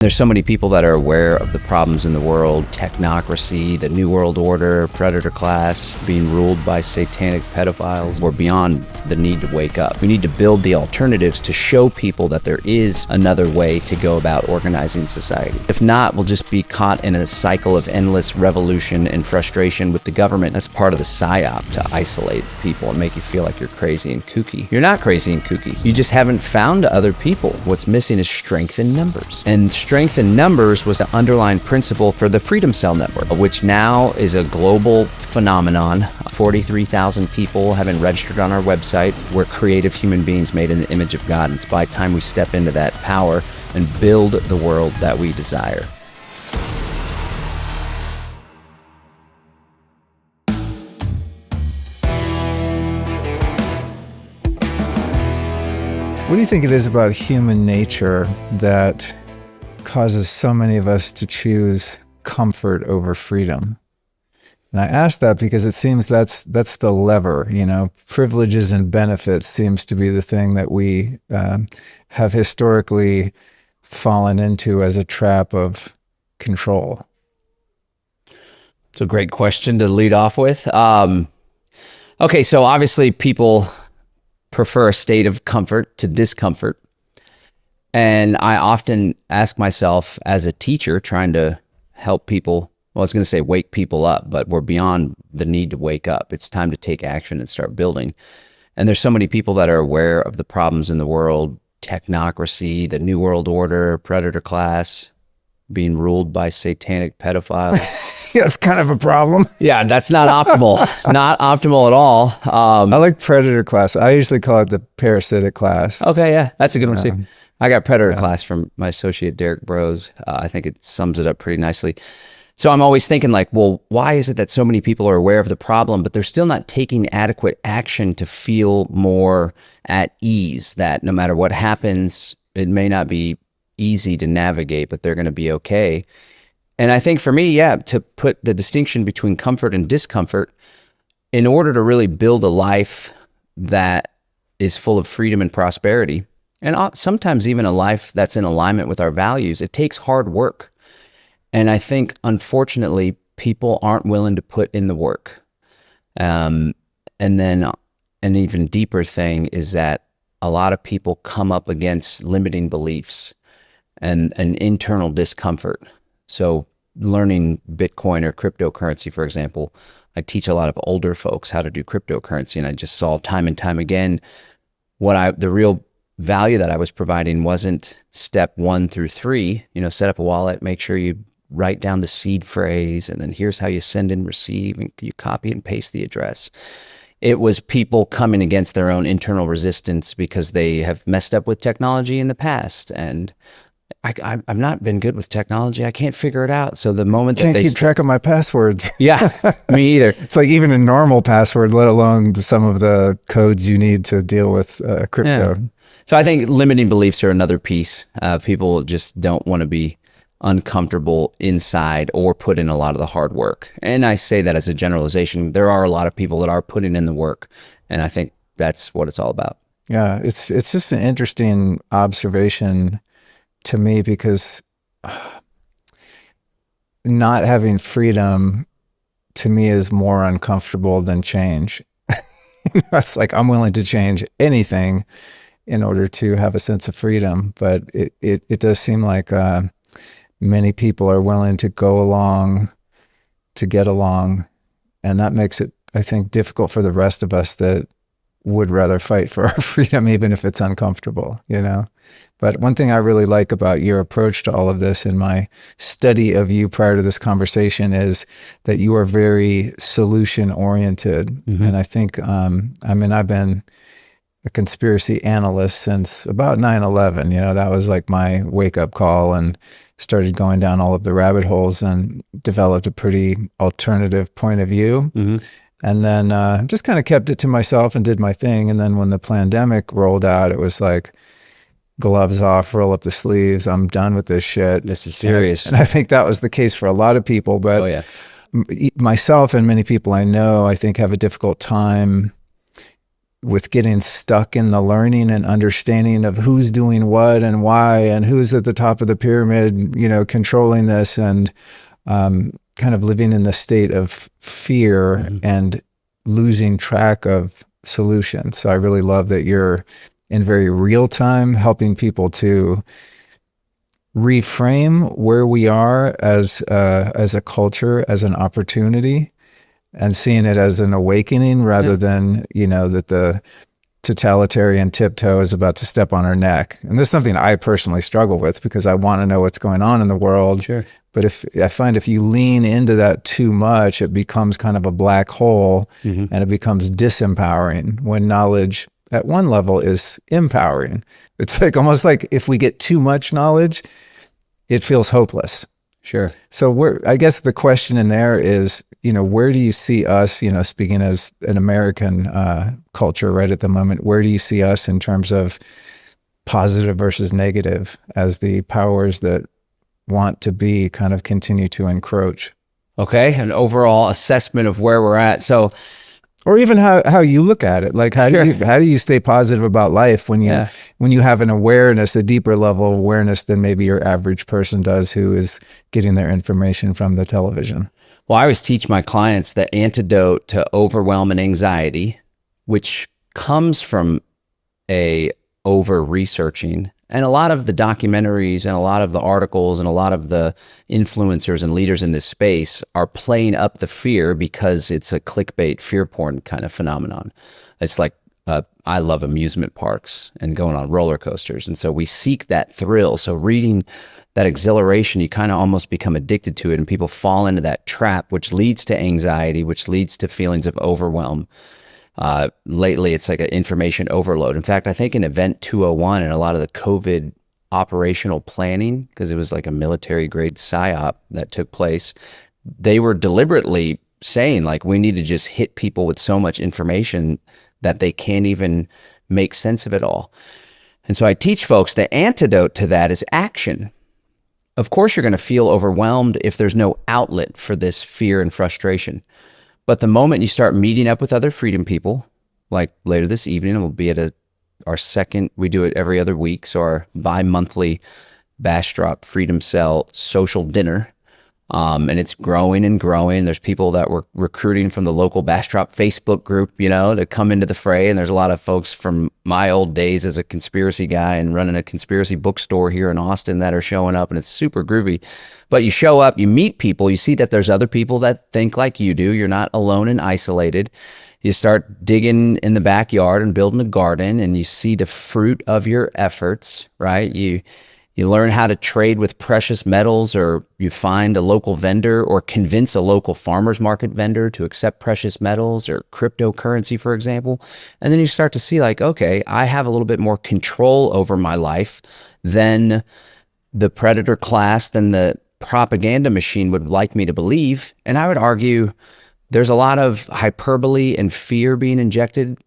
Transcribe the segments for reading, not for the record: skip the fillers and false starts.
There's so many people that are aware of the problems in the world, technocracy, the New World Order, predator class, being ruled by satanic pedophiles. We're beyond the need to wake up. We need to build the alternatives to show people that there is another way to go about organizing society. If not, we'll just be caught in a cycle of endless revolution and frustration with the government. That's part of the psyop, to isolate people and make you feel like you're crazy and kooky. You're not crazy and kooky. You just haven't found other people. What's missing is strength in numbers. And strength in numbers was the underlying principle for the Freedom Cell Network, which now is a global phenomenon. 43,000 people have been registered on our website. We're creative human beings made in the image of God. It's by time we step into that power and build the world that we desire. What do you think it is about human nature that causes so many of us to choose comfort over freedom? And I ask that because it seems that's the lever, privileges and benefits seems to be the thing that we have historically fallen into as a trap of control. It's a great question to lead off with. Okay, so obviously people prefer a state of comfort to discomfort. And I often ask myself as a teacher trying to help people, well, I was going to say wake people up, but we're beyond the need to wake up. It's time to take action and start building. And there's so many people that are aware of the problems in the world, technocracy, the New World Order, predator class, being ruled by satanic pedophiles. Yeah, it's kind of a problem. Yeah, that's not optimal. Not optimal at all. I like predator class. I usually call it the parasitic class. Okay, yeah, that's a good one too. I got predator class from my associate, Derek Bros. I think it sums it up pretty nicely. So I'm always thinking like, well, why is it that so many people are aware of the problem, but they're still not taking adequate action to feel more at ease, that no matter what happens, it may not be easy to navigate, but they're going to be okay. And I think for me, to put the distinction between comfort and discomfort, in order to really build a life that is full of freedom and prosperity, and sometimes even a life that's in alignment with our values, it takes hard work. And I think, unfortunately, people aren't willing to put in the work. And then an even deeper thing is that a lot of people come up against limiting beliefs and an internal discomfort. So learning Bitcoin or cryptocurrency, for example, I teach a lot of older folks how to do cryptocurrency, and I just saw time and time again the real value that I was providing wasn't step 1 through 3, set up a wallet, make sure you write down the seed phrase, and then here's how you send and receive, and you copy and paste the address. It was people coming against their own internal resistance because they have messed up with technology in the past, and I've not been good with technology. I can't figure it out. So the moment that can't keep track of my passwords. Yeah, me either. It's like even a normal password, let alone some of the codes you need to deal with crypto. Yeah. So I think limiting beliefs are another piece. People just don't want to be uncomfortable inside or put in a lot of the hard work. And I say that as a generalization. There are a lot of people that are putting in the work, and I think that's what it's all about. Yeah, it's just an interesting observation to me, because not having freedom to me is more uncomfortable than change. It's like I'm willing to change anything in order to have a sense of freedom, but it does seem like many people are willing to go along to get along, and that makes it, I think, difficult for the rest of us that would rather fight for our freedom, even if it's uncomfortable, But one thing I really like about your approach to all of this in my study of you prior to this conversation is that you are very solution-oriented. Mm-hmm. And I think, I've been a conspiracy analyst since about 9/11. That was like my wake-up call, and started going down all of the rabbit holes and developed a pretty alternative point of view. Mm-hmm. And then just kind of kept it to myself and did my thing. And then when the pandemic rolled out, it was like, gloves off, roll up the sleeves. I'm done with this shit. This is serious. And I think that was the case for a lot of people. But myself and many people I know, I think, have a difficult time with getting stuck in the learning and understanding of who's doing what and why and who's at the top of the pyramid, controlling this, and kind of living in the state of fear and losing track of solutions. So I really love that you're in very real time helping people to reframe where we are as a culture, as an opportunity, and seeing it as an awakening rather than, that the totalitarian tiptoe is about to step on our neck. And this is something I personally struggle with because I want to know what's going on in the world. Sure. But I find if you lean into that too much, it becomes kind of a black hole and it becomes disempowering, when knowledge at one level is empowering. It's like almost like if we get too much knowledge, it feels hopeless. Sure. So I guess the question in there is, where do you see us, speaking as an American culture right at the moment, where do you see us in terms of positive versus negative as the powers that want to be kind of continue to encroach? Okay. An overall assessment of where we're at. So, or even how you look at it, like how do you stay positive about life when you have an awareness, a deeper level of awareness than maybe your average person does who is getting their information from the television? Well, I always teach my clients the antidote to overwhelm and anxiety, which comes from a over-researching. And a lot of the documentaries and a lot of the articles and a lot of the influencers and leaders in this space are playing up the fear because it's a clickbait fear porn kind of phenomenon. It's like, I love amusement parks and going on roller coasters. And so we seek that thrill. So reading that exhilaration, you kind of almost become addicted to it, and people fall into that trap, which leads to anxiety, which leads to feelings of overwhelm. Lately, it's like an information overload. In fact, I think in Event 201 and a lot of the COVID operational planning, because it was like a military grade psyop that took place, they were deliberately saying like, we need to just hit people with so much information that they can't even make sense of it all. And so I teach folks the antidote to that is action. Of course, you're going to feel overwhelmed if there's no outlet for this fear and frustration. But the moment you start meeting up with other freedom people, like later this evening, we'll be at our second, we do it every other week, so our bi-monthly Bash Drop Freedom Cell social dinner. And it's growing and growing. There's people that we're recruiting from the local Bash Drop Facebook group, to come into the fray. And there's a lot of folks from my old days as a conspiracy guy and running a conspiracy bookstore here in Austin that are showing up, and it's super groovy. But you show up, you meet people, you see that there's other people that think like you do. You're not alone and isolated. You start digging in the backyard and building a garden, and you see the fruit of your efforts, right? You learn how to trade with precious metals, or you find a local vendor or convince a local farmer's market vendor to accept precious metals or cryptocurrency, for example. And then you start to see like, okay, I have a little bit more control over my life than the predator class, than the propaganda machine would like me to believe. And I would argue there's a lot of hyperbole and fear being injected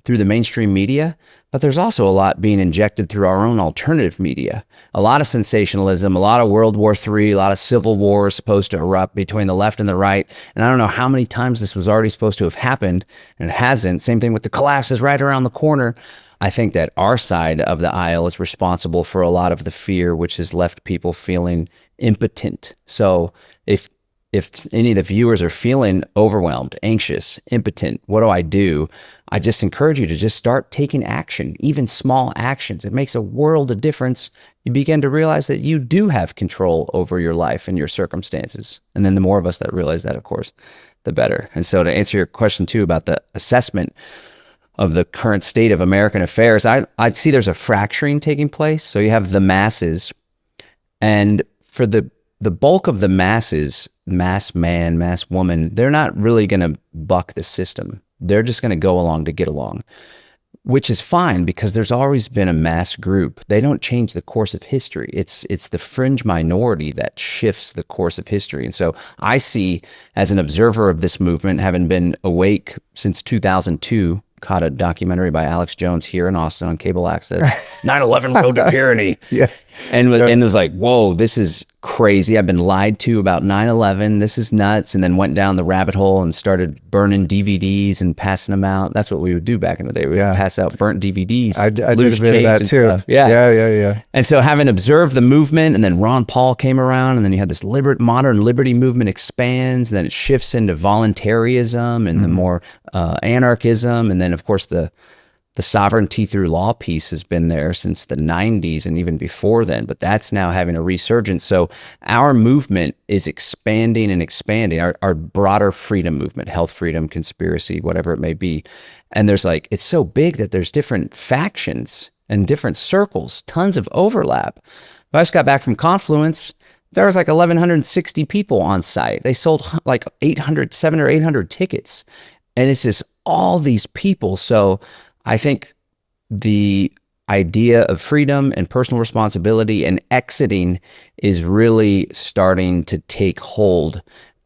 through the mainstream media, but there's also a lot being injected through our own alternative media. A lot of sensationalism, a lot of World War III, a lot of civil war supposed to erupt between the left and the right. And I don't know how many times this was already supposed to have happened, and it hasn't. Same thing with the collapse is right around the corner. I think that our side of the aisle is responsible for a lot of the fear, which has left people feeling impotent. So if any of the viewers are feeling overwhelmed, anxious, impotent, what do? I just encourage you to just start taking action, even small actions. It makes a world of difference. You begin to realize that you do have control over your life and your circumstances. And then the more of us that realize that, of course, the better. And so to answer your question too about the assessment of the current state of American affairs, I'd see there's a fracturing taking place. So you have the masses, and for the bulk of the masses, mass man, mass woman, they're not really going to buck the system. They're just going to go along to get along, which is fine because there's always been a mass group. They don't change the course of history. It's the fringe minority that shifts the course of history. And so I see, as an observer of this movement, having been awake since 2002, caught a documentary by Alex Jones here in Austin on cable access, 9/11 Road to Tyranny. Yeah. And it was like, whoa, this is crazy. I've been lied to about 9/11. This is nuts. And then went down the rabbit hole and started burning DVDs and passing them out. That's what we would do back in the day. We would pass out burnt DVDs. I did a bit of that too. Stuff. Yeah. Yeah. And so having observed the movement, and then Ron Paul came around, and then you had this modern liberty movement expands, and then it shifts into voluntarism and the more anarchism. And then, of course, the sovereignty through law piece has been there since the 90s and even before then, but that's now having a resurgence. So our movement is expanding and expanding, our broader freedom movement, health freedom, conspiracy, whatever it may be. And there's like, it's so big that there's different factions and different circles, tons of overlap. I just got back from Confluence. There was like 1,160 people on site. They sold like 700 or 800 tickets. And it's just all these people. So I think the idea of freedom and personal responsibility and exiting is really starting to take hold.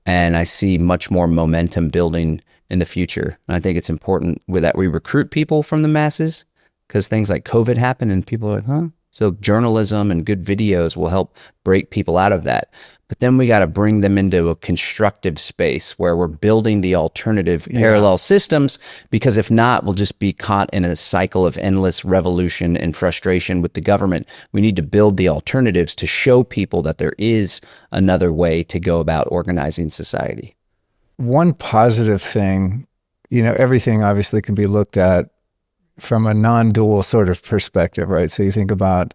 And I see much more momentum building in the future. And I think it's important that we recruit people from the masses, because things like COVID happen and people are like, huh? So journalism and good videos will help break people out of that. But then we got to bring them into a constructive space where we're building the alternative parallel systems, because if not, we'll just be caught in a cycle of endless revolution and frustration with the government. We need to build the alternatives to show people that there is another way to go about organizing society. One positive thing, everything obviously can be looked at from a non-dual sort of perspective, right? So you think about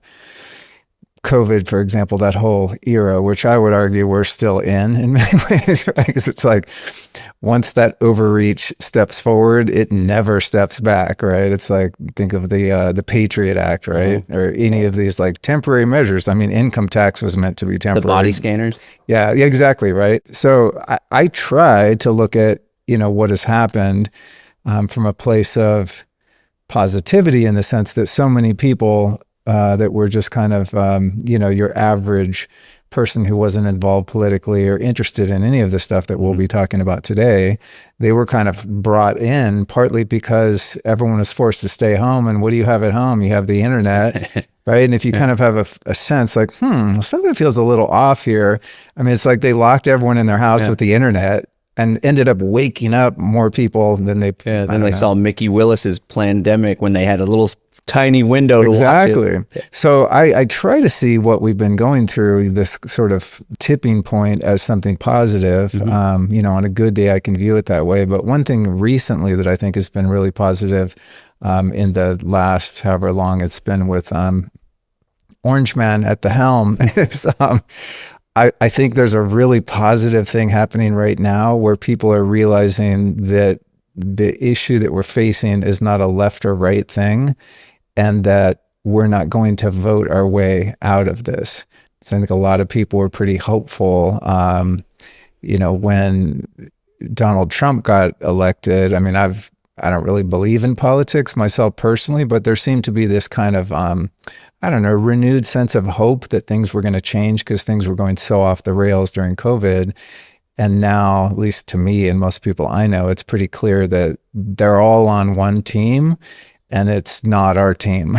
COVID, for example, that whole era, which I would argue we're still in many ways, right? Because it's like once that overreach steps forward, it never steps back, right? It's like, think of the Patriot Act, right? Or any of these like temporary measures. I mean, income tax was meant to be temporary. The body scanners? Yeah, exactly, right? So I try to look at, what has happened from a place of positivity, in the sense that so many people that were just kind of, your average person who wasn't involved politically or interested in any of the stuff that we'll be talking about today, they were kind of brought in partly because everyone was forced to stay home. And what do you have at home? You have the internet, right? And if you kind of have a sense like, something feels a little off here. I mean, it's like they locked everyone in their house with the internet and ended up waking up more people than they. Yeah, then they saw Mickey Willis's Plandemic when they had a little tiny window to watch it. So I try to see what we've been going through, this sort of tipping point, as something positive. On a good day, I can view it that way. But one thing recently that I think has been really positive in the last however long it's been with Orange Man at the helm is I think there's a really positive thing happening right now where people are realizing that the issue that we're facing is not a left or right thing, and that we're not going to vote our way out of this. So I think a lot of people were pretty hopeful, when Donald Trump got elected. I mean, I don't really believe in politics myself personally, but there seemed to be this kind of, renewed sense of hope that things were going to change, because things were going so off the rails during COVID. And now, at least to me and most people I know, it's pretty clear that they're all on one team, and it's not our team,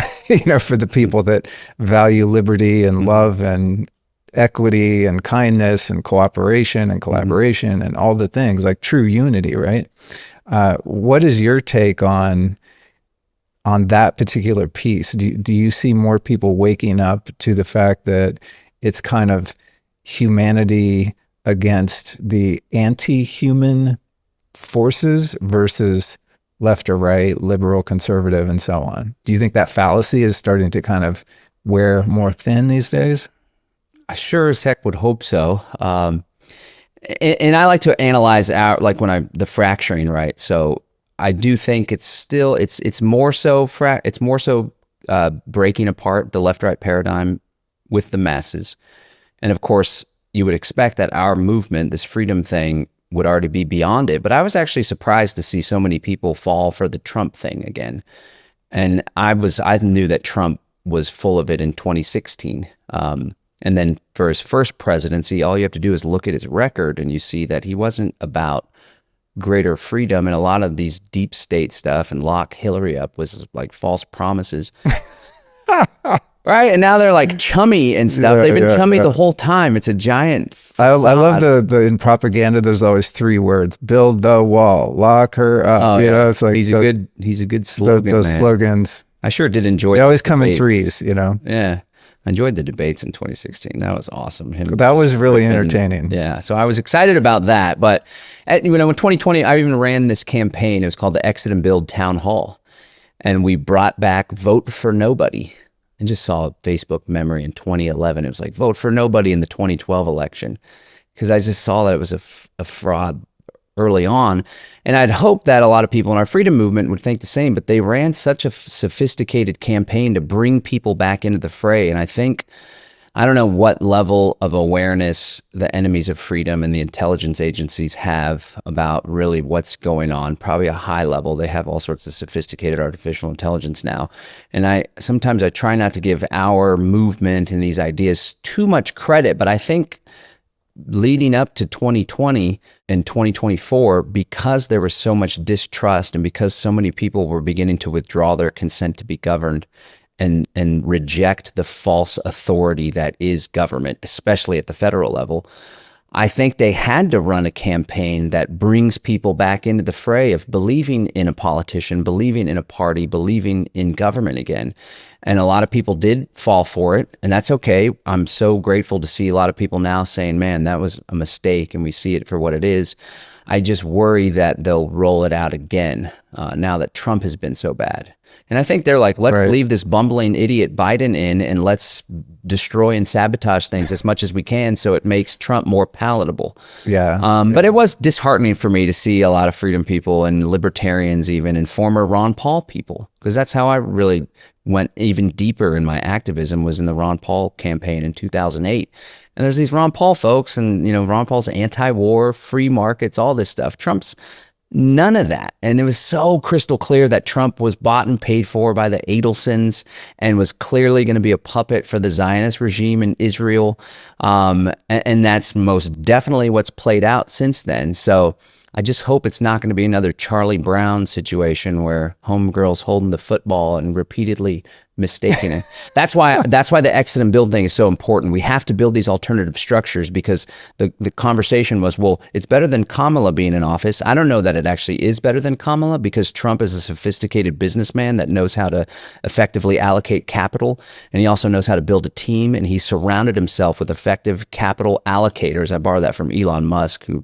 for the people that value liberty and love and equity and kindness and cooperation and collaboration and all the things, like true unity, right? What is your take on that particular piece? Do you see more people waking up to the fact that it's kind of humanity against the anti-human forces versus left or right, liberal, conservative, and so on? Do you think that fallacy is starting to kind of wear more thin these days? I sure as heck would hope so. And I like to analyze out, like the fracturing, right? So I do think it's more so breaking apart the left-right paradigm with the masses. And of course, you would expect that our movement, this freedom thing, would already be beyond it. But I was actually surprised to see so many people fall for the Trump thing again. And I knew that Trump was full of it in 2016. And then for his first presidency, all you have to do is look at his record, and you see that he wasn't about greater freedom. And a lot of these deep state stuff and lock Hillary up was like false promises. Right, and now they're like chummy and stuff. Yeah, They've been chummy yeah. the whole time. It's a giant I love facade. the in propaganda. There's always 3 words: build the wall, lock her up. Oh, You yeah. know, it's like He's a good slogan, those man. slogans. I sure did enjoy They always the come in debates. threes. You know, Yeah. I enjoyed the debates in 2016. That was awesome. that was really entertaining. Yeah. So I was excited about that. But, in 2020, I even ran this campaign. It was called the Exit and Build Town Hall. And we brought back Vote for Nobody. I just saw a Facebook memory in 2011. It was like, vote for nobody in the 2012 election. Because I just saw that it was a fraud early on. And I'd hoped that a lot of people in our freedom movement would think the same, but they ran such a sophisticated campaign to bring people back into the fray. And I don't know what level of awareness the enemies of freedom and the intelligence agencies have about really what's going on. Probably a high level. They have all sorts of sophisticated artificial intelligence now. And sometimes I try not to give our movement and these ideas too much credit, but I think leading up to 2020 and 2024, because there was so much distrust and because so many people were beginning to withdraw their consent to be governed and reject the false authority that is government, especially at the federal level, I think they had to run a campaign that brings people back into the fray of believing in a politician, believing in a party, believing in government again. And a lot of people did fall for it, and that's okay. I'm so grateful to see a lot of people now saying, man, that was a mistake, and we see it for what it is. I just worry that they'll roll it out again now that Trump has been so bad. And I think they're like, let's leave this bumbling idiot Biden in and let's destroy and sabotage things as much as we can so it makes Trump more palatable. Yeah. But it was disheartening for me to see a lot of freedom people and libertarians even and former Ron Paul people, because that's how I really went even deeper in my activism, was in the Ron Paul campaign in 2008. And there's these Ron Paul folks, and Ron Paul's anti-war, free markets, all this stuff. Trump's none of that. And it was so crystal clear that Trump was bought and paid for by the Adelsons and was clearly going to be a puppet for the Zionist regime in Israel. And that's most definitely what's played out since then. So I just hope it's not going to be another Charlie Brown situation where homegirl's holding the football and repeatedly mistaking it. That's why the exit and build thing is so important. We have to build these alternative structures, because the conversation was, well, it's better than Kamala being in office. I don't know that it actually is better than Kamala, because Trump is a sophisticated businessman that knows how to effectively allocate capital. And he also knows how to build a team. And he surrounded himself with effective capital allocators. I borrow that from Elon Musk, who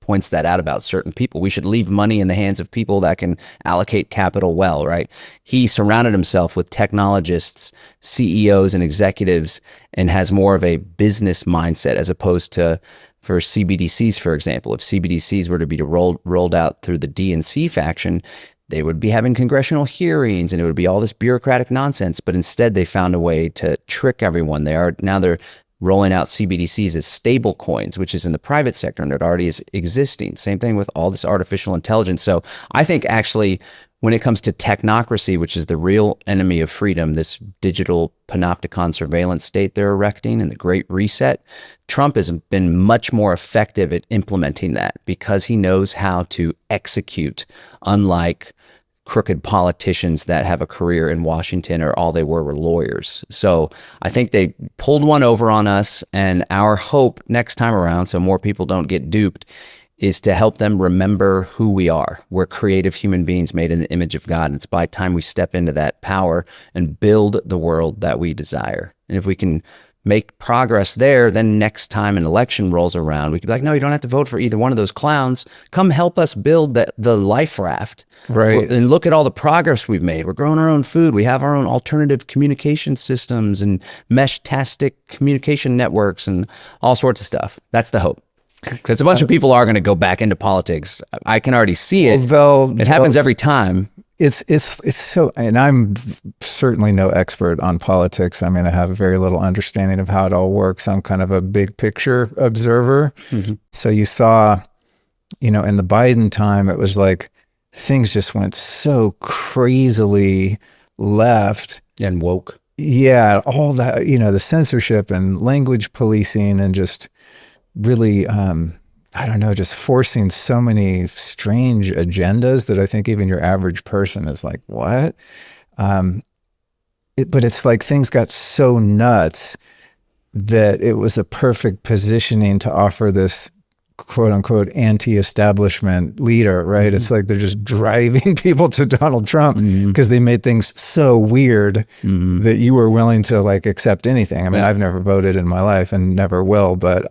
points that out about certain people. We should leave money in the hands of people that can allocate capital well, right? He surrounded himself with technologists, CEOs, and executives, and has more of a business mindset, as opposed to for CBDCs, for example. If CBDCs were to be rolled out through the DNC faction, they would be having congressional hearings and it would be all this bureaucratic nonsense. But instead, they found a way to trick everyone. They're rolling out CBDCs as stablecoins, which is in the private sector, and it already is existing. Same thing with all this artificial intelligence. So I think actually when it comes to technocracy, which is the real enemy of freedom, this digital panopticon surveillance state they're erecting and the Great Reset, Trump has been much more effective at implementing that because he knows how to execute, unlike crooked politicians that have a career in Washington or all they were lawyers. So I think they pulled one over on us, and our hope next time around, so more people don't get duped, is to help them remember who we are. We're creative human beings made in the image of God. And it's by time we step into that power and build the world that we desire. And if we can make progress there, then next time an election rolls around, we could be like, no, you don't have to vote for either one of those clowns. Come help us build the life raft. Right. And look at all the progress we've made. We're growing our own food. We have our own alternative communication systems and mesh-tastic communication networks and all sorts of stuff. That's the hope. Because a bunch of people are going to go back into politics. I can already see it. It happens every time. It's so, and I'm certainly no expert on politics. I mean, I have very little understanding of how it all works. I'm kind of a big picture observer. Mm-hmm. So you saw, in the Biden time, it was like things just went so crazily left. And woke. Yeah, all that, the censorship and language policing and just really, I don't know, just forcing so many strange agendas that I think even your average person is like, what? but it's like things got so nuts that it was a perfect positioning to offer this quote unquote anti-establishment leader, right? It's like they're just driving people to Donald Trump because they made things so weird that you were willing to like accept anything. I mean, I've never voted in my life and never will, but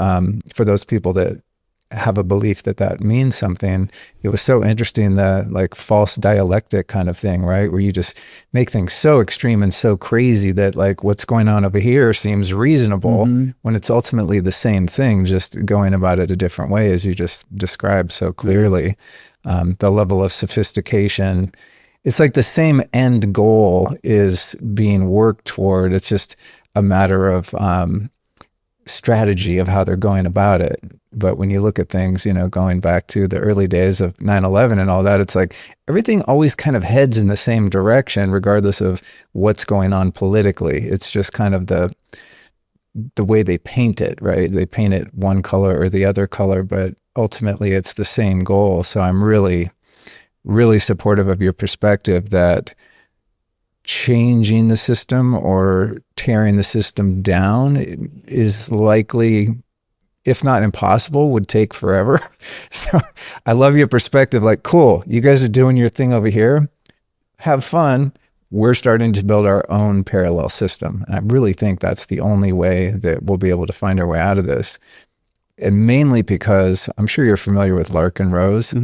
for those people that have a belief that that means something, it was so interesting, the like false dialectic kind of thing, right? Where you just make things so extreme and so crazy that like what's going on over here seems reasonable when it's ultimately the same thing, just going about it a different way, as you just described so clearly. The level of sophistication, it's like the same end goal is being worked toward. It's just a matter of strategy of how they're going about it. But when you look at things, you know, going back to the early days of 9/11 and all that, it's like everything always kind of heads in the same direction, regardless of what's going on politically. It's just kind of the way they paint it, right? They paint it one color or the other color, but ultimately it's the same goal. So I'm really, really supportive of your perspective that changing the system or tearing the system down is likely, if not impossible, would take forever. So I love your perspective. Like, cool, you guys are doing your thing over here. Have fun. We're starting to build our own parallel system. And I really think that's the only way that we'll be able to find our way out of this. And mainly because I'm sure you're familiar with Larken Rose.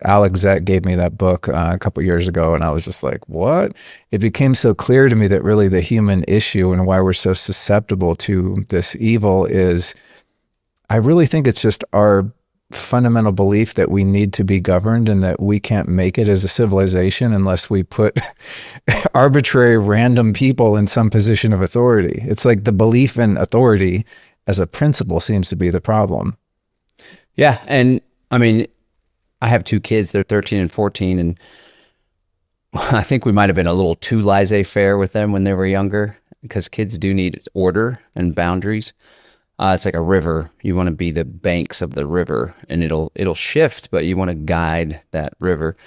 Alex Zek gave me that book a couple years ago, and I was just like, what? It became so clear to me that really the human issue and why we're so susceptible to this evil is, I really think it's just our fundamental belief that we need to be governed and that we can't make it as a civilization unless we put arbitrary random people in some position of authority. It's like the belief in authority as a principle seems to be the problem. Yeah. And I mean, I have two kids, they're 13 and 14, and I think we might have been a little too laissez-faire with them when they were younger, because kids do need order and boundaries. It's like a river. You want to be the banks of the river, and it'll shift, but you want to guide that river.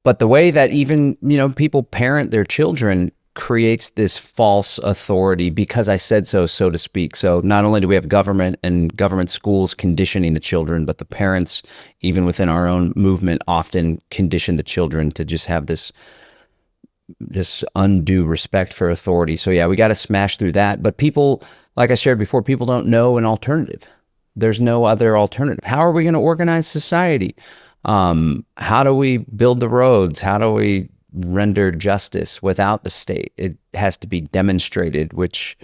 But the way that even, you know, people parent their children creates this false authority because I said so, so to speak. So not only do we have government and government schools conditioning the children, but the parents, even within our own movement, often condition the children to just have this undue respect for authority. So yeah, we got to smash through that. But people, like I shared before, people don't know an alternative. There's no other alternative. How are we going to organize society? How do we build the roads? How do we render justice without the state? It has to be demonstrated, which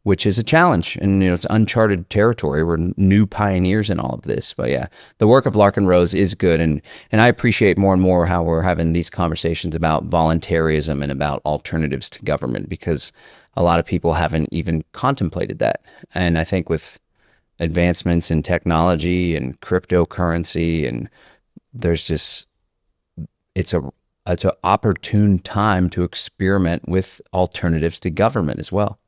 is a challenge, and you know, it's uncharted territory. We're new pioneers in all of this. But yeah, the work of Larken Rose is good, and I appreciate more and more how we're having these conversations about voluntarism and about alternatives to government, because a lot of people haven't even contemplated that. And I think with advancements in technology and cryptocurrency, and there's just, it's an opportune time to experiment with alternatives to government as well.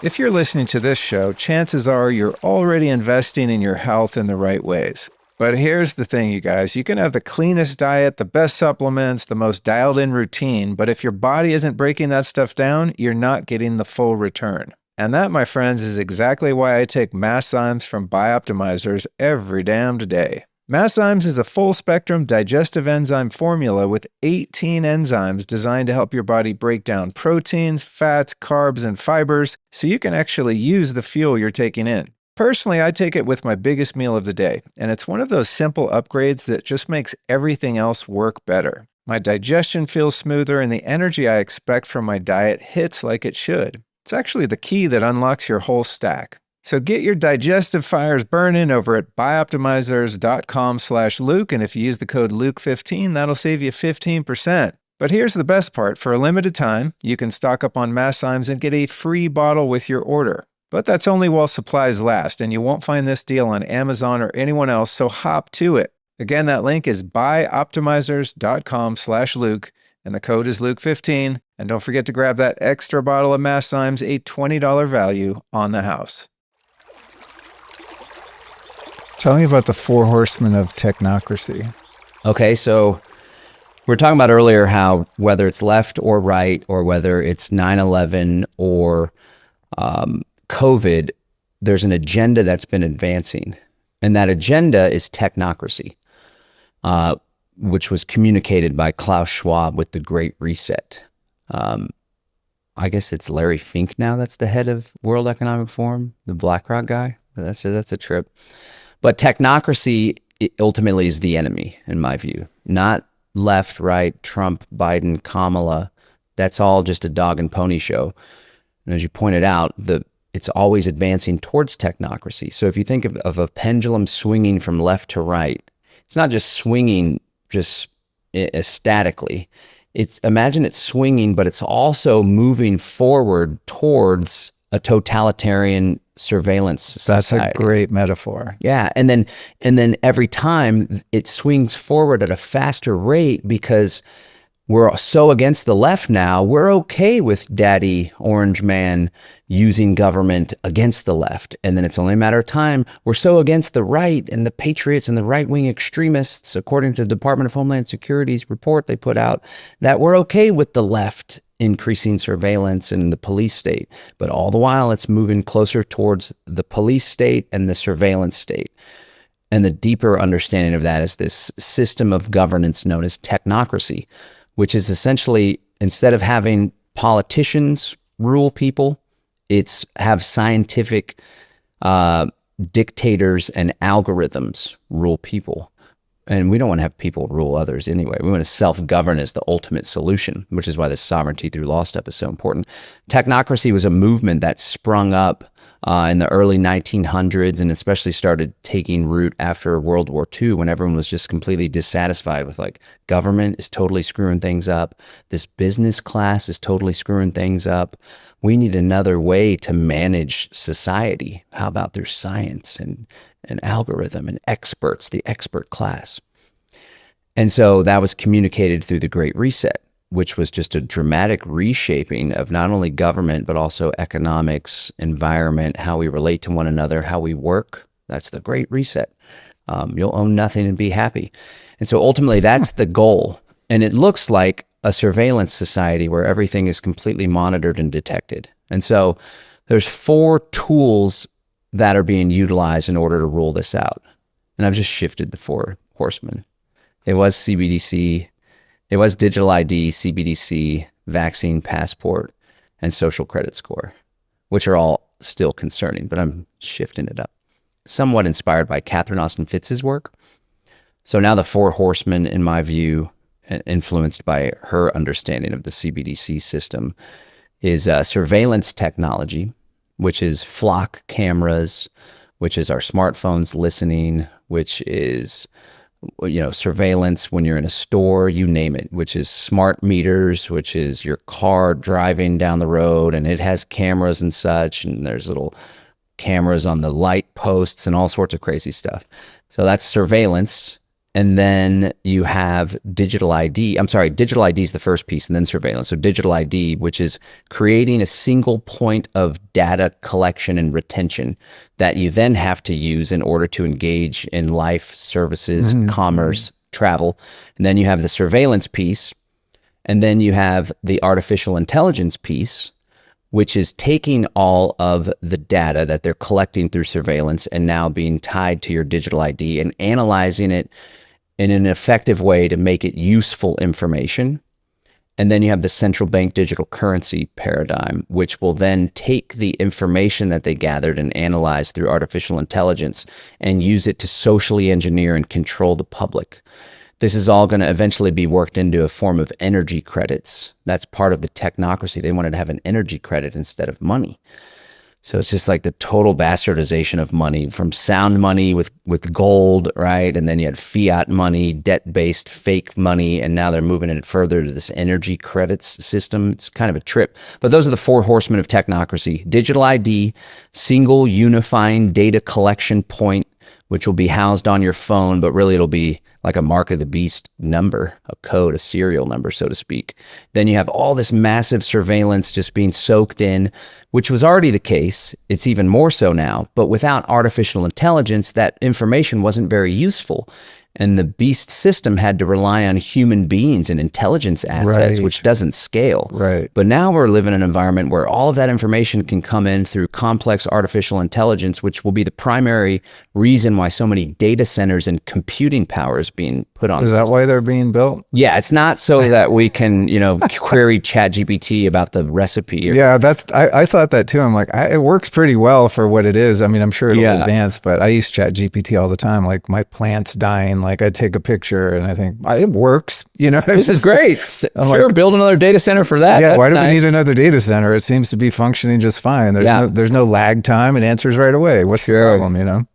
If you're listening to this show, chances are you're already investing in your health in the right ways. But here's the thing, you guys. You can have the cleanest diet, the best supplements, the most dialed-in routine, but if your body isn't breaking that stuff down, you're not getting the full return. And that, my friends, is exactly why I take Masszymes from Bioptimizers every damned day. Masszymes is a full-spectrum digestive enzyme formula with 18 enzymes designed to help your body break down proteins, fats, carbs, and fibers so you can actually use the fuel you're taking in. Personally, I take it with my biggest meal of the day, and it's one of those simple upgrades that just makes everything else work better. My digestion feels smoother, and the energy I expect from my diet hits like it should. It's actually the key that unlocks your whole stack. So get your digestive fires burning over at bioptimizers.com/Luke, and if you use the code Luke15, that'll save you 15%. But here's the best part. For a limited time, you can stock up on Masszymes and get a free bottle with your order. But that's only while supplies last, and you won't find this deal on Amazon or anyone else, so hop to it. Again, that link is bioptimizers.com/Luke, and the code is Luke15. And don't forget to grab that extra bottle of Masszymes, a $20 value on the house. Tell me about the Four Horsemen of Technocracy. Okay, so We're talking about earlier how whether it's left or right, or whether it's 9/11 or COVID, there's an agenda that's been advancing. And that agenda is technocracy, which was communicated by Klaus Schwab with the Great Reset. I guess it's Larry Fink now that's the head of World Economic Forum, the BlackRock guy. That's a trip. But technocracy ultimately is the enemy, in my view. Not left, right, Trump, Biden, Kamala. That's all just a dog and pony show. And as you pointed out, it's always advancing towards technocracy. So if you think of a pendulum swinging from left to right, it's not just swinging just statically. Imagine it's swinging, but it's also moving forward towards a totalitarian surveillance society. That's a great metaphor. Yeah, and then every time it swings forward at a faster rate because we're so against the left now, we're okay with Daddy Orange Man using government against the left. And then it's only a matter of time. We're so against the right and the patriots and the right-wing extremists, according to the Department of Homeland Security's report they put out, that we're okay with the left increasing surveillance and the police state. But all the while, it's moving closer towards the police state and the surveillance state. And the deeper understanding of that is this system of governance known as technocracy, which is essentially, instead of having politicians rule people, it's have scientific dictators and algorithms rule people. And we don't want to have people rule others anyway. We want to self-govern as the ultimate solution, which is why this sovereignty through law step is so important. Technocracy was a movement that sprung up in the early 1900s and especially started taking root after World War II, when everyone was just completely dissatisfied with, like, government is totally screwing things up. This business class is totally screwing things up. We need another way to manage society. How about through science and algorithm and experts, the expert class? And so that was communicated through the Great Reset, which was just a dramatic reshaping of not only government, but also economics, environment, how we relate to one another, how we work. That's the Great Reset. You'll own nothing and be happy. And so ultimately that's the goal. And it looks like a surveillance society where everything is completely monitored and detected. And so there's 4 tools that are being utilized in order to rule this out. And I've just shifted the 4 horsemen. It was CBDC, it was digital ID, CBDC, vaccine passport, and social credit score, which are all still concerning, but I'm shifting it up. Somewhat inspired by Catherine Austin Fitz's work. So now the 4 horsemen, in my view, influenced by her understanding of the CBDC system, is surveillance technology, which is flock cameras, which is our smartphones listening, which is, surveillance when you're in a store, you name it, which is smart meters, which is your car driving down the road and it has cameras and such, and there's little cameras on the light posts and all sorts of crazy stuff. So that's surveillance. And then you have digital ID. Digital ID is the first piece, and then surveillance. So digital ID, which is creating a single point of data collection and retention that you then have to use in order to engage in life, services, commerce, travel. And then you have the surveillance piece. And then you have the artificial intelligence piece, which is taking all of the data that they're collecting through surveillance and now being tied to your digital ID and analyzing it in an effective way to make it useful information. And then you have the central bank digital currency paradigm, which will then take the information that they gathered and analyzed through artificial intelligence and use it to socially engineer and control the public. This is all going to eventually be worked into a form of energy credits. That's part of the technocracy. They wanted to have an energy credit instead of money. So it's just like the total bastardization of money, from sound money with gold, right? And then you had fiat money, debt-based fake money, and now they're moving it further to this energy credits system. It's kind of a trip. But those are the 4 horsemen of technocracy. Digital ID, single unifying data collection point, which will be housed on your phone, but really it'll be like a mark of the beast number, a code, a serial number, so to speak. Then you have all this massive surveillance just being soaked in, which was already the case. It's even more so now, but without artificial intelligence, that information wasn't very useful. And the beast system had to rely on human beings and intelligence assets, Right. which doesn't scale. Right. But now we're living in an environment where all of that information can come in through complex artificial intelligence, which will be the primary reason why so many data centers and computing power is being put on. Is that why they're being built? Yeah, it's not so that we can, query ChatGPT about the recipe. Yeah, I thought that too. I'm like, it works pretty well for what it is. I mean, I'm sure it'll advance, but I use ChatGPT all the time. Like my plant's dying, like I take a picture and I think it works. This is great. Sure, build another data center for that. Yeah, That's why do nice. we need another data center? It seems to be functioning just fine. There's no lag time. It answers right away. What's the problem?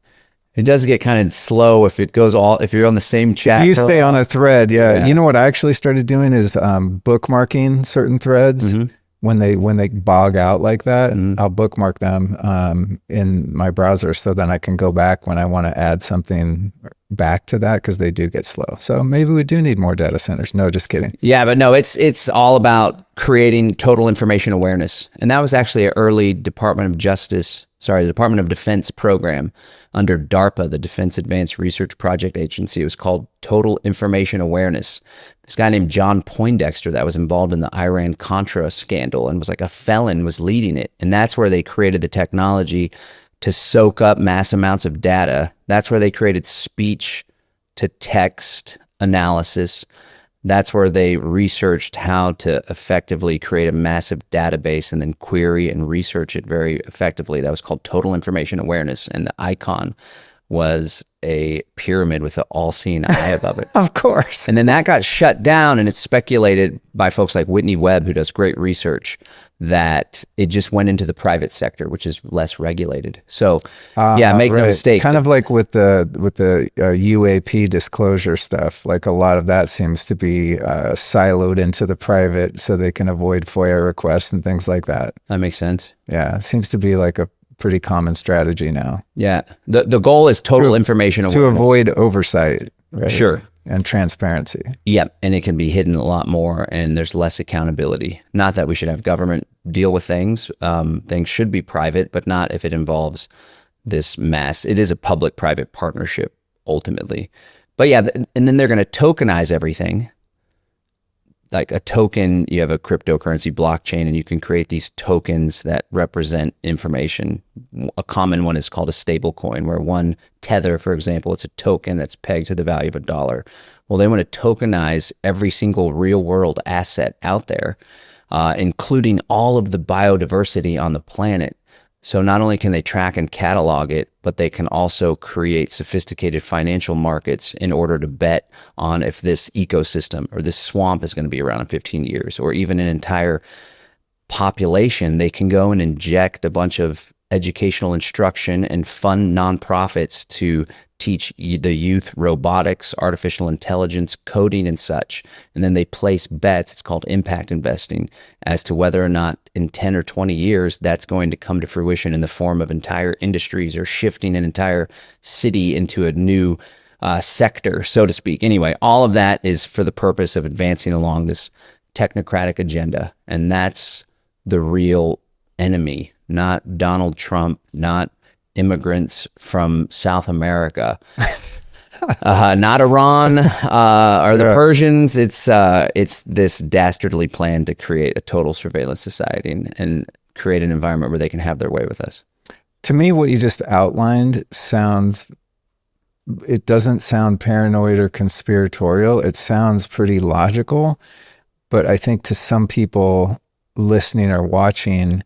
It does get kind of slow if you're on the same chat. If you stay on a thread, You know what I actually started doing is bookmarking certain threads. Mm-hmm. When they bog out like that, I'll bookmark them in my browser so then I can go back when I want to add something back to that, because they do get slow. So maybe we do need more data centers. No, just kidding. Yeah, but no, it's all about creating total information awareness. And that was actually an early Department of Defense program under DARPA, the Defense Advanced Research Project Agency. It was called Total Information Awareness. This guy named John Poindexter that was involved in the Iran-Contra scandal and was like a felon was leading it. And that's where they created the technology to soak up mass amounts of data. That's where they created speech to text analysis. That's where they researched how to effectively create a massive database and then query and research it very effectively. That was called total information awareness. And the icon was a pyramid with an all-seeing eye above it. Of course. And then that got shut down, and it's speculated by folks like Whitney Webb, who does great research, that it just went into the private sector, which is less regulated. So make no mistake. Kind of like with the UAP disclosure stuff, like a lot of that seems to be siloed into the private so they can avoid FOIA requests and things like that. That makes sense. Yeah, it seems to be like a pretty common strategy now. Yeah. The goal is total information awareness. To avoid oversight. Right? Sure. And transparency. Yep. And it can be hidden a lot more, and there's less accountability. Not that we should have government deal with things. Things should be private, but not if it involves this mass. It is a public-private partnership, ultimately. But yeah, and then they're going to tokenize everything. Like a token, you have a cryptocurrency blockchain, and you can create these tokens that represent information. A common one is called a stablecoin, where one tether, for example, it's a token that's pegged to the value of $1. Well, they want to tokenize every single real world asset out there, including all of the biodiversity on the planet. So not only can they track and catalog it, but they can also create sophisticated financial markets in order to bet on if this ecosystem or this swamp is going to be around in 15 years, or even an entire population. They can go and inject a bunch of educational instruction and fund nonprofits to teach the youth robotics, artificial intelligence, coding, and such. And then they place bets, it's called impact investing, as to whether or not in 10 or 20 years that's going to come to fruition in the form of entire industries or shifting an entire city into a new sector, so to speak. Anyway, all of that is for the purpose of advancing along this technocratic agenda. And that's the real enemy, not Donald Trump, not immigrants from South America, not Iran or the Persians. It's this dastardly plan to create a total surveillance society and create an environment where they can have their way with us. To me, what you just outlined it doesn't sound paranoid or conspiratorial. It sounds pretty logical, but I think to some people listening or watching,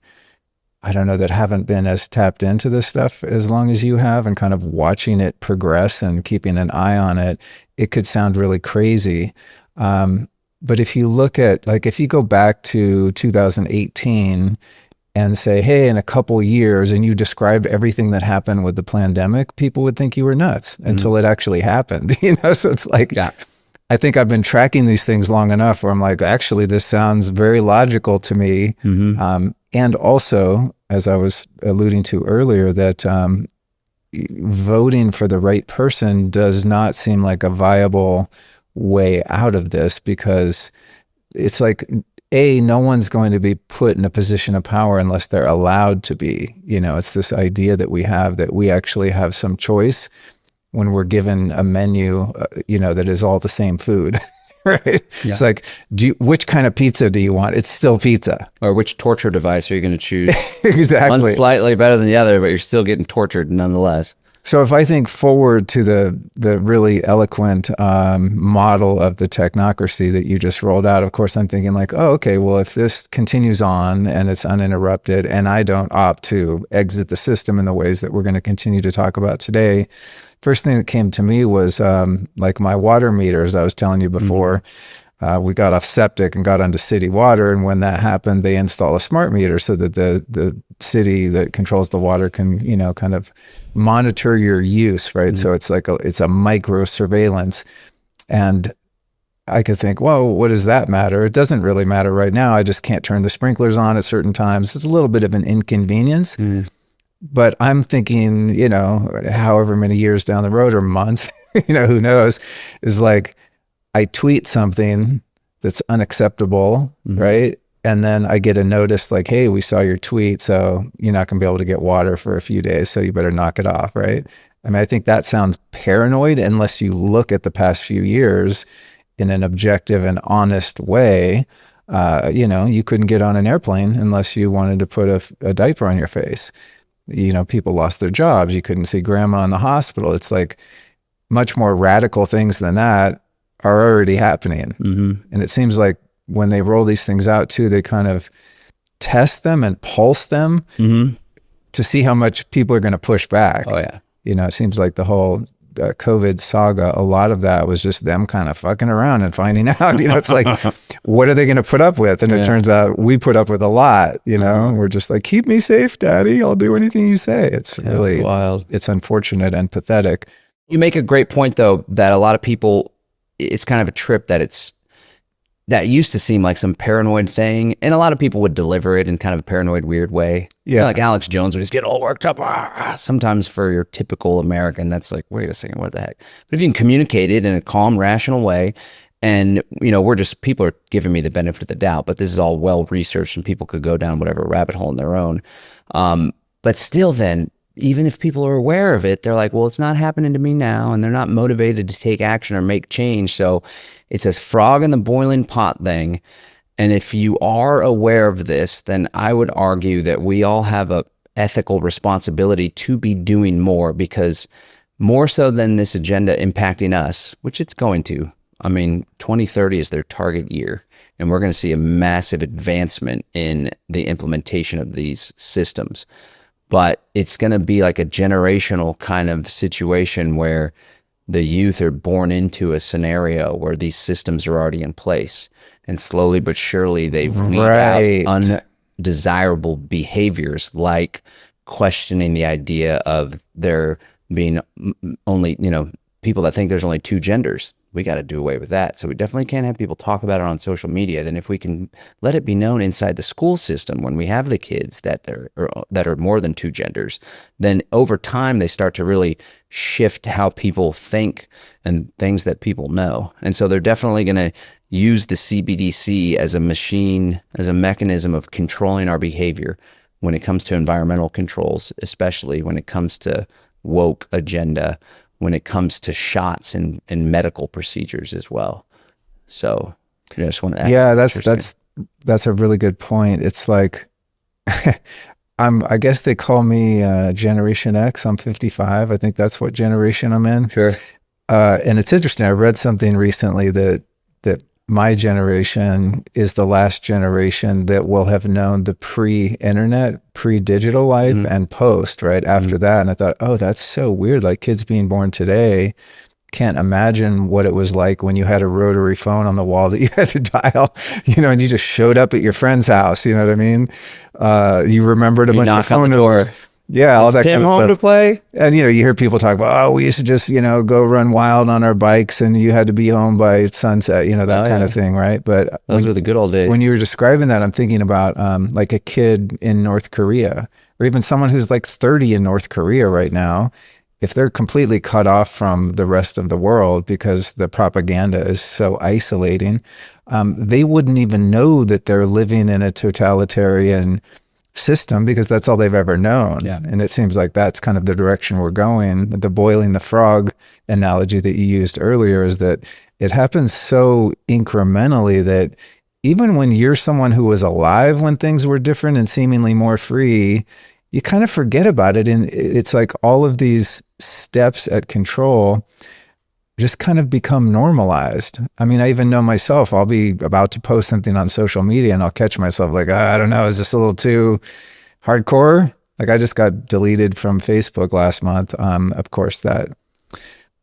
I don't know, that haven't been as tapped into this stuff as long as you have and kind of watching it progress and keeping an eye on it, it could sound really crazy. But if you look at, like, if you go back to 2018 and say, hey, in a couple years, and you described everything that happened with the pandemic, people would think you were nuts until it actually happened. So it's like, I think I've been tracking these things long enough where I'm like, actually, this sounds very logical to me. And also, as I was alluding to earlier, that voting for the right person does not seem like a viable way out of this, because it's like, no one's going to be put in a position of power unless they're allowed to be. It's this idea that we have that we actually have some choice. when we're given a menu, that is all the same food. Right? Yeah. It's like, which kind of pizza do you want? It's still pizza. Or which torture device are you going to choose? Exactly. One's slightly better than the other, but you're still getting tortured nonetheless. So if I think forward to the really eloquent model of the technocracy that you just rolled out, of course, I'm thinking like, oh, okay, well, if this continues on and it's uninterrupted and I don't opt to exit the system in the ways that we're going to continue to talk about today, first thing that came to me was like my water meter, as I was telling you before. We got off septic and got onto city water. And when that happened, they install a smart meter so that the city that controls the water can, kind of monitor your use, right? So it's like it's a micro surveillance. And I could think, well, what does that matter? It doesn't really matter right now. I just can't turn the sprinklers on at certain times. It's a little bit of an inconvenience. But I'm thinking, however many years down the road or months, who knows, is like, I tweet something that's unacceptable, right? And then I get a notice like, hey, we saw your tweet, so you're not going to be able to get water for a few days, so you better knock it off, right? I mean, I think that sounds paranoid unless you look at the past few years in an objective and honest way. You couldn't get on an airplane unless you wanted to put a diaper on your face. People lost their jobs. You couldn't see grandma in the hospital. It's like much more radical things than that are already happening. And it seems like when they roll these things out too, they kind of test them and pulse them to see how much people are going to push back. Oh yeah. It seems like the whole COVID saga, a lot of that was just them kind of fucking around and finding out, it's like, what are they going to put up with? And it turns out we put up with a lot, we're just like, keep me safe, daddy. I'll do anything you say. It's really wild. It's unfortunate and pathetic. You make a great point though, that a lot of people, it's kind of a trip that used to seem like some paranoid thing. And a lot of people would deliver it in kind of a paranoid, weird way. Yeah. Like Alex Jones would just get all worked up. Sometimes for your typical American, that's like, wait a second, what the heck? But if you can communicate it in a calm, rational way, and, people are giving me the benefit of the doubt, but this is all well-researched and people could go down whatever rabbit hole on their own. But still then, even if people are aware of it, they're like, well, it's not happening to me now, and they're not motivated to take action or make change. So it's a frog in the boiling pot thing. And if you are aware of this, then I would argue that we all have a ethical responsibility to be doing more, because more so than this agenda impacting us, which it's going to. I mean, 2030 is their target year, and we're going to see a massive advancement in the implementation of these systems. But it's going to be like a generational kind of situation where the youth are born into a scenario where these systems are already in place. And slowly but surely they weed out undesirable behaviors, like questioning the idea of there being only, people that think there's only two genders. We got to do away with that. So we definitely can't have people talk about it on social media. Then if we can let it be known inside the school system when we have the kids that are more than two genders, then over time they start to really shift how people think and things that people know. And so they're definitely going to use the CBDC as a machine, as a mechanism of controlling our behavior when it comes to environmental controls, especially when it comes to woke agenda, when it comes to shots and medical procedures as well. So I just want to add that's a really good point. It's like, I guess they call me Generation X. I'm 55. I think that's what generation I'm in. Sure. And it's interesting. I read something recently that my generation is the last generation that will have known the pre-internet, pre-digital life and post, right? After that. And I thought, oh, that's so weird. Like kids being born today can't imagine what it was like when you had a rotary phone on the wall that you had to dial, and you just showed up at your friend's house. You know what I mean? You remembered a bunch of phone numbers. Yeah, all that Tim kind of home stuff. to play? And, you hear people talk about, oh, we used to just, go run wild on our bikes and you had to be home by sunset, that kind of thing, right? But those were the good old days. When you were describing that, I'm thinking about like a kid in North Korea, or even someone who's like 30 in North Korea right now. If they're completely cut off from the rest of the world because the propaganda is so isolating, they wouldn't even know that they're living in a totalitarian system because that's all they've ever known. Yeah. And it seems like that's kind of the direction we're going. The boiling the frog analogy that you used earlier is that it happens so incrementally that even when you're someone who was alive when things were different and seemingly more free, you kind of forget about it. And it's like all of these steps at control just kind of become normalized. I mean, I even know myself, I'll be about to post something on social media and I'll catch myself like, I don't know, is this a little too hardcore? Like I just got deleted from Facebook last month. Of course, that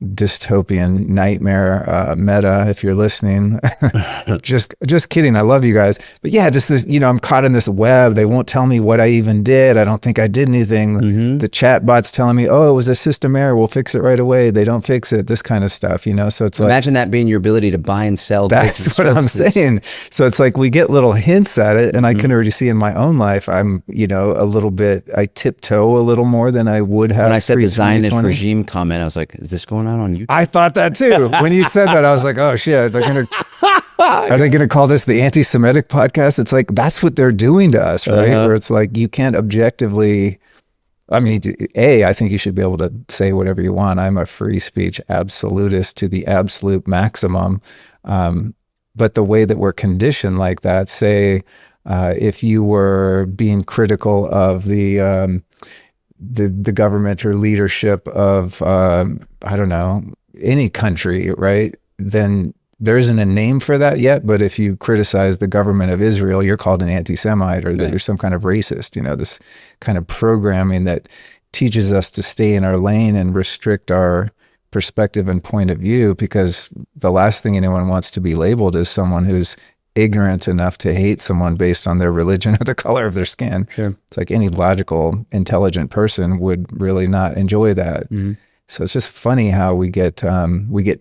dystopian nightmare Meta, if you're listening. just kidding, I love you guys, but yeah, just this, I'm caught in this web. They won't tell me what I even did. I don't think I did anything. The chat bot's telling me, oh, it was a system error, we'll fix it right away. They don't fix it, this kind of stuff, so it's imagine that being your ability to buy and sell. That's what I'm saying. So it's like we get little hints at it, and I can already see in my own life I'm a little bit, I tiptoe a little more than I would have. When I said the Zionist regime comment, I was like, is this going on YouTube? I thought that too. When you said that, I was like, oh shit, are they going to call this the anti-Semitic podcast? It's like, that's what they're doing to us, right? Where it's like, you can't objectively, I mean, I think you should be able to say whatever you want. I'm a free speech absolutist to the absolute maximum. But the way that we're conditioned like that, say, if you were being critical of the government or leadership of, I don't know, any country, right? Then there isn't a name for that yet, but if you criticize the government of Israel, you're called an anti-Semite or that you're some kind of racist, this kind of programming that teaches us to stay in our lane and restrict our perspective and point of view, because the last thing anyone wants to be labeled is someone who's ignorant enough to hate someone based on their religion or the color of their skin. Sure. It's like any logical, intelligent person would really not enjoy that. So it's just funny how we get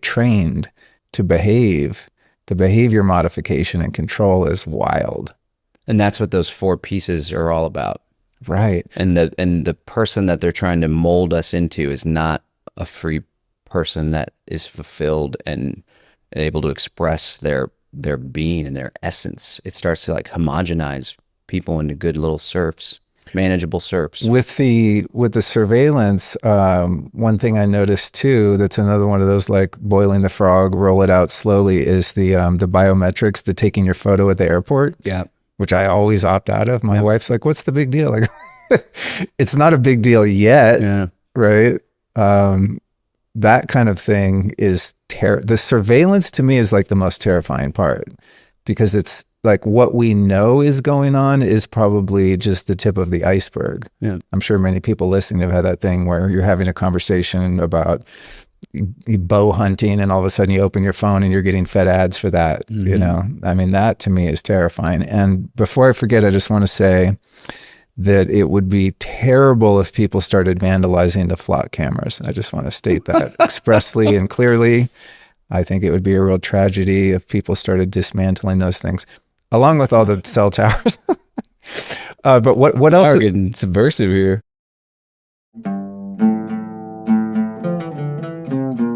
trained to behave. The behavior modification and control is wild. And that's what those 4 pieces are all about. Right. And the person that they're trying to mold us into is not a free person that is fulfilled and able to express their being and their essence. It starts to like homogenize people into good little serfs, manageable serfs. With the surveillance, one thing I noticed too, that's another one of those like boiling the frog, roll it out slowly, is the biometrics, the taking your photo at the airport. Yeah. Which I always opt out of. My wife's like, what's the big deal? Like, it's not a big deal yet. Yeah. Right. That kind of thing is the surveillance to me is like the most terrifying part, because it's like what we know is going on is probably just the tip of the iceberg. Yeah. I'm sure many people listening have had that thing where you're having a conversation about bow hunting and all of a sudden you open your phone and you're getting fed ads for that. I mean, that to me is terrifying. And before I forget, I just want to say that it would be terrible if people started vandalizing the flock cameras. I just want to state that expressly and clearly. I think it would be a real tragedy if people started dismantling those things, along with all the cell towers. But what else? We're getting subversive here.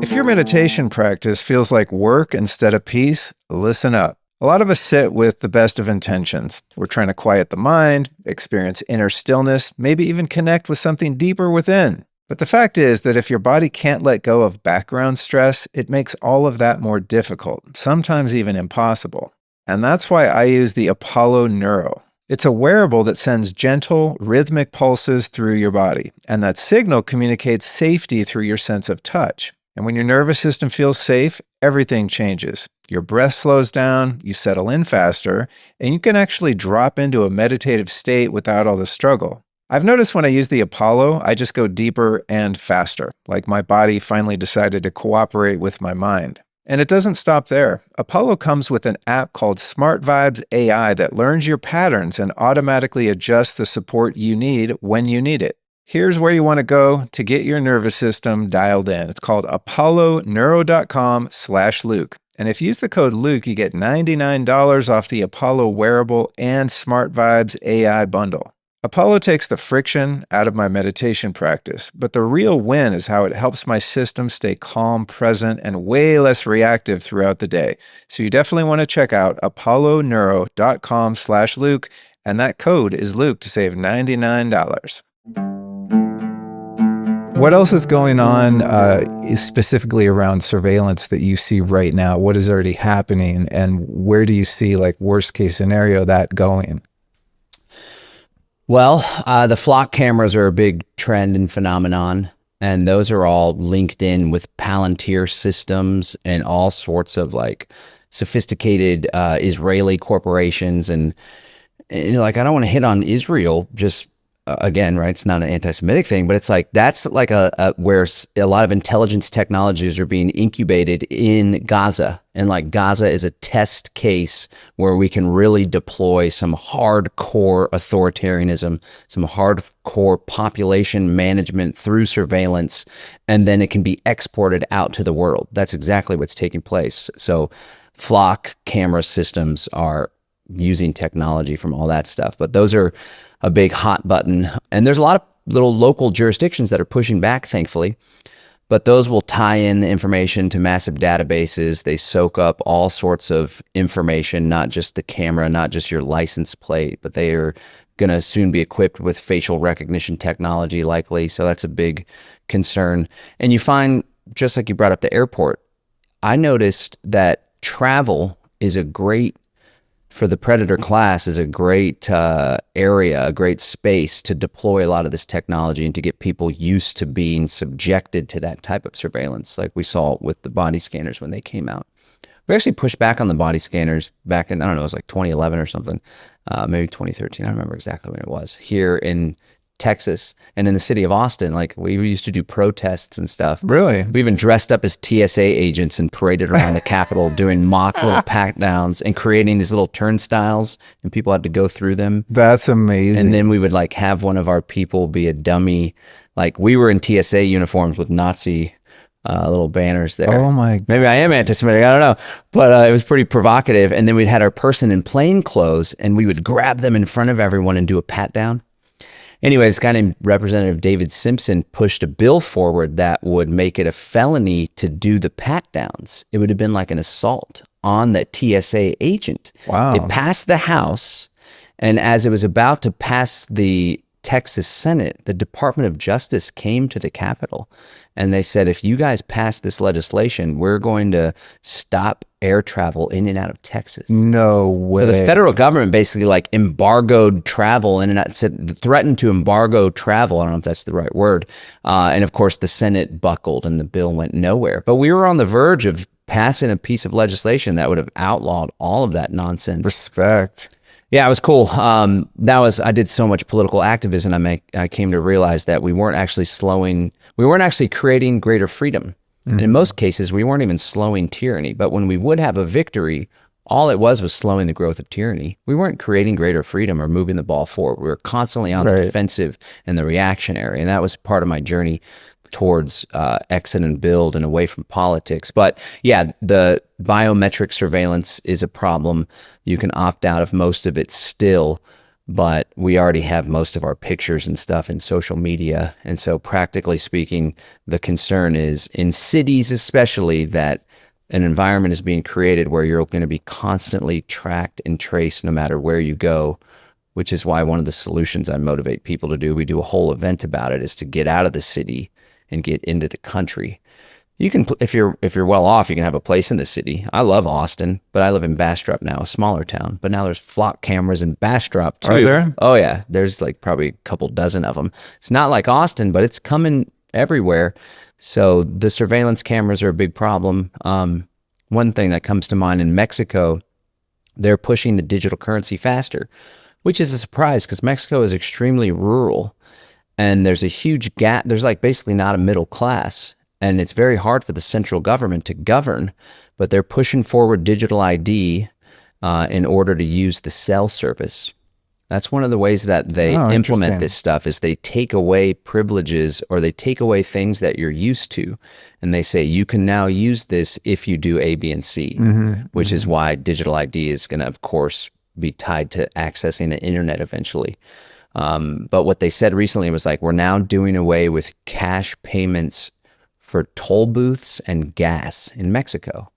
If your meditation practice feels like work instead of peace, listen up. A lot of us sit with the best of intentions. We're trying to quiet the mind, experience inner stillness, maybe even connect with something deeper within. But the fact is that if your body can't let go of background stress, it makes all of that more difficult, sometimes even impossible. And that's why I use the Apollo Neuro. It's a wearable that sends gentle, rhythmic pulses through your body, and that signal communicates safety through your sense of touch. And when your nervous system feels safe, everything changes. Your breath slows down, you settle in faster, and you can actually drop into a meditative state without all the struggle. I've noticed when I use the Apollo, I just go deeper and faster, like my body finally decided to cooperate with my mind. And it doesn't stop there. Apollo comes with an app called Smart Vibes AI that learns your patterns and automatically adjusts the support you need when you need it. Here's where you want to go to get your nervous system dialed in. It's called apolloneuro.com/Luke. And if you use the code Luke, you get $99 off the Apollo wearable and Smart Vibes AI bundle. Apollo takes the friction out of my meditation practice, but the real win is how it helps my system stay calm, present, and way less reactive throughout the day. So you definitely want to check out apolloneuro.com/Luke And that code is Luke to save $99. What else is going on specifically around surveillance that you see right now? What is already happening, and where do you see, like, worst case scenario that going? Well, the flock cameras are a big trend and phenomenon, and those are all linked in with Palantir systems and all sorts of like sophisticated Israeli corporations. And like, I don't want to hit on Israel just again, right? It's not an anti-Semitic thing, but it's like, that's like where a lot of intelligence technologies are being incubated in Gaza. And like, Gaza is a test case where we can really deploy some hardcore authoritarianism, some hardcore population management through surveillance, and then it can be exported out to the world. That's exactly what's taking place. So flock camera systems are using technology from all that stuff, but those are a big hot button. And there's a lot of little local jurisdictions that are pushing back, thankfully, but those will tie in the information to massive databases. They soak up all sorts of information, not just the camera, not just your license plate, but they are going to soon be equipped with facial recognition technology, likely. So that's a big concern. And you find, just like you brought up the airport, I noticed that travel is a great, for the predator class, is a great area, a great space to deploy a lot of this technology and to get people used to being subjected to that type of surveillance, like we saw with the body scanners when they came out. We actually pushed back on the body scanners back in, I don't know, it was like 2011 or something, maybe 2013. I don't remember exactly when it was, here in Texas and in the city of Austin. Like, we used to do protests and stuff. Really? We even dressed up as TSA agents and paraded around the Capitol doing mock little pat downs and creating these little turnstiles, and people had to go through them. That's amazing. And then we would like have one of our people be a dummy. Like, we were in TSA uniforms with Nazi little banners there. Oh my God. Maybe I am anti-Semitic, I don't know. But it was pretty provocative. And then we'd had our person in plain clothes, and we would grab them in front of everyone and do a pat down. Anyway, this guy named Representative David Simpson pushed a bill forward that would make it a felony to do the pat downs. It would have been like an assault on the TSA agent. Wow. It passed the House, and as it was about to pass the Texas Senate, the Department of Justice came to the Capitol, and they said, if you guys pass this legislation, we're going to stop air travel in and out of Texas. No way. So the federal government basically like embargoed travel in and out, threatened to embargo travel. I don't know if that's the right word. And of course, the Senate buckled and the bill went nowhere. But we were on the verge of passing a piece of legislation that would have outlawed all of that nonsense. Respect. Yeah, it was cool. I did so much political activism. I came to realize that we weren't actually creating greater freedom. And in most cases, we weren't even slowing tyranny. But when we would have a victory, all it was slowing the growth of tyranny. We weren't creating greater freedom or moving the ball forward. We were constantly on the defensive and the reactionary. And that was part of my journey towards exit and build and away from politics. But yeah, the biometric surveillance is a problem. You can opt out of most of it still, but we already have most of our pictures and stuff in social media. And so practically speaking, the concern is in cities especially that an environment is being created where you're going to be constantly tracked and traced no matter where you go, which is why one of the solutions I motivate people to do, we do a whole event about it, is to get out of the city and get into the country. You can, if you're well off, you can have a place in the city. I love Austin, but I live in Bastrop now, a smaller town. But now there's flock cameras in Bastrop too. Are there? Oh yeah, there's like probably a couple dozen of them. It's not like Austin, but it's coming everywhere. So the surveillance cameras are a big problem. One thing that comes to mind in Mexico, they're pushing the digital currency faster, which is a surprise because Mexico is extremely rural. And there's a huge gap. There's like basically not a middle class. And it's very hard for the central government to govern, but they're pushing forward digital ID in order to use the cell service. That's one of the ways that they implement this stuff, is they take away privileges or they take away things that you're used to. And they say, you can now use this if you do A, B, and C, which is why digital ID is going to, of course, be tied to accessing the internet eventually. But what they said recently was like, we're now doing away with cash payments for toll booths and gas in Mexico.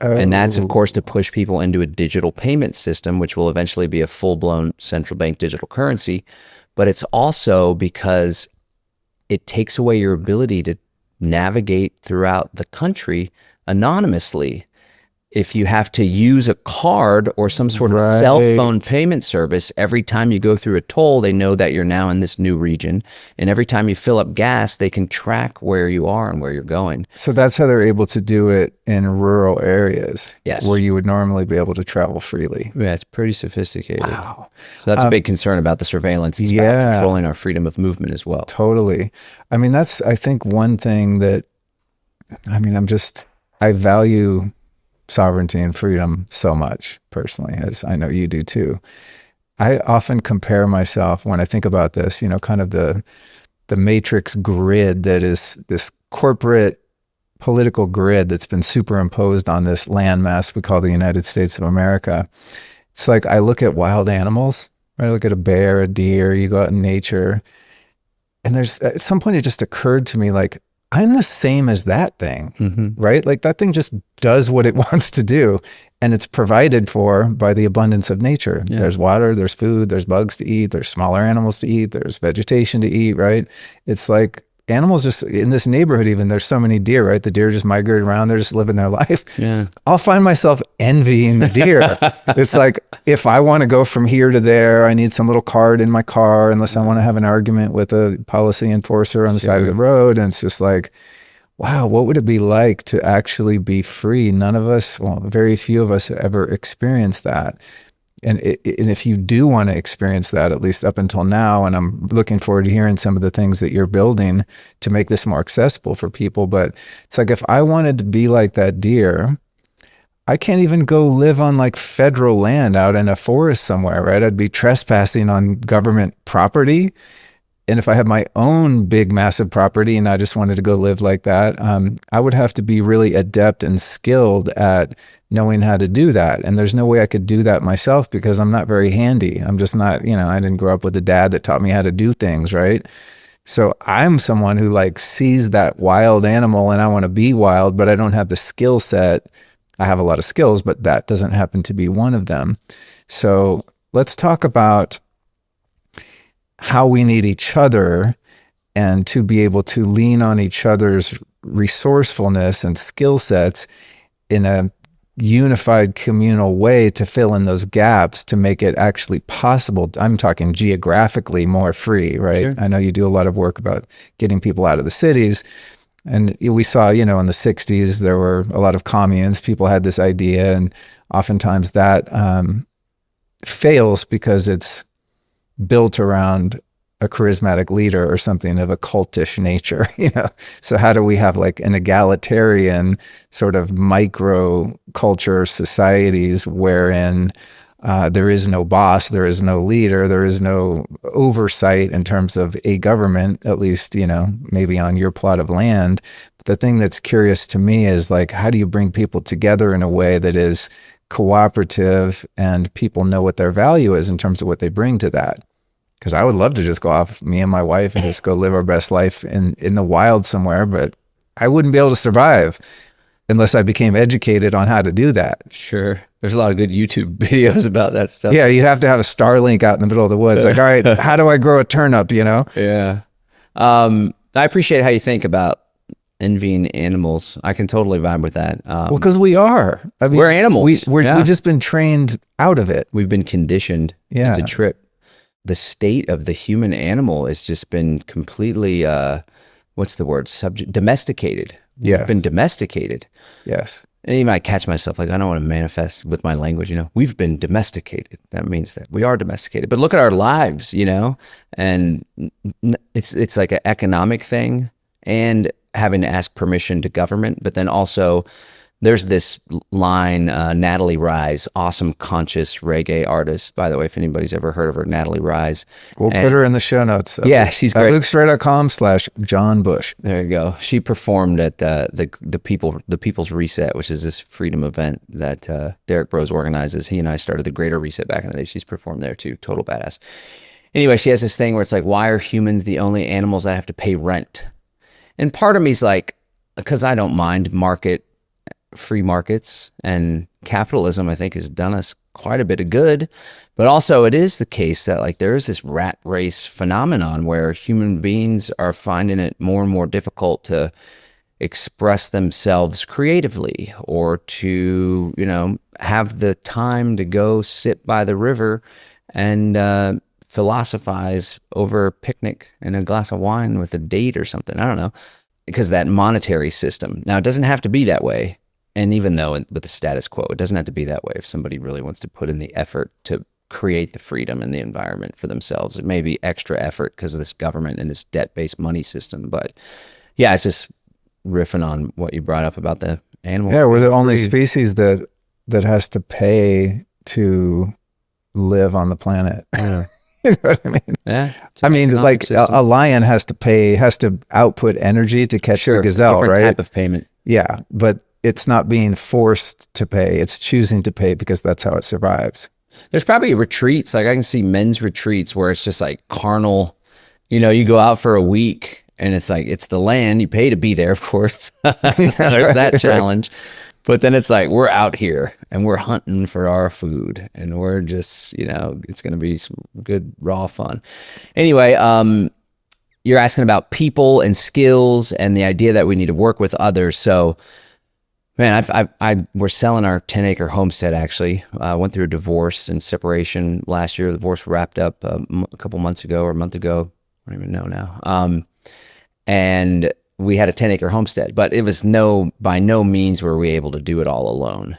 And that's, of course, to push people into a digital payment system, which will eventually be a full-blown central bank digital currency. But it's also because it takes away your ability to navigate throughout the country anonymously. If you have to use a card or some sort of cell phone payment service, every time you go through a toll, they know that you're now in this new region. And every time you fill up gas, they can track where you are and where you're going. So that's how they're able to do it in rural areas, yes, where you would normally be able to travel freely. Yeah, it's pretty sophisticated. Wow. So that's a big concern about the surveillance. It's about controlling our freedom of movement as well. Totally. I mean, that's, I think, one thing that, I mean, I value sovereignty and freedom so much personally, as I know you do too. I often compare myself when I think about this, kind of the matrix grid that is this corporate political grid that's been superimposed on this landmass we call the United States of America. It's like I look at wild animals, right? I look at a bear, a deer, you go out in nature, and at some point it just occurred to me, like, I'm the same as that thing, right? Like that thing just does what it wants to do, and it's provided for by the abundance of nature. Yeah. There's water, there's food, there's bugs to eat, there's smaller animals to eat, there's vegetation to eat, right? It's like animals just, in this neighborhood even, there's so many deer, right? The deer just migrate around, they're just living their life. Yeah. I'll find myself envying the deer. It's like, if I want to go from here to there, I need some little card in my car, unless I want to have an argument with a policy enforcer on the side of the road. And it's just like, wow, what would it be like to actually be free? None of us, well, very few of us ever experienced that. And if you do want to experience that, at least up until now, and I'm looking forward to hearing some of the things that you're building to make this more accessible for people, but it's like, if I wanted to be like that deer, I can't even go live on like federal land out in a forest somewhere, right? I'd be trespassing on government property. And if I had my own big, massive property and I just wanted to go live like that, I would have to be really adept and skilled at knowing how to do that. And there's no way I could do that myself because I'm not very handy. I'm just not, I didn't grow up with a dad that taught me how to do things, right? So I'm someone who like sees that wild animal and I want to be wild, but I don't have the skill set. I have a lot of skills, but that doesn't happen to be one of them. So let's talk about how we need each other and to be able to lean on each other's resourcefulness and skill sets in a unified communal way to fill in those gaps to make it actually possible. I'm talking geographically more free, right? Sure. I know you do a lot of work about getting people out of the cities. And we saw, in the 60s, there were a lot of communes. People had this idea, and oftentimes that fails because it's built around a charismatic leader or something of a cultish nature, So how do we have like an egalitarian sort of micro culture societies wherein there is no boss, there is no leader, there is no oversight in terms of a government, at least, maybe on your plot of land. But the thing that's curious to me is like, how do you bring people together in a way that is cooperative and people know what their value is in terms of what they bring to that? Because I would love to just go off, me and my wife, and just go live our best life in the wild somewhere, but I wouldn't be able to survive unless I became educated on how to do that. Sure. There's a lot of good YouTube videos about that stuff. Yeah, you'd have to have a Starlink out in the middle of the woods. Like, all right, how do I grow a turnip, Yeah. I appreciate how you think about envying animals. I can totally vibe with that. Well, because we are. I mean, we're animals. We've just been trained out of it. We've been conditioned. Yeah. It's a trip. The state of the human animal has just been completely, what's the word? Domesticated. Yes. We've been domesticated. Yes. And even I catch myself, like, I don't want to manifest with my language, we've been domesticated. That means that we are domesticated. But look at our lives, and it's like an economic thing and having to ask permission to government. But then also there's this line, Natalie Rise, awesome conscious reggae artist. By the way, if anybody's ever heard of her, Natalie Rise. We'll put her in the show notes. Yeah, she's great. LukeStraight.com/John Bush. There you go. She performed at the People's Reset, which is this freedom event that Derek Rose organizes. He and I started the Greater Reset back in the day. She's performed there too. Total badass. Anyway, she has this thing where it's like, why are humans the only animals that have to pay rent? And part of me's like, because I don't mind market free markets and capitalism, I think, has done us quite a bit of good. But also it is the case that like there is this rat race phenomenon where human beings are finding it more and more difficult to express themselves creatively, or to, have the time to go sit by the river and philosophize over a picnic and a glass of wine with a date or something. I don't know, because that monetary system. Now, it doesn't have to be that way. And even though with the status quo, it doesn't have to be that way. If somebody really wants to put in the effort to create the freedom and the environment for themselves, it may be extra effort because of this government and this debt-based money system. But yeah, it's just riffing on what you brought up about the animal. Yeah, we're the only species that has to pay to live on the planet. Yeah. You know what I mean? Yeah. I mean, like a lion has to output energy to catch the gazelle, different right? Type of payment. Yeah, but it's not being forced to pay. It's choosing to pay because that's how it survives. There's probably retreats. Like I can see men's retreats where it's just like carnal, you go out for a week and it's like, it's the land, you pay to be there, of course. So there's that challenge. But then it's like, we're out here and we're hunting for our food and we're just, it's going to be some good raw fun. Anyway, you're asking about people and skills and the idea that we need to work with others. So, man, we're selling our 10-acre homestead, actually. I went through a divorce and separation last year. The divorce wrapped up a couple months ago or a month ago. I don't even know now. And we had a 10-acre homestead, but it was by no means were we able to do it all alone.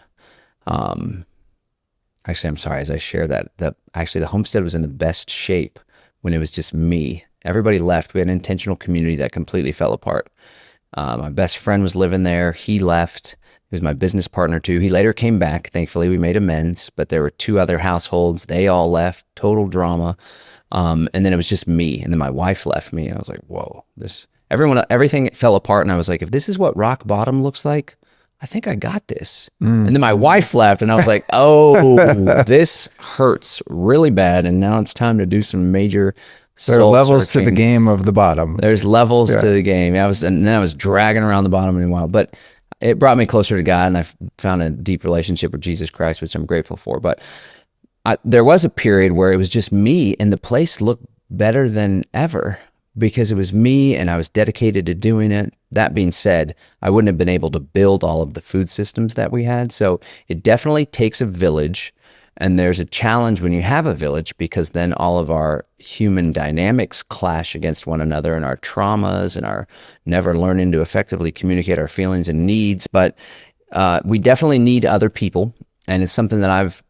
Actually, I'm sorry, as I share that, the homestead was in the best shape when it was just me. Everybody left. We had an intentional community that completely fell apart. My best friend was living there. He left. He was my business partner too. He later came back. Thankfully, we made amends, but there were 2 other households. They all left. Total drama. And then it was just me. And then my wife left me. And I was like, whoa, everything fell apart. And I was like, if this is what rock bottom looks like, I think I got this. And then my wife left and I was like, oh, this hurts really bad. And now it's time to do some major There are levels to the game of the bottom. There's levels to the game. I was dragging around the bottom in a while, but it brought me closer to God, and I found a deep relationship with Jesus Christ, which I'm grateful for. But there was a period where it was just me, and the place looked better than ever because it was me, and I was dedicated to doing it. That being said, I wouldn't have been able to build all of the food systems that we had. So it definitely takes a village. And there's a challenge when you have a village because then all of our human dynamics clash against one another and our traumas and our never learning to effectively communicate our feelings and needs. But we definitely need other people. And it's something that I've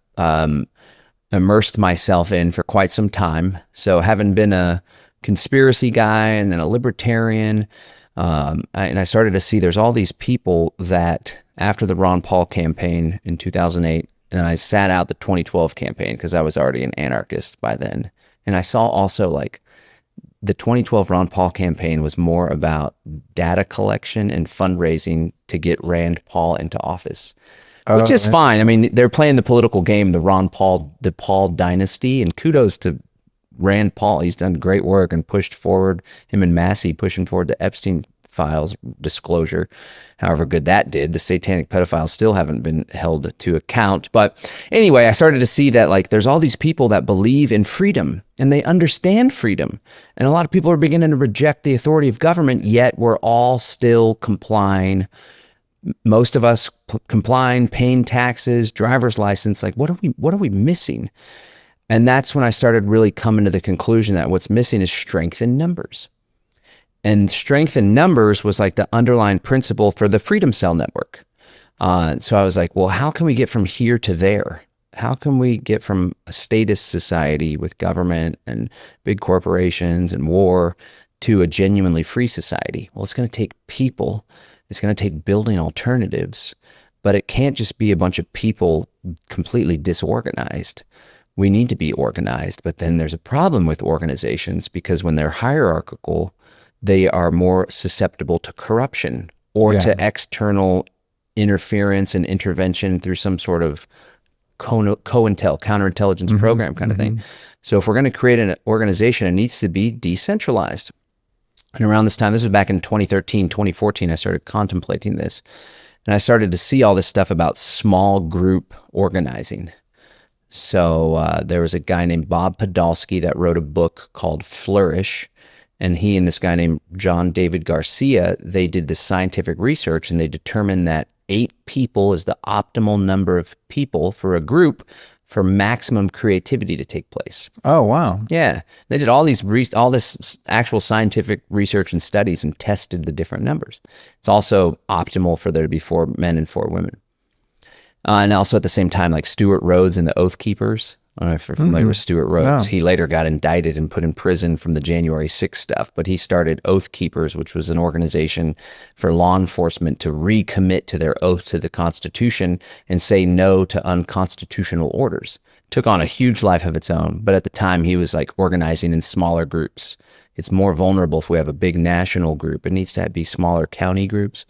immersed myself in for quite some time. So having been a conspiracy guy and then a libertarian, and I started to see there's all these people that after the Ron Paul campaign in 2008, and I sat out the 2012 campaign because I was already an anarchist by then. And I saw also like the 2012 Ron Paul campaign was more about data collection and fundraising to get Rand Paul into office, which is fine. I mean, they're playing the political game, the Paul dynasty, and kudos to Rand Paul. He's done great work and pushed forward, him and Massey pushing forward the Epstein files disclosure, however good that did. The satanic pedophiles still haven't been held to account. But anyway, I started to see that like there's all these people that believe in freedom and they understand freedom. And a lot of people are beginning to reject the authority of government, yet we're all still complying. Most of us complying, paying taxes, driver's license. Like what are we missing? And that's when I started really coming to the conclusion that what's missing is strength in numbers. And strength in numbers was like the underlying principle for the Freedom Cell Network. So I was like, well, how can we get from here to there? How can we get from a statist society with government and big corporations and war to a genuinely free society? Well, it's going to take people. It's going to take building alternatives, but it can't just be a bunch of people completely disorganized. We need to be organized, but then there's a problem with organizations because when they're hierarchical, they are more susceptible to corruption or to external interference and intervention through some sort of counterintelligence program kind of thing. So if we're going to create an organization, it needs to be decentralized. And around this time, this was back in 2013, 2014, I started contemplating this. And I started to see all this stuff about small group organizing. So there was a guy named Bob Podolsky that wrote a book called Flourish. And he and this guy named John David Garcia, they did this scientific research, and they determined that 8 people is the optimal number of people for a group for maximum creativity to take place. Oh, wow. Yeah. They did all this actual scientific research and studies and tested the different numbers. It's also optimal for there to be 4 men and 4 women. And also at the same time, like Stuart Rhodes and the Oath Keepers. I don't know if you're familiar with Stuart Rhodes. No. He later got indicted and put in prison from the January 6th stuff, but he started Oath Keepers, which was an organization for law enforcement to recommit to their oath to the Constitution and say no to unconstitutional orders. Took on a huge life of its own, but at the time he was like organizing in smaller groups. It's more vulnerable if we have a big national group. It needs to be smaller county groups.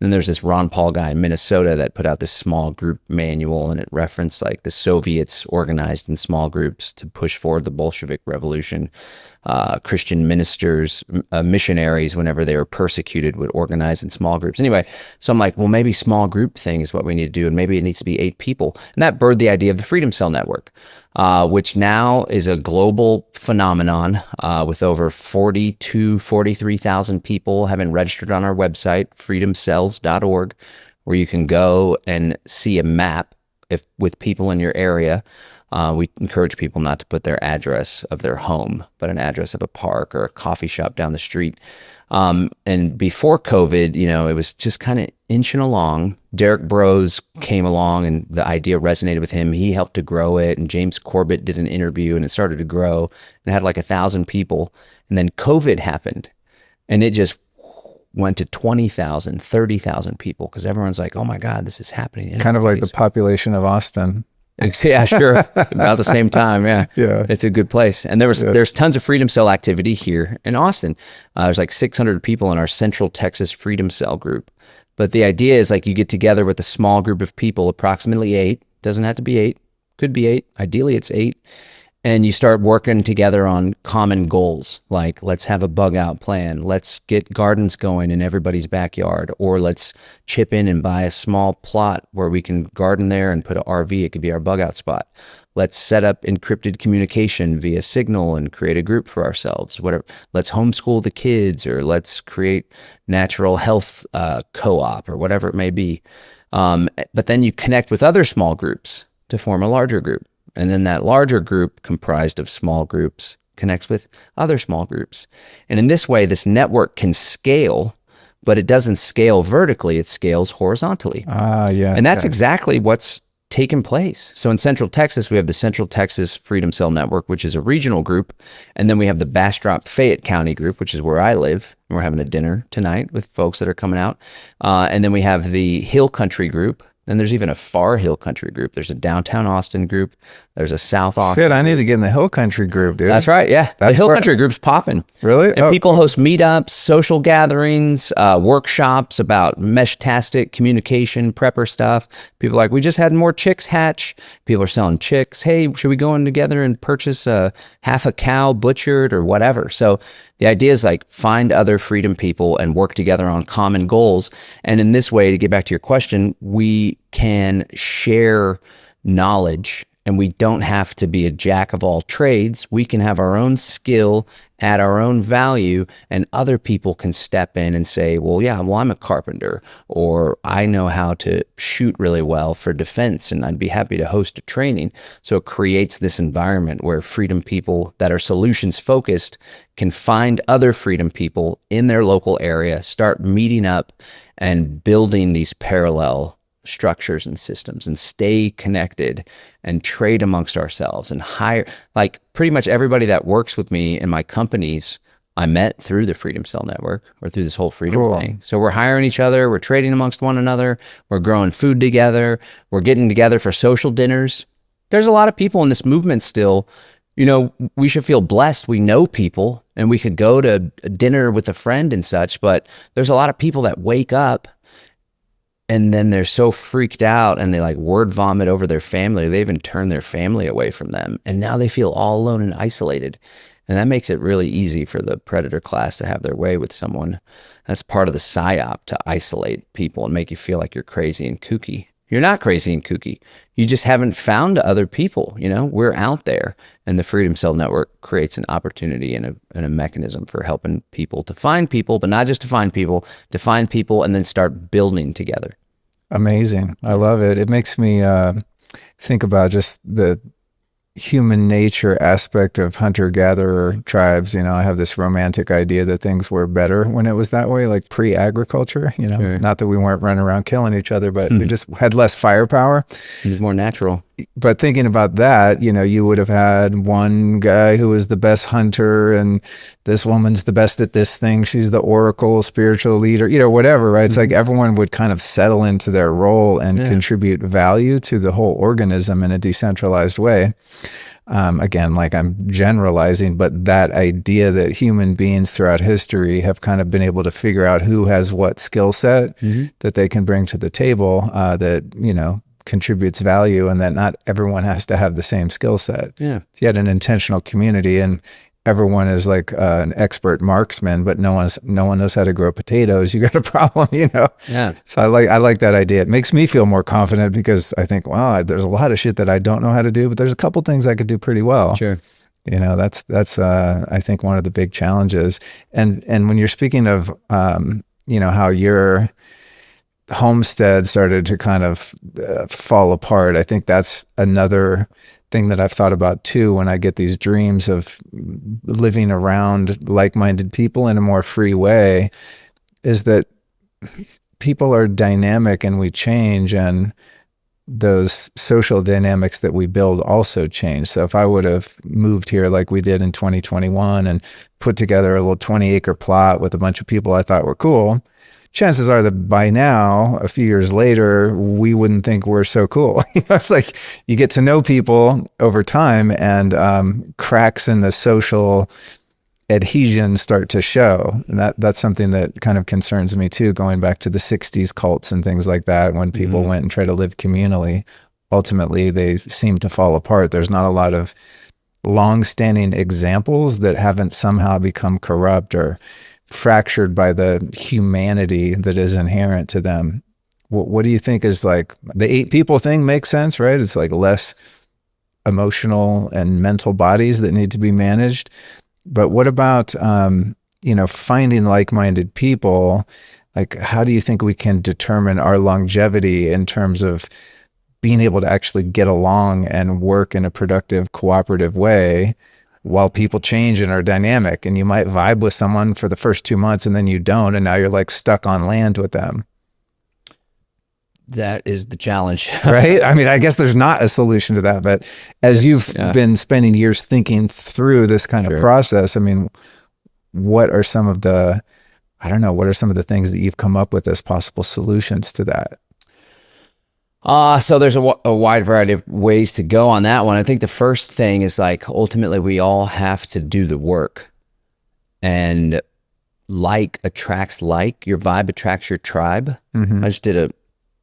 Then there's this Ron Paul guy in Minnesota that put out this small group manual, and it referenced like the Soviets organized in small groups to push forward the Bolshevik Revolution. Christian ministers, missionaries, whenever they were persecuted, would organize in small groups. Anyway, so I'm like, well, maybe small group thing is what we need to do, and maybe it needs to be 8 people. And that birthed the idea of the Freedom Cell Network, which now is a global phenomenon with over 43,000 people having registered on our website, freedomcells.org, where you can go and see a map with people in your area. We encourage people not to put their address of their home, but an address of a park or a coffee shop down the street. And before COVID, it was just kind of inching along. Derek Bros came along and the idea resonated with him. He helped to grow it. And James Corbett did an interview and it started to grow and it had like 1,000 people. And then COVID happened and it just went to 20,000, 30,000 people because everyone's like, oh my God, this is happening. Kind of like the population of Austin. Yeah, sure. About the same time. Yeah. Yeah. It's a good place. And there's tons of Freedom Cell activity here in Austin. There's like 600 people in our Central Texas Freedom Cell group. But the idea is like you get together with a small group of people, approximately 8. Doesn't have to be 8. Could be 8. Ideally, it's 8. And you start working together on common goals, like let's have a bug out plan, let's get gardens going in everybody's backyard, or let's chip in and buy a small plot where we can garden there and put an RV. It could be our bug out spot. Let's set up encrypted communication via Signal and create a group for ourselves, whatever. Let's homeschool the kids, or let's create natural health co-op or whatever it may be. But then you connect with other small groups to form a larger group. And then that larger group, comprised of small groups, connects with other small groups. And in this way, this network can scale, but it doesn't scale vertically, it scales horizontally. Yeah. And that's exactly what's taken place. So in Central Texas, we have the Central Texas Freedom Cell Network, which is a regional group. And then we have the Bastrop Fayette County group, which is where I live. And we're having a dinner tonight with folks that are coming out. And then we have the Hill Country group. Then there's even a Far Hill Country group. There's a Downtown Austin group. There's a South Austin. Shit, I need to get in the Hill Country group, dude. That's right. Yeah. The Hill Country group's popping. Really? And people host meetups, social gatherings, workshops about mesh-tastic communication, prepper stuff. People are like, we just had more chicks hatch. People are selling chicks. Hey, should we go in together and purchase half a cow butchered or whatever? So the idea is like find other freedom people and work together on common goals. And in this way, to get back to your question, we can share knowledge and we don't have to be a jack of all trades. We can have our own skill, add our own value, and other people can step in and say, well, I'm a carpenter, or I know how to shoot really well for defense, and I'd be happy to host a training. So it creates this environment where freedom people that are solutions focused can find other freedom people in their local area, start meeting up and building these parallel structures and systems and stay connected and trade amongst ourselves and hire, like pretty much everybody that works with me in my companies, I met through the Freedom Cell Network or through this whole freedom thing. So we're hiring each other, we're trading amongst one another, we're growing food together, we're getting together for social dinners. There's a lot of people in this movement still. We should feel blessed. We know people and we could go to a dinner with a friend and such, but there's a lot of people that wake up and then they're so freaked out and they like word vomit over their family. They even turn their family away from them. And now they feel all alone and isolated. And that makes it really easy for the predator class to have their way with someone. That's part of the psyop, to isolate people and make you feel like you're crazy and kooky. You're not crazy and kooky. You just haven't found other people. We're out there, and the Freedom Cell Network creates an opportunity and a mechanism for helping people to find people, but not just to find people and then start building together. Amazing. I love it. It makes me think about just the human nature aspect of hunter-gatherer tribes. I have this romantic idea that things were better when it was that way, like pre-agriculture, Sure. Not that we weren't running around killing each other, but we just had less firepower. It was more natural. But thinking about that, you would have had one guy who was the best hunter, and this woman's the best at this thing. She's the oracle, spiritual leader, whatever, right? It's like everyone would kind of settle into their role and contribute value to the whole organism in a decentralized way. Again, like I'm generalizing, but that idea that human beings throughout history have kind of been able to figure out who has what skill set that they can bring to the table, that, contributes value, and that not everyone has to have the same skill set. Yeah. You had an intentional community, and everyone is like an expert marksman, but no one knows how to grow potatoes. You got a problem, Yeah. So I like that idea. It makes me feel more confident because I think, wow, there's a lot of shit that I don't know how to do, but there's a couple things I could do pretty well. Sure. That's I think one of the big challenges. And when you're speaking of how your homestead started to kind of fall apart, I think that's another thing that I've thought about too when I get these dreams of living around like-minded people in a more free way, is that people are dynamic and we change, and those social dynamics that we build also change. So if I would have moved here like we did in 2021 and put together a little 20-acre plot with a bunch of people I thought were cool, chances are that by now, a few years later, we wouldn't think we're so cool. It's like you get to know people over time, and cracks in the social adhesion start to show. And that's something that kind of concerns me too, going back to the 60s cults and things like that, when people went and tried to live communally. Ultimately, they seem to fall apart. There's not a lot of long-standing examples that haven't somehow become corrupt or fractured by the humanity that is inherent to them. What do you think is like the 8 people thing makes sense, right? It's like less emotional and mental bodies that need to be managed. But what about, finding like-minded people? Like, how do you think we can determine our longevity in terms of being able to actually get along and work in a productive, cooperative way while people change and are dynamic? And you might vibe with someone for the first 2 months and then you don't, and now you're like stuck on land with them. That is the challenge. Right? I mean, I guess there's not a solution to that, but as you've been spending years thinking through this kind of process, I mean, what are some of the things that you've come up with as possible solutions to that? So there's a wide variety of ways to go on that one. I think the first thing is like, ultimately we all have to do the work, and like attracts like. Your vibe attracts your tribe. I just did a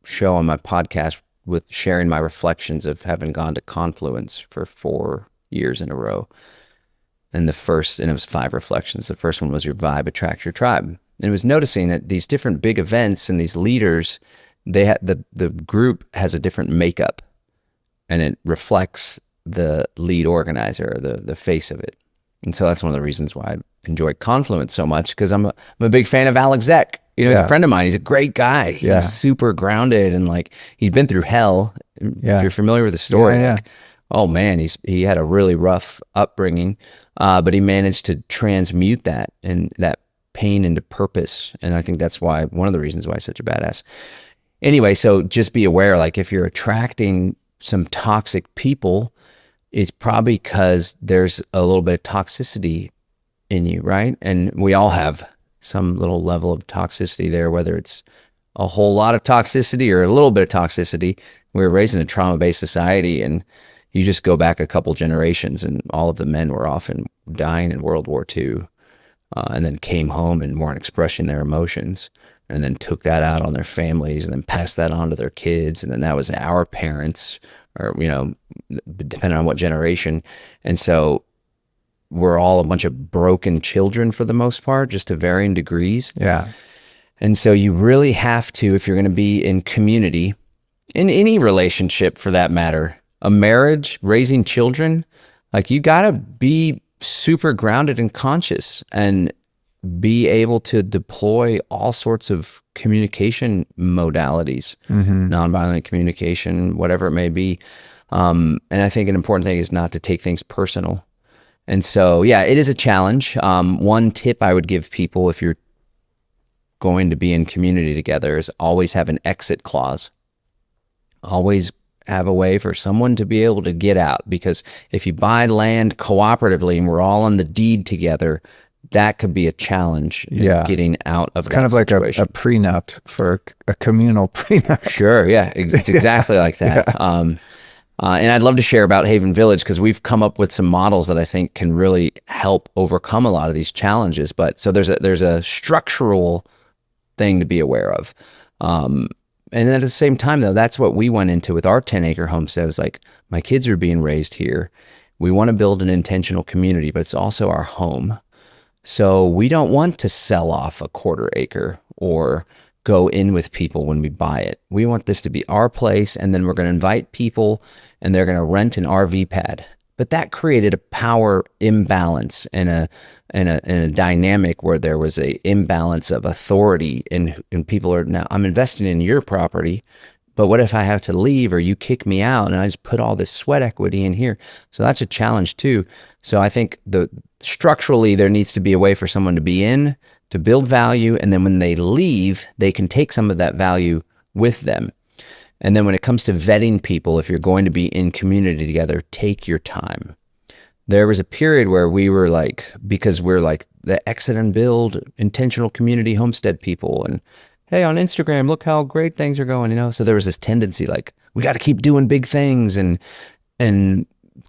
show on my podcast with sharing my reflections of having gone to Confluence for 4 years in a row. And it was 5 reflections. The first one was your vibe attracts your tribe. And it was noticing that these different big events and these leaders, the group has a different makeup, and it reflects the lead organizer, the face of it. And so that's one of the reasons why I enjoy Confluence so much, because I'm a big fan of Alex Zek. He's a friend of mine. He's a great guy. He's super grounded, and like he's been through hell. If you're familiar with the story, like, oh man, he had a really rough upbringing, but he managed to transmute that and that pain into purpose. And I think that's one of the reasons why he's such a badass. Anyway, so just be aware, like if you're attracting some toxic people, it's probably because there's a little bit of toxicity in you, right? And we all have some little level of toxicity there, whether it's a whole lot of toxicity or a little bit of toxicity. We were raised in a trauma-based society, and you just go back a couple generations and all of the men were often dying in World War II, and then came home and weren't expressing their emotions, and then took that out on their families and then passed that on to their kids. And then that was our parents, or, depending on what generation. And so we're all a bunch of broken children for the most part, just to varying degrees. Yeah. And so you really have to, if you're going to be in community, in any relationship for that matter, a marriage, raising children, like you got to be super grounded and conscious and be able to deploy all sorts of communication modalities, nonviolent communication, whatever it may be. And I think an important thing is not to take things personal. And so, yeah, it is a challenge. One tip I would give people if you're going to be in community together is always have an exit clause. Always have a way for someone to be able to get out, because if you buy land cooperatively and we're all on the deed together, that could be a challenge in getting out of that situation. It's kind of like a prenup for a communal prenup. Sure, yeah, it's exactly like that. Yeah. And I'd love to share about Haven Village, because we've come up with some models that I think can really help overcome a lot of these challenges. But so there's a structural thing to be aware of. And then at the same time, though, that's what we went into with our 10-acre homestead. It was like, my kids are being raised here. We want to build an intentional community, but it's also our home. So we don't want to sell off a 1/4 acre or go in with people when we buy it. We want this to be our place, and then we're going to invite people, and they're going to rent an RV pad. But that created a power imbalance and a dynamic where there was a imbalance of authority, and people are now, I'm investing in your property, but what if I have to leave or you kick me out and I just put all this sweat equity in here? So that's a challenge too. So I think structurally there needs to be a way for someone to be in, to build value, and then when they leave, they can take some of that value with them. And then when it comes to vetting people, if you're going to be in community together, take your time. There was a period where we were like, because we're like the exit and build intentional community homestead people, and hey, on Instagram, look how great things are going, So there was this tendency like, we got to keep doing big things, and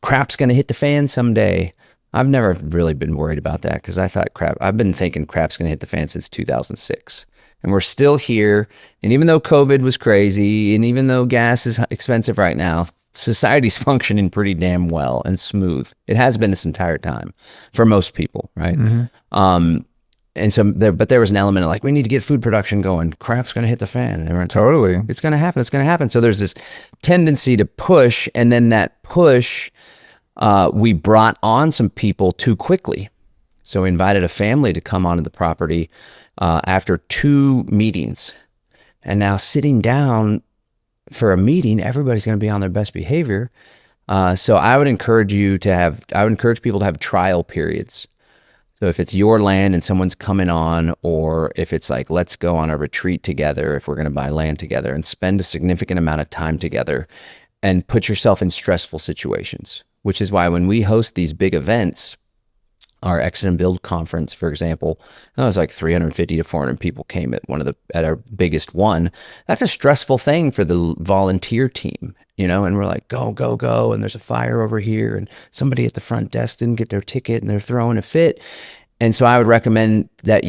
crap's going to hit the fan someday. I've never really been worried about that, because I've been thinking crap's going to hit the fan since 2006. And we're still here. And even though COVID was crazy, and even though gas is expensive right now, society's functioning pretty damn well and smooth. It has been this entire time for most people, right? And so, but there was an element of like, we need to get food production going. Crap's going to hit the fan. And everyone's totally. Like, it's going to happen. It's going to happen. So there's this tendency to push, and then that push, we brought on some people too quickly. So we invited a family to come onto the property after 2 meetings. And now sitting down for a meeting, everybody's going to be on their best behavior. So I would encourage people to have trial periods. So if it's your land and someone's coming on, or if it's like, let's go on a retreat together, if we're going to buy land together, and spend a significant amount of time together and put yourself in stressful situations, which is why when we host these big events, our Exit and Build conference, for example, it was like 350 to 400 people came at our biggest one. That's a stressful thing for the volunteer team, and we're like, go, go, go. And there's a fire over here, and somebody at the front desk didn't get their ticket and they're throwing a fit. And so I would recommend that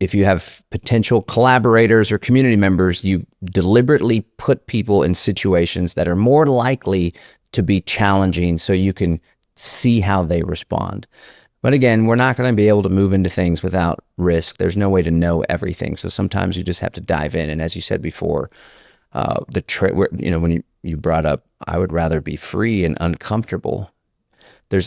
if you have potential collaborators or community members, you deliberately put people in situations that are more likely to be challenging so you can see how they respond. But again, we're not going to be able to move into things without risk. There's no way to know everything. So sometimes you just have to dive in. And as you said before, when you brought up, I would rather be free and uncomfortable.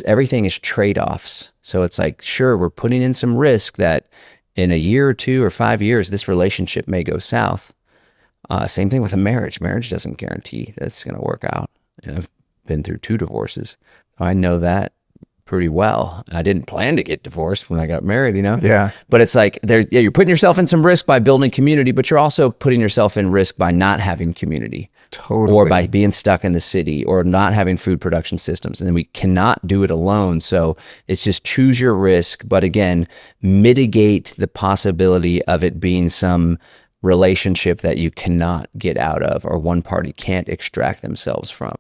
Everything is trade-offs. So it's like, sure, we're putting in some risk that in a year or 2 or 5 years, this relationship may go south. Same thing with a marriage. Marriage doesn't guarantee that it's going to work out. I've been through 2 divorces. So I know that pretty well. I didn't plan to get divorced when I got married, Yeah. But it's like, you're putting yourself in some risk by building community, but you're also putting yourself in risk by not having community. Totally. Or by being stuck in the city, or not having food production systems. And we cannot do it alone. So it's just choose your risk, but again, mitigate the possibility of it being some relationship that you cannot get out of, or one party can't extract themselves from,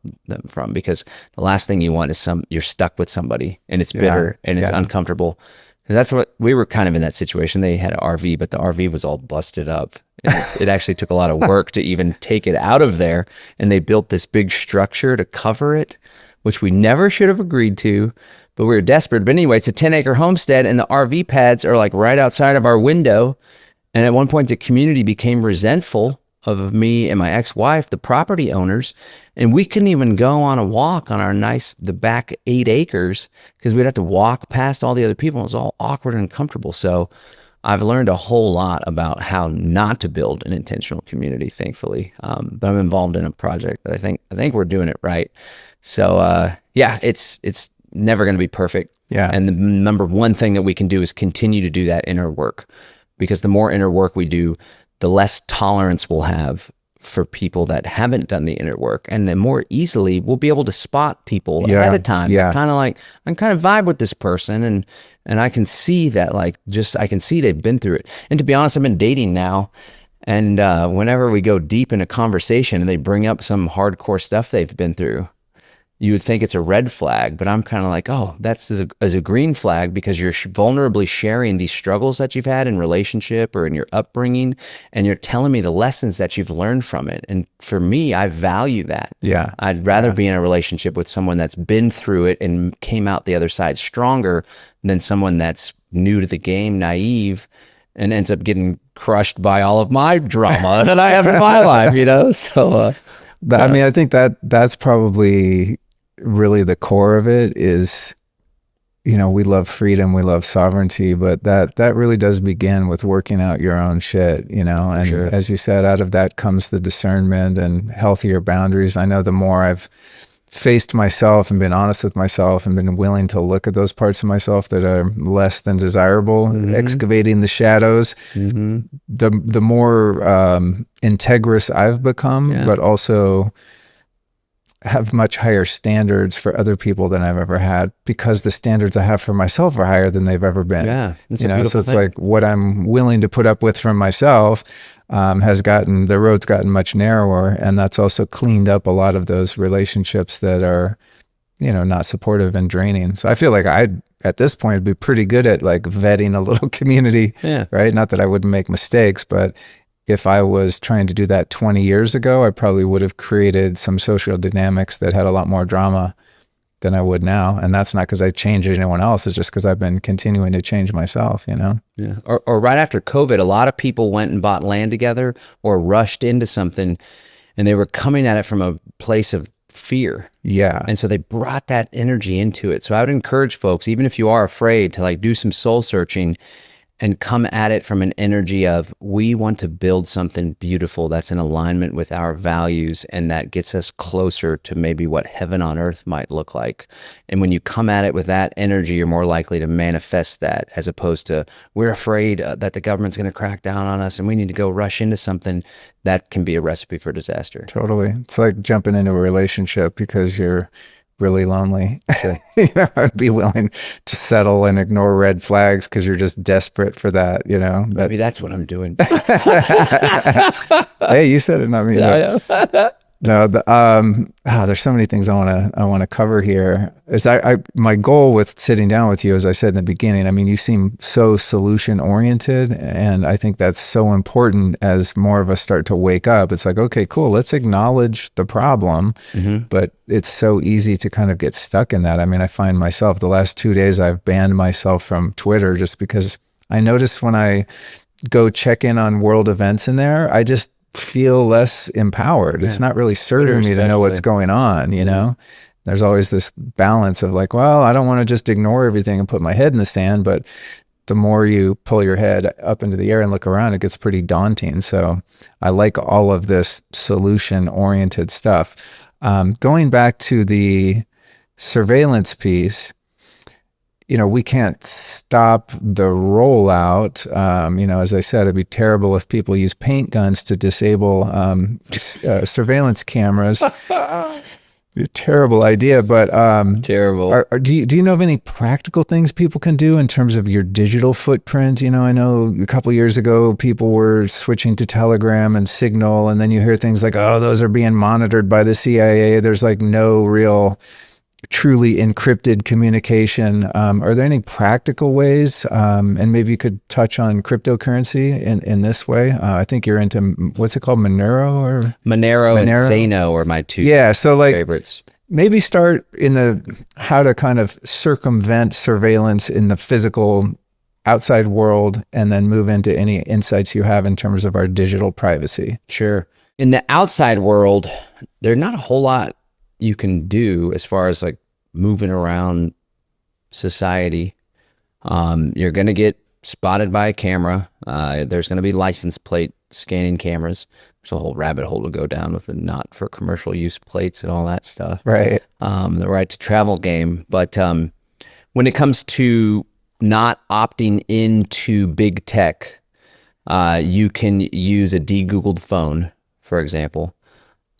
because the last thing you want is you're stuck with somebody and it's bitter and it's uncomfortable. Because that's what we were kind of in that situation. They had an RV, but the RV was all busted up. It actually took a lot of work to even take it out of there, and they built this big structure to cover it, which we never should have agreed to. but we were desperate. But anyway, it's a 10-acre homestead, and the RV pads are like right outside of our window. And at one point, the community became resentful of me and my ex-wife, the property owners, and we couldn't even go on a walk on the back 8 acres because we'd have to walk past all the other people. It was all awkward and uncomfortable. So I've learned a whole lot about how not to build an intentional community, thankfully. But I'm involved in a project that I think we're doing it right. So yeah, it's never going to be perfect. Yeah. And the number one thing that we can do is continue to do that inner work, because the more inner work we do, the less tolerance we'll have for people that haven't done the inner work, and then more easily we'll be able to spot people ahead of time. Yeah. Kind of like, I kind of vibe with this person, and I can see that, like, I can see they've been through it. And to be honest, I've been dating now, and whenever we go deep in a conversation and they bring up some hardcore stuff they've been through, you would think it's a red flag, but I'm kind of like, oh, that's as a green flag, because you're vulnerably sharing these struggles that you've had in relationship or in your upbringing, and you're telling me the lessons that you've learned from it. And for me, I value that. Yeah. I'd rather be in a relationship with someone that's been through it and came out the other side stronger than someone that's new to the game, naive, and ends up getting crushed by all of my drama that I have in my life, you know? So, I mean, I think that's probably really the core of it is, you know, we love freedom, we love sovereignty, but that really does begin with working out your own shit, you know, and Sure. As you said, out of that comes the discernment and healthier boundaries. I know the more I've faced myself and been honest with myself and been willing to look at those parts of myself that are less than desirable, excavating the shadows, the more integrous I've become, but also have much higher standards for other people than I've ever had, because the standards I have for myself are higher than they've ever been. Yeah, it's you a know, beautiful so it's thing. like what I'm willing to put up with from myself the road's gotten much narrower, and that's also cleaned up a lot of those relationships that are, you know, not supportive and draining. So I feel like I'd at this point be pretty good at like vetting a little community, right? Not that I wouldn't make mistakes, but if I was trying to do that 20 years ago, I probably would have created some social dynamics that had a lot more drama than I would now. And that's not because I changed anyone else. It's just because I've been continuing to change myself, you know? Yeah. Or right after COVID, a lot of people went and bought land together or rushed into something, and they were coming at it from a place of fear. Yeah. And so they brought that energy into it. So I would encourage folks, even if you are afraid, to like do some soul searching and come at it from an energy of, we want to build something beautiful that's in alignment with our values, and that gets us closer to maybe what heaven on earth might look like. And when you come at it with that energy, you're more likely to manifest that, as opposed to, we're afraid that the government's going to crack down on us and we need to go rush into something. That can be a recipe for disaster. Totally. It's like jumping into a relationship because you're really lonely. Sure. You know, I'd be willing to settle and ignore red flags because you're just desperate for that, you know? Maybe that's what I'm doing. Hey, you said it, not me. Yeah. No, there's so many things I want to cover here. My goal with sitting down with you, as I said in the beginning, I mean, you seem so solution oriented, and I think that's so important as more of us start to wake up. It's like, okay, cool, let's acknowledge the problem, but it's so easy to kind of get stuck in that. I mean, I find myself the last 2 days I've banned myself from Twitter just because I notice when I go check in on world events in there, I just feel less empowered. It's not really serving me to know what's going on, you know? There's always this balance of like, well, I don't want to just ignore everything and put my head in the sand, but the more you pull your head up into the air and look around, it gets pretty daunting. So I like all of this solution-oriented stuff. Going back to the surveillance piece, you know, we can't stop the rollout. You know, as I said, it'd be terrible if people use paint guns to disable surveillance cameras. Be a terrible idea, but Terrible. do you know of any practical things people can do in terms of your digital footprint? You know, I know a couple of years ago people were switching to Telegram and Signal, and then you hear things like, "Oh, those are being monitored by the CIA." There's like no real truly encrypted communication. Are there any practical ways? And maybe you could touch on cryptocurrency in this way. I think you're into, what's it called? Monero and Zano are my two so like, favorites. maybe start in how to kind of circumvent surveillance in the physical outside world, and then move into any insights you have in terms of our digital privacy. Sure. In the outside world, there's not a whole lot you can do as far as like moving around society. You're going to get spotted by a camera. There's going to be license plate scanning cameras. There's a whole rabbit hole to go down with the not for commercial use plates and all that stuff. Right. The right to travel game. But when it comes to not opting into big tech, you can use a de-Googled phone, for example.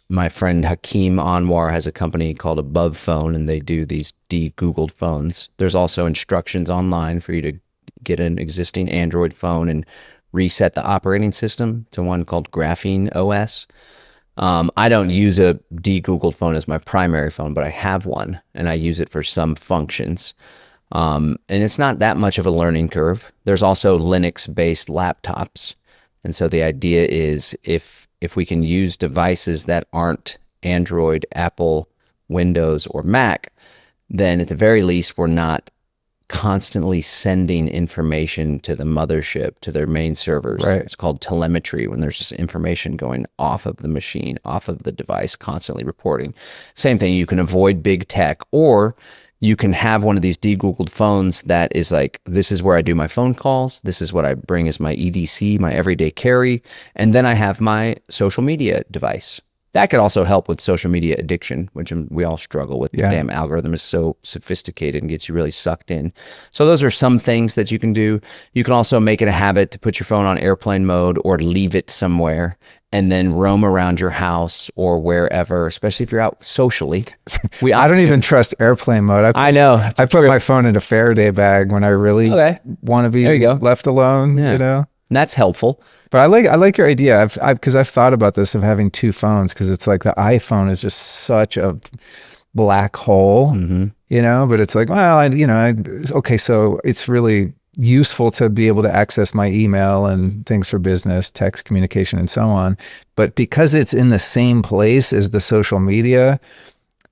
My friend Hakeem Anwar has a company called Above Phone, and they do these de-Googled phones. There's also instructions online for you to get an existing Android phone and reset the operating system to one called Graphene OS. I don't use a de-Googled phone as my primary phone, but I have one, and I use it for some functions. And it's not that much of a learning curve. There's also Linux-based laptops. And so the idea is if we can use devices that aren't Android, Apple, Windows, or Mac, then at the very least, we're not constantly sending information to the mothership, to their main servers. Right. It's called telemetry, when there's just information going off of the machine, off of the device, constantly reporting. Same thing, you can avoid big tech, or you can have one of these de-Googled phones that is like, this is where I do my phone calls. This is what I bring as my EDC, my everyday carry. And then I have my social media device. That could also help with social media addiction, which we all struggle with. Yeah. The damn algorithm is so sophisticated and gets you really sucked in. So those are some things that you can do. You can also make it a habit to put your phone on airplane mode or leave it somewhere and then roam around your house or wherever, especially if you're out socially. I don't even trust airplane mode. I know. I put my phone in a Faraday bag when I really want to be left alone, Yeah. you know? And that's helpful. But I like your idea. Because I've thought about this of having two phones, because it's like the iPhone is just such a black hole, you know. But it's like, well, okay, so it's really useful to be able to access my email and things for business, text communication, and so on. But because it's in the same place as the social media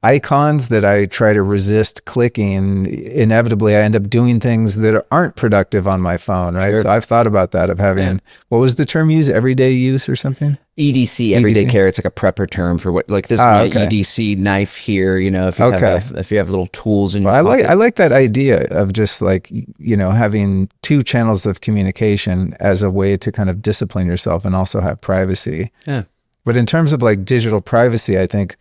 icons that I try to resist clicking, inevitably I end up doing things that aren't productive on my phone, right? Sure. So I've thought about that, of having, what was the term used? Everyday use or something? EDC, everyday care. It's like a prepper term for what, like this is my EDC knife here, you know, if you have little tools in your pocket. I like that idea of just like, you know, having two channels of communication as a way to kind of discipline yourself and also have privacy. Yeah. But in terms of like digital privacy, I think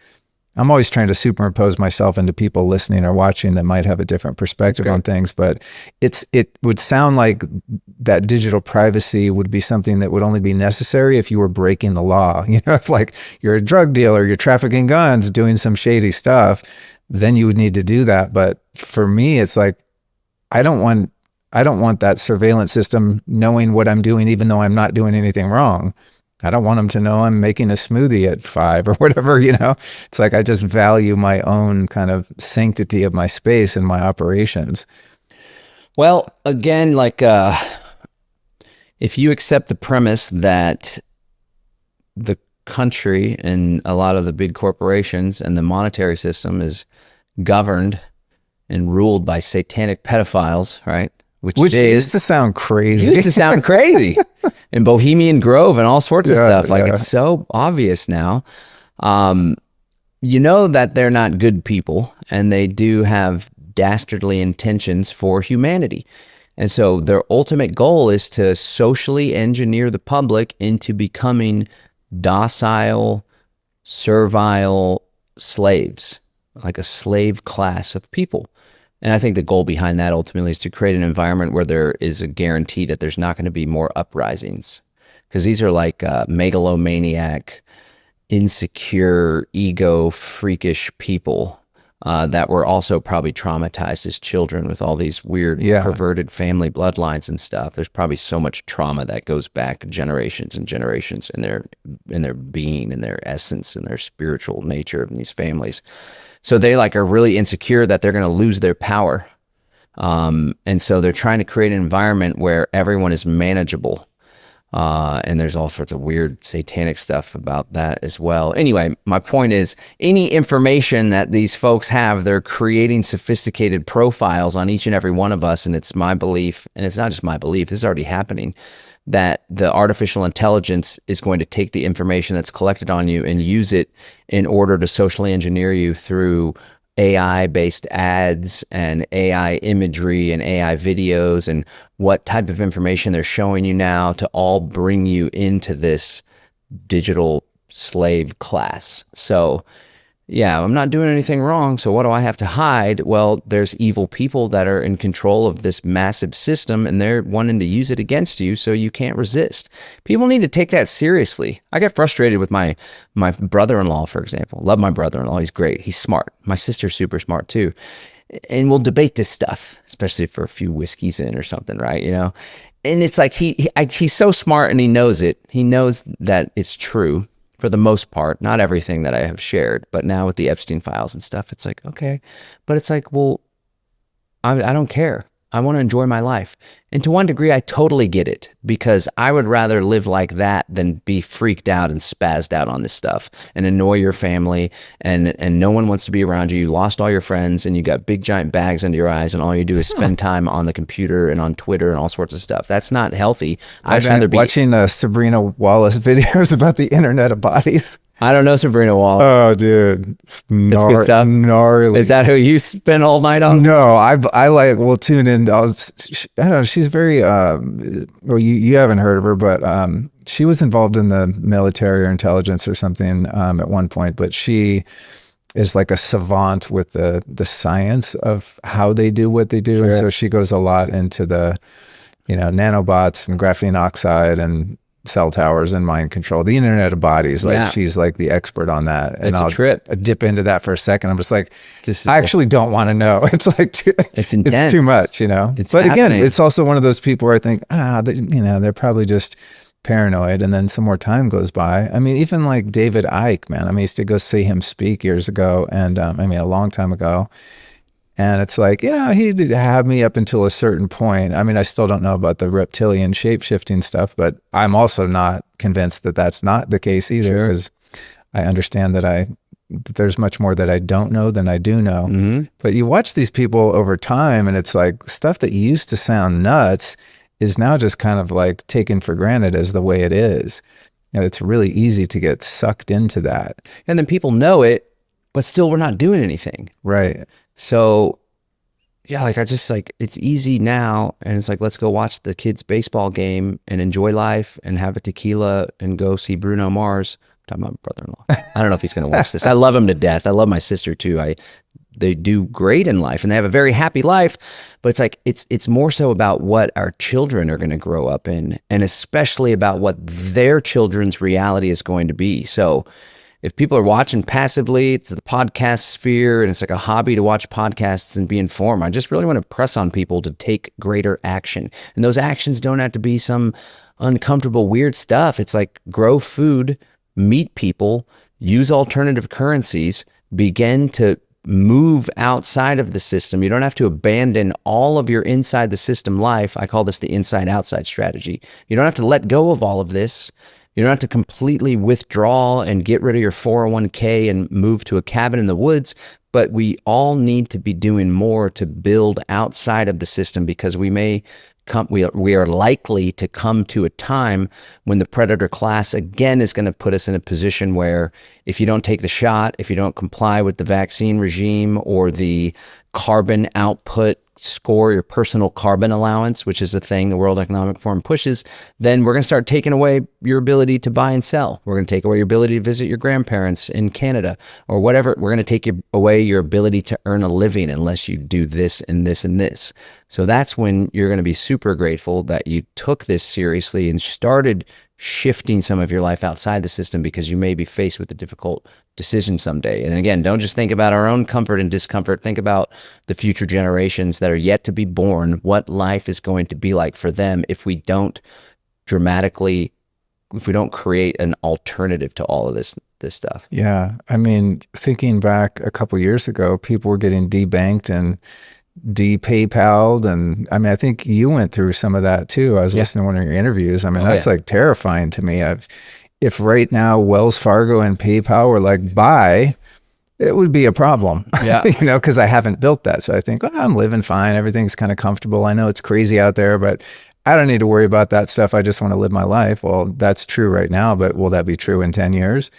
I'm always trying to superimpose myself into people listening or watching that might have a different perspective on things, but it would sound like that digital privacy would be something that would only be necessary if you were breaking the law. You know, if like you're a drug dealer, you're trafficking guns, doing some shady stuff, then you would need to do that. But for me, it's like, I don't want that surveillance system knowing what I'm doing, even though I'm not doing anything wrong. I don't want them to know I'm making a smoothie at 5 or whatever, you know. It's like I just value my own kind of sanctity of my space and my operations. Well, again, like if you accept the premise that the country and a lot of the big corporations and the monetary system is governed and ruled by satanic pedophiles, right? Which used to sound crazy. Used to sound crazy. In Bohemian Grove and all sorts of stuff. Like it's so obvious now. You know that they're not good people, and they do have dastardly intentions for humanity. And so their ultimate goal is to socially engineer the public into becoming docile, servile slaves, like a slave class of people. And I think the goal behind that ultimately is to create an environment where there is a guarantee that there's not going to be more uprisings. Because these are like megalomaniac, insecure, ego, freakish people that were also probably traumatized as children with all these weird, perverted family bloodlines and stuff. There's probably so much trauma that goes back generations and generations in their being, in their essence, in their spiritual nature of these families. So they like are really insecure that they're going to lose their power. And so they're trying to create an environment where everyone is manageable. And there's all sorts of weird satanic stuff about that as well. Anyway, my point is, any information that these folks have, they're creating sophisticated profiles on each and every one of us. And it's my belief, and it's not just my belief, this is already happening, that the artificial intelligence is going to take the information that's collected on you and use it in order to socially engineer you through AI-based ads and AI imagery and AI videos and what type of information they're showing you now to all bring you into this digital slave class. So yeah, I'm not doing anything wrong, so what do I have to hide? Well, there's evil people that are in control of this massive system, and they're wanting to use it against you, so you can't resist. People need to take that seriously. I get frustrated with my brother-in-law, for example. Love my brother-in-law. He's great. He's smart. My sister's super smart, too. And we'll debate this stuff, especially for a few whiskeys in or something, right? You know? And it's like he's so smart, and he knows it. He knows that it's true. For the most part, not everything that I have shared, but now with the Epstein files and stuff, it's like, okay, but it's like, well, I don't care. I want to enjoy my life. And to one degree, I totally get it, because I would rather live like that than be freaked out and spazzed out on this stuff and annoy your family, and no one wants to be around you. You lost all your friends, and you got big giant bags under your eyes, and all you do is spend time on the computer and on Twitter and all sorts of stuff. That's not healthy. I'd rather be watching Sabrina Wallace videos about the Internet of Bodies. I don't know Sabrina Wallace. Oh, dude. It's good stuff. Gnarly. Is that who you spend all night on? No, I like, will tune in. I don't know. She's very, well, you haven't heard of her, but she was involved in the military or intelligence or something at one point, but she is like a savant with the science of how they do what they do. Sure. And so she goes a lot into the, nanobots and graphene oxide and cell towers and mind control, the Internet of Bodies. Like she's like the expert on that. And I'll dip into that for a second. I'm just like, I actually don't want to know. It's like, it's intense. It's too much, But again, it's also one of those people where I think, they're probably just paranoid. And then some more time goes by. I mean, even like David Icke, man, I used to go see him speak years ago. And a long time ago. And it's like, he did have me up until a certain point. I still don't know about the reptilian shape-shifting stuff, but I'm also not convinced that that's not the case either, because I understand that there's much more that I don't know than I do know. Mm-hmm. But you watch these people over time, and it's like stuff that used to sound nuts is now just kind of like taken for granted as the way it is. And it's really easy to get sucked into that. And then people know it, but still we're not doing anything. Right. So, yeah, it's easy now, and it's like, let's go watch the kids' baseball game and enjoy life and have a tequila and go see Bruno Mars. I'm talking about my brother-in-law. I don't know if he's going to watch this. I love him to death. I love my sister too. They do great in life, and they have a very happy life, but it's like, it's more so about what our children are going to grow up in, and especially about what their children's reality is going to be. So, if people are watching passively, it's the podcast sphere, and it's like a hobby to watch podcasts and be informed. I just really want to press on people to take greater action. And those actions don't have to be some uncomfortable, weird stuff. It's like grow food, meet people, use alternative currencies, begin to move outside of the system. You don't have to abandon all of your inside the system life. I call this the inside-outside strategy. You don't have to let go of all of this. You don't have to completely withdraw and get rid of your 401k and move to a cabin in the woods, but we all need to be doing more to build outside of the system, because we are likely to come to a time when the predator class again is going to put us in a position where if you don't take the shot, if you don't comply with the vaccine regime or the carbon output score, your personal carbon allowance, which is a thing the World Economic Forum pushes, then we're going to start taking away your ability to buy and sell. We're going to take away your ability to visit your grandparents in Canada or whatever. We're going to take away your ability to earn a living unless you do this and this and this. So that's when you're going to be super grateful that you took this seriously and started shifting some of your life outside the system, because you may be faced with a difficult decision someday. And again, don't just think about our own comfort and discomfort. Think about the future generations that are yet to be born, what life is going to be like for them if we don't create an alternative to all of this stuff. Yeah. Thinking back a couple years ago, people were getting debanked and de-PayPal'd. And I mean, I think you went through some of that too. I was listening to one of your interviews. I mean, that's like terrifying to me. If right now Wells Fargo and PayPal were like, bye, it would be a problem, because I haven't built that. So I think, well, I'm living fine. Everything's kind of comfortable. I know it's crazy out there, but I don't need to worry about that stuff. I just want to live my life. Well, that's true right now, but will that be true in 10 years?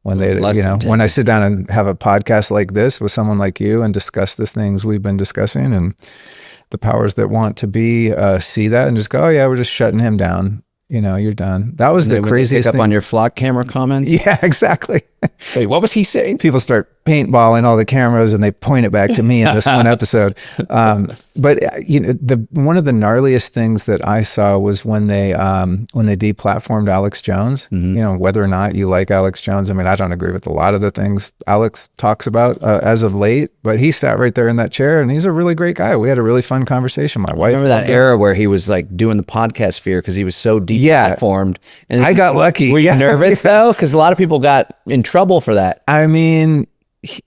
When they, when I sit down and have a podcast like this with someone like you and discuss the things we've been discussing, and the powers that want to be see that and just go, oh yeah, we're just shutting him down. You're done. That was the craziest thing. Up on your flock camera comments. Yeah, exactly. Wait, what was he saying? People start paintballing all the cameras and they point it back to me in this one episode. But one of the gnarliest things that I saw was when they deplatformed Alex Jones. Whether or not you like Alex Jones, I mean, I don't agree with a lot of the things Alex talks about as of late, but he sat right there in that chair and he's a really great guy. We had a really fun conversation. My wife. Remember that era where he was like doing the podcast sphere because he was so deplatformed. And I got lucky. Were you nervous though? Because a lot of people got in trouble for that. I mean,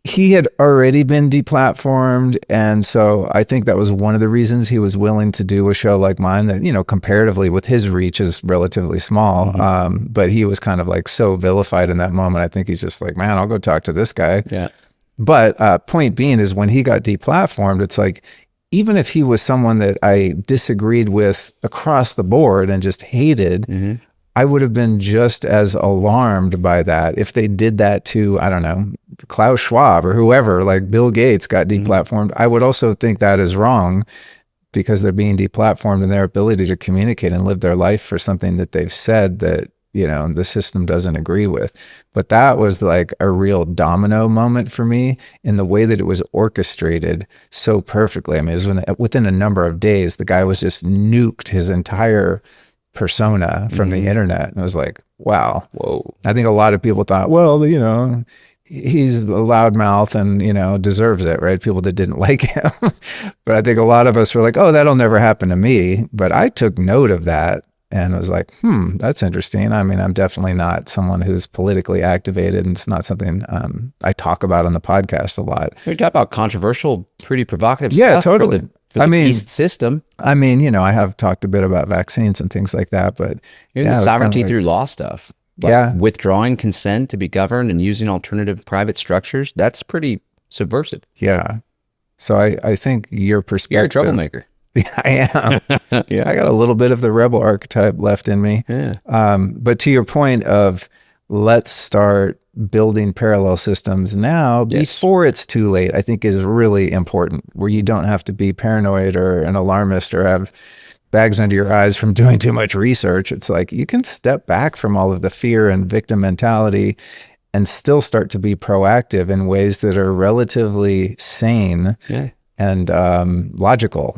he had already been deplatformed, and so I think that was one of the reasons he was willing to do a show like mine that, comparatively with his reach is relatively small. But he was kind of like so vilified in that moment. I think he's just like, man, I'll go talk to this guy. Yeah. But point being is when he got deplatformed, it's like, even if he was someone that I disagreed with across the board and just hated, I would have been just as alarmed by that if they did that to, I don't know, Klaus Schwab or whoever, like Bill Gates got deplatformed. I would also think that is wrong because they're being deplatformed and their ability to communicate and live their life for something that they've said that, the system doesn't agree with. But that was like a real domino moment for me in the way that it was orchestrated so perfectly. I mean, it was within a number of days, the guy was just nuked his entire persona from the internet. And I was like, wow. Whoa. I think a lot of people thought, well, he's a loudmouth and, deserves it, right? People that didn't like him. But I think a lot of us were like, oh, that'll never happen to me. But I took note of that and was like, that's interesting. I mean, I'm definitely not someone who's politically activated, and it's not something I talk about on the podcast a lot. You talk about controversial, pretty provocative stuff. Yeah, totally. For the East system. I mean, I have talked a bit about vaccines and things like that, but even the sovereignty through law stuff. Like withdrawing consent to be governed and using alternative private structures, that's pretty subversive. Yeah. So I think your perspective. You're a troublemaker. Yeah, I am. I got a little bit of the rebel archetype left in me. Yeah. But to your point of let's start building parallel systems now before it's too late, I think is really important, where you don't have to be paranoid or an alarmist or have bags under your eyes from doing too much research. It's like you can step back from all of the fear and victim mentality and still start to be proactive in ways that are relatively sane and logical,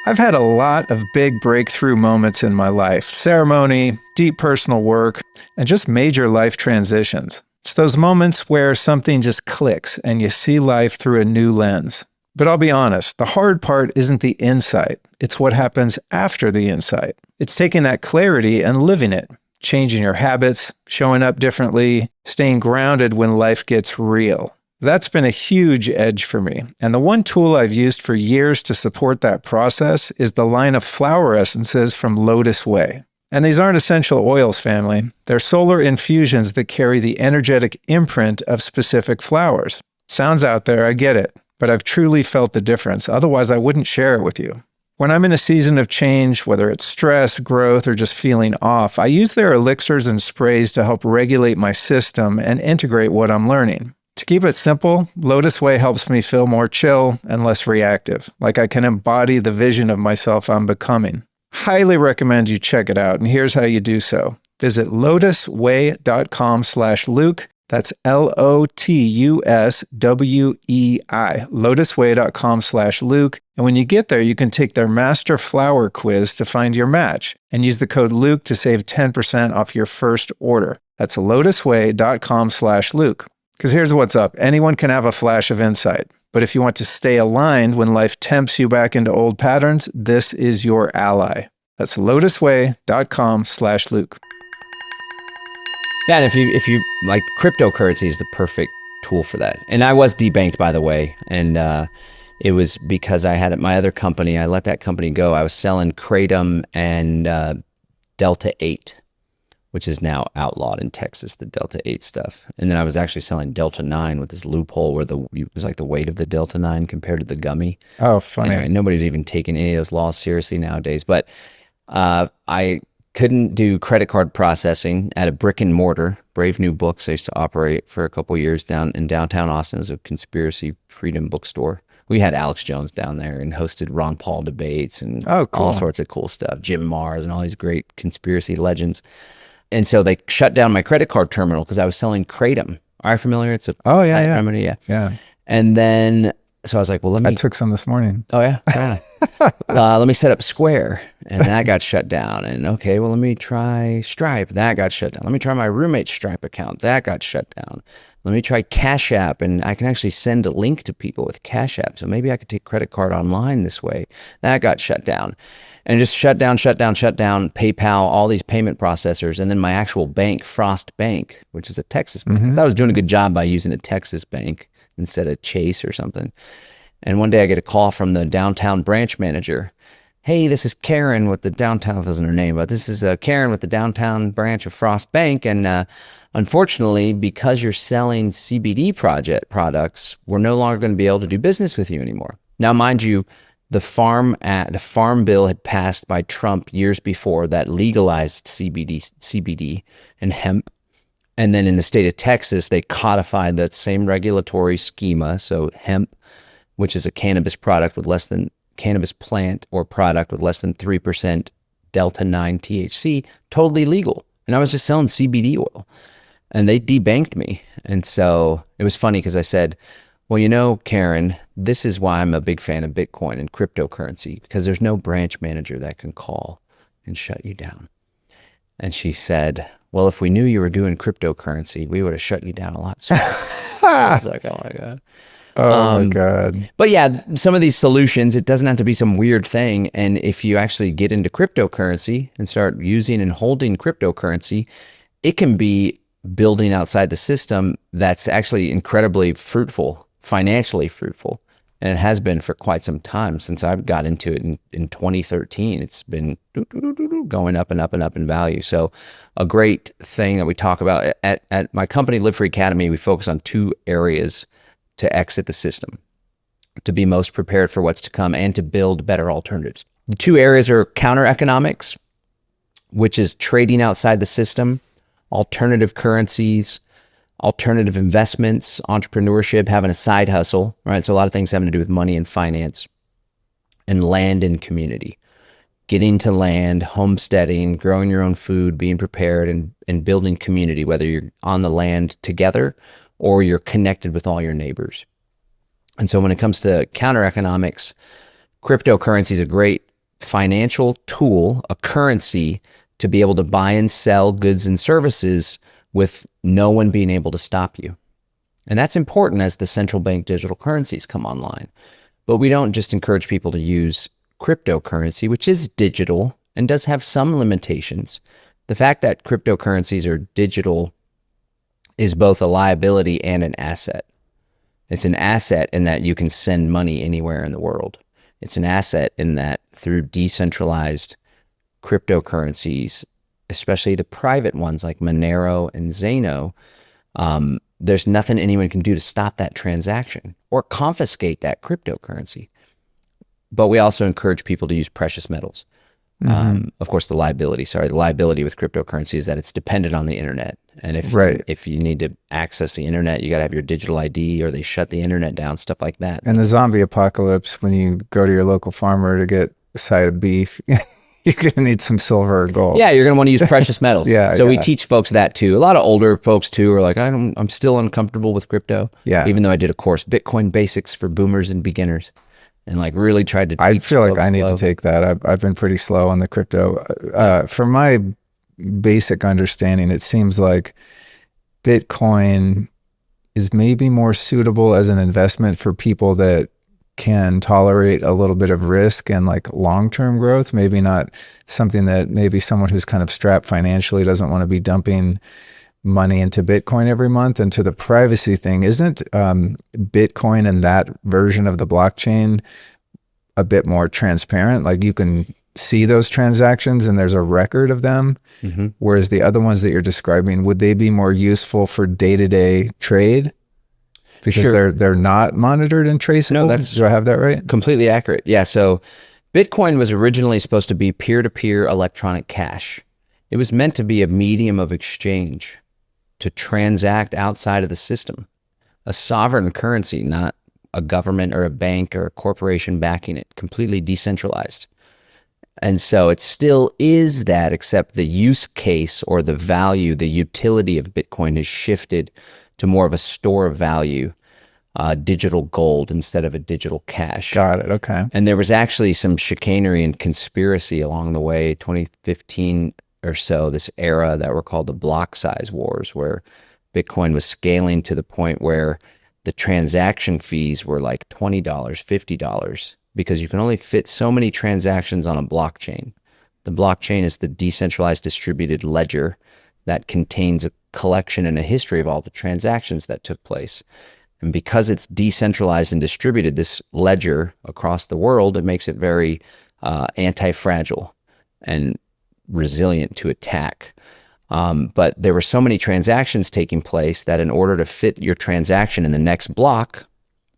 I've had a lot of big breakthrough moments in my life: ceremony, deep personal work, and just major life transitions. It's those moments where something just clicks and you see life through a new lens. But I'll be honest, the hard part isn't the insight. It's what happens after the insight. It's taking that clarity and living it, changing your habits, showing up differently, staying grounded when life gets real. That's been a huge edge for me. And the one tool I've used for years to support that process is the line of flower essences from Lotus Way. And these aren't essential oils, family. They're solar infusions that carry the energetic imprint of specific flowers. Sounds out there, I get it, but I've truly felt the difference. Otherwise, I wouldn't share it with you. When I'm in a season of change, whether it's stress, growth, or just feeling off, I use their elixirs and sprays to help regulate my system and integrate what I'm learning. To keep it simple, Lotus Way helps me feel more chill and less reactive, like I can embody the vision of myself I'm becoming. Highly recommend you check it out, and here's how you do so. Visit lotusway.com/Luke. That's LOTUSWEI, lotusway.com/Luke. And when you get there, you can take their master flower quiz to find your match and use the code Luke to save 10% off your first order. That's lotusway.com/Luke. Because here's what's up. Anyone can have a flash of insight. But if you want to stay aligned when life tempts you back into old patterns, this is your ally. That's lotusway.com/Luke. Yeah, and if you like, cryptocurrency is the perfect tool for that. And I was debanked, by the way. And it was because I had at my other company, I let that company go. I was selling Kratom and Delta 8, which is now outlawed in Texas, the Delta 8 stuff. And then I was actually selling Delta 9 with this loophole where it was like the weight of the Delta 9 compared to the gummy. Oh, funny. Anyway, nobody's even taking any of those laws seriously nowadays. But I couldn't do credit card processing at a brick and mortar. Brave New Books, I used to operate for a couple of years down in downtown Austin. It was a conspiracy freedom bookstore. We had Alex Jones down there and hosted Ron Paul debates and all sorts of cool stuff. Jim Mars and all these great conspiracy legends. And so they shut down my credit card terminal because I was selling Kratom. Are you familiar? It's a remedy. Yeah. And then, so I was like, well, I took some this morning. Oh, yeah? Let me set up Square. And that got shut down. And okay, well, let me try Stripe. That got shut down. Let me try my roommate's Stripe account. That got shut down. Let me try Cash App. And I can actually send a link to people with Cash App. So maybe I could take credit card online this way. That got shut down. And just shut down, PayPal, all these payment processors. And then my actual bank, Frost Bank, which is a Texas bank. I thought I was doing a good job by using a Texas bank instead of Chase or something. And one day I get a call from the downtown branch manager. Hey, this is Karen with the downtown, wasn't her name, but this is Karen with the downtown branch of Frost Bank. And unfortunately, because you're selling CBD products, we're no longer going to be able to do business with you anymore. Now, mind you, the farm bill had passed by Trump years before that legalized CBD and hemp. And then in the state of Texas, they codified that same regulatory schema. So hemp, which is a cannabis plant or product with less than 3% Delta 9 THC, totally legal. And I was just selling CBD oil and they debanked me. And so it was funny because I said, well, you know, Karen, this is why I'm a big fan of Bitcoin and cryptocurrency, because there's no branch manager that can call and shut you down. And she said, well, if we knew you were doing cryptocurrency, we would have shut you down a lot sooner. I was like, oh my God. Oh my God. But yeah, some of these solutions, it doesn't have to be some weird thing. And if you actually get into cryptocurrency and start using and holding cryptocurrency, it can be building outside the system that's actually incredibly fruitful, financially fruitful. And it has been for quite some time since I got into it in 2013. It's been going up and up and up in value. So a great thing that we talk about at my company, Live Free Academy, we focus on two areas to exit the system, to be most prepared for what's to come, and to build better alternatives. The two areas are counter economics, which is trading outside the system, alternative currencies, alternative investments, entrepreneurship, having a side hustle, right? So a lot of things having to do with money and finance, and land and community. Getting to land, homesteading, growing your own food, being prepared, and building community, whether you're on the land together or you're connected with all your neighbors. And so when it comes to counter economics, cryptocurrency is a great financial tool, a currency to be able to buy and sell goods and services with no one being able to stop you. And that's important as the central bank digital currencies come online. But we don't just encourage people to use cryptocurrency, which is digital and does have some limitations. The fact that cryptocurrencies are digital is both a liability and an asset. It's an asset in that you can send money anywhere in the world. It's an asset in that through decentralized cryptocurrencies, especially the private ones like Monero and Zano, there's nothing anyone can do to stop that transaction or confiscate that cryptocurrency. But we also encourage people to use precious metals. Of course, the liability with cryptocurrency is that it's dependent on the internet. And if you need to access the internet, you got to have your digital ID, or they shut the internet down, stuff like that. And the zombie apocalypse, when you go to your local farmer to get a side of beef, you're going to need some silver or gold. Yeah, you're going to want to use precious metals. We teach folks that too. A lot of older folks too are like, I'm still uncomfortable with crypto. Yeah. Even though I did a course, Bitcoin Basics for Boomers and Beginners, and like really tried to teach I feel like I need to take that. I've been pretty slow on the crypto. For my basic understanding, it seems like Bitcoin is maybe more suitable as an investment for people that can tolerate a little bit of risk and like long-term growth, maybe not something that maybe someone who's kind of strapped financially doesn't want to be dumping money into Bitcoin every month. And to the privacy thing, isn't Bitcoin and that version of the blockchain a bit more transparent? Like you can see those transactions and there's a record of them. Mm-hmm. Whereas the other ones that you're describing, would they be more useful for day-to-day trade? Because they're not monitored and traceable? No, do I have that right? Completely accurate. Yeah. So Bitcoin was originally supposed to be peer-to-peer electronic cash. It was meant to be a medium of exchange to transact outside of the system, a sovereign currency, not a government or a bank or a corporation backing it, completely decentralized. And so it still is that, except the use case or the value, the utility of Bitcoin has shifted to more of a store of value, digital gold instead of a digital cash. Got it. Okay. And there was actually some chicanery and conspiracy along the way, 2015 or so, this era that were called the block size wars, where Bitcoin was scaling to the point where the transaction fees were like $20, $50, because you can only fit so many transactions on a blockchain. The blockchain is the decentralized distributed ledger that contains a collection and a history of all the transactions that took place. And because it's decentralized and distributed, this ledger across the world, it makes it very anti-fragile and resilient to attack. But there were so many transactions taking place that in order to fit your transaction in the next block,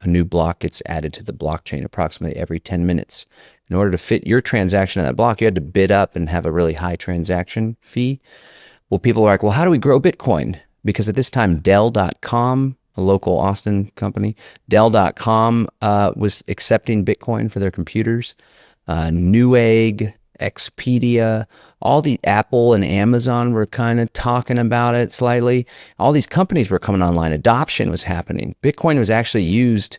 a new block gets added to the blockchain approximately every 10 minutes. In order to fit your transaction in that block, you had to bid up and have a really high transaction fee. Well, people are like, well, how do we grow Bitcoin? Because at this time, Dell.com, a local Austin company, Dell.com was accepting Bitcoin for their computers. Newegg, Expedia, all the Apple and Amazon were kind of talking about it slightly. All these companies were coming online. Adoption was happening. Bitcoin was actually used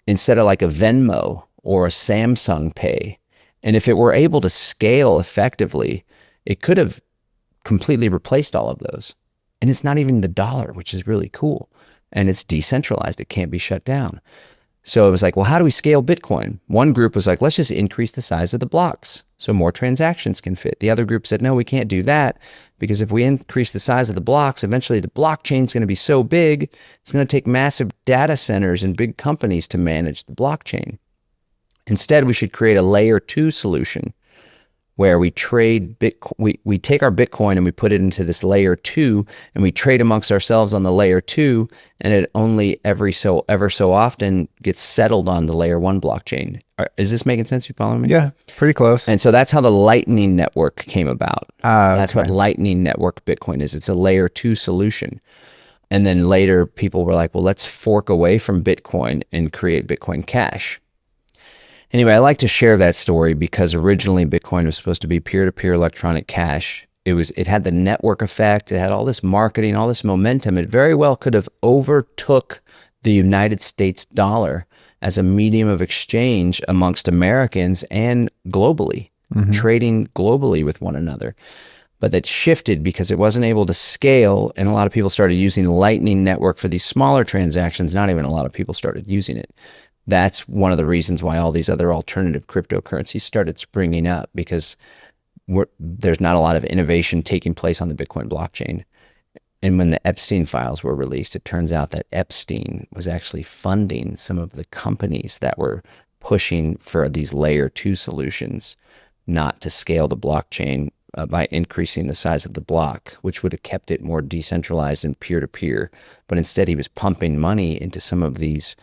instead of like a Venmo or a Samsung Pay. And if it were able to scale effectively, it could have completely replaced all of those. And it's not even the dollar, which is really cool. And it's decentralized. It can't be shut down. So it was like, well, how do we scale Bitcoin? One group was like, let's just increase the size of the blocks so more transactions can fit. The other group said, no, we can't do that, because if we increase the size of the blocks, eventually the blockchain is going to be so big, it's going to take massive data centers and big companies to manage the blockchain. Instead, we should create a layer 2 solution where we trade Bitcoin. We take our Bitcoin and we put it into this layer 2, and we trade amongst ourselves on the layer 2, and it only ever so often gets settled on the layer 1 blockchain. Is this making sense? You following me? Yeah, pretty close. And so that's how the Lightning Network came about. That's okay. what Lightning Network Bitcoin is. It's a layer 2 solution. And then later people were like, well, let's fork away from Bitcoin and create Bitcoin Cash. Anyway, I like to share that story because originally Bitcoin was supposed to be peer-to-peer electronic cash. It had the network effect. It had all this marketing, all this momentum. It very well could have overtook the United States dollar as a medium of exchange amongst Americans and globally, trading globally with one another. But that shifted because it wasn't able to scale, and a lot of people started using the Lightning Network for these smaller transactions. Not even a lot of people started using it. That's one of the reasons why all these other alternative cryptocurrencies started springing up, because there's not a lot of innovation taking place on the Bitcoin blockchain. And when the Epstein files were released, it turns out that Epstein was actually funding some of the companies that were pushing for these layer 2 solutions, not to scale the blockchain by increasing the size of the block, which would have kept it more decentralized and peer-to-peer. But instead, he was pumping money into some of these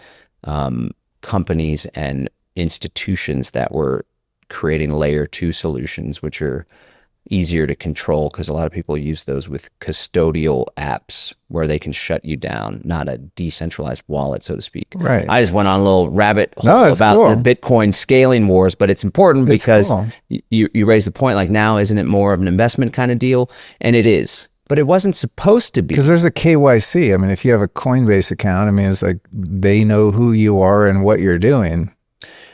companies and institutions that were creating layer 2 solutions, which are easier to control because a lot of people use those with custodial apps where they can shut you down, not a decentralized wallet, so to speak. Right. I just went on a little rabbit hole about the Bitcoin scaling wars, but it's important because you raise the point, like, now isn't it more of an investment kind of deal? And it is. But it wasn't supposed to be. Because there's a KYC. I mean, if you have a Coinbase account, I mean, it's like they know who you are and what you're doing,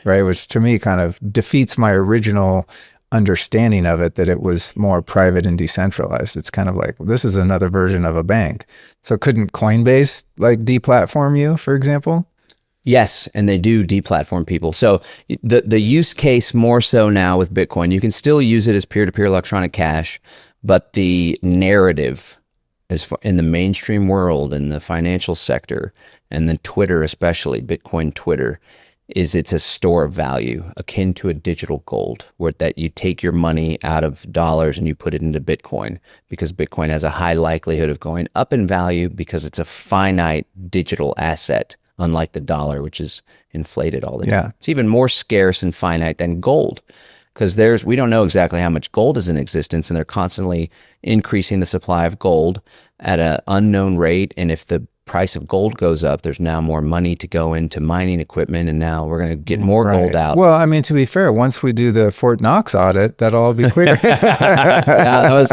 right? Which to me kind of defeats my original understanding of it, that it was more private and decentralized. It's kind of like, well, this is another version of a bank. So couldn't Coinbase like deplatform you, for example? Yes, and they do deplatform people. So the use case more so now with Bitcoin, you can still use it as peer-to-peer electronic cash, but the narrative as far in the mainstream world, in the financial sector, and then Twitter, especially Bitcoin Twitter, is it's a store of value akin to a digital gold, where that you take your money out of dollars and you put it into Bitcoin, because Bitcoin has a high likelihood of going up in value because it's a finite digital asset, unlike the dollar, which is inflated all the time. Yeah. It's even more scarce and finite than gold, because we don't know exactly how much gold is in existence, and they're constantly increasing the supply of gold at an unknown rate. And if the price of gold goes up, there's now more money to go into mining equipment, and now we're going to get more gold out. Well, I mean, to be fair, once we do the Fort Knox audit, that'll all be clear. that was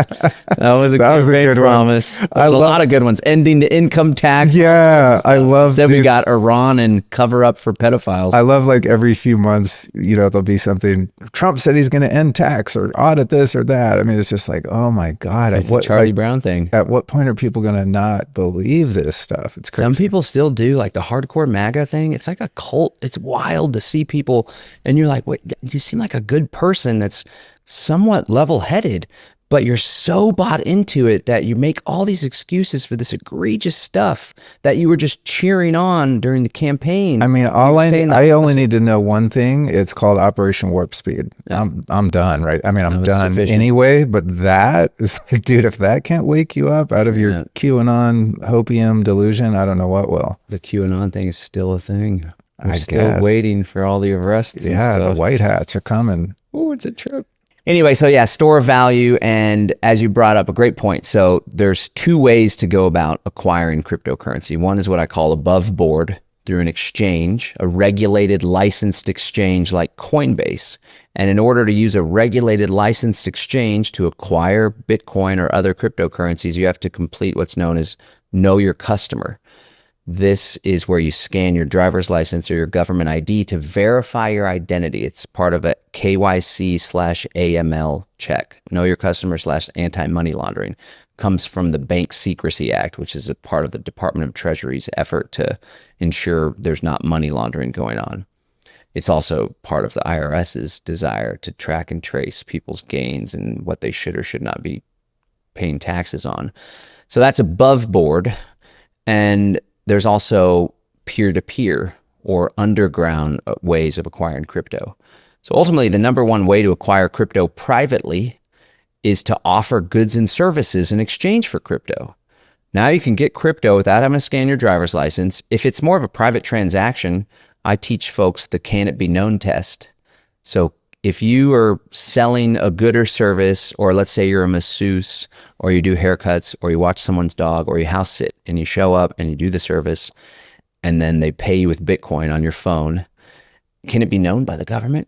a good promise. A lot of good ones. Ending the income tax. Yeah, I love. Then we got Iran and cover up for pedophiles. I love, like, every few months, there'll be something. Trump said he's going to end tax or audit this or that. I mean, it's just like, oh my God. It's the Charlie Brown thing. At what point are people going to not believe this stuff? It's crazy. Some people still do, like the hardcore MAGA thing. It's like a cult. It's wild to see people, and you're like, wait, you seem like a good person that's somewhat level-headed, but you're so bought into it that you make all these excuses for this egregious stuff that you were just cheering on during the campaign. I mean, I only need to know one thing. It's called Operation Warp Speed. Yeah. I'm done, right? I mean, I'm done anyway, but that is like, dude, if that can't wake you up out of your QAnon hopium delusion, I don't know what will. The QAnon thing is still a thing. We're still waiting for all the arrests. Yeah, the white hats are coming. Oh, it's a trip. Anyway, so yeah, store of value. And as you brought up, a great point. So there's two ways to go about acquiring cryptocurrency. One is what I call above board, through an exchange, a regulated licensed exchange like Coinbase. And in order to use a regulated licensed exchange to acquire Bitcoin or other cryptocurrencies, you have to complete what's known as Know Your Customer. This is where you scan your driver's license or your government ID to verify your identity. It's part of a KYC/AML check. Know Your Customer / anti-money laundering. Comes from the Bank Secrecy Act, which is a part of the Department of Treasury's effort to ensure there's not money laundering going on. It's also part of the IRS's desire to track and trace people's gains and what they should or should not be paying taxes on. So that's above board. And there's also peer-to-peer or underground ways of acquiring crypto. So ultimately, the number one way to acquire crypto privately is to offer goods and services in exchange for crypto. Now you can get crypto without having to scan your driver's license. If it's more of a private transaction, I teach folks the can it be known test. So if you are selling a good or service, or let's say you're a masseuse, or you do haircuts, or you watch someone's dog, or you house sit, and you show up and you do the service, and then they pay you with Bitcoin on your phone, can it be known by the government?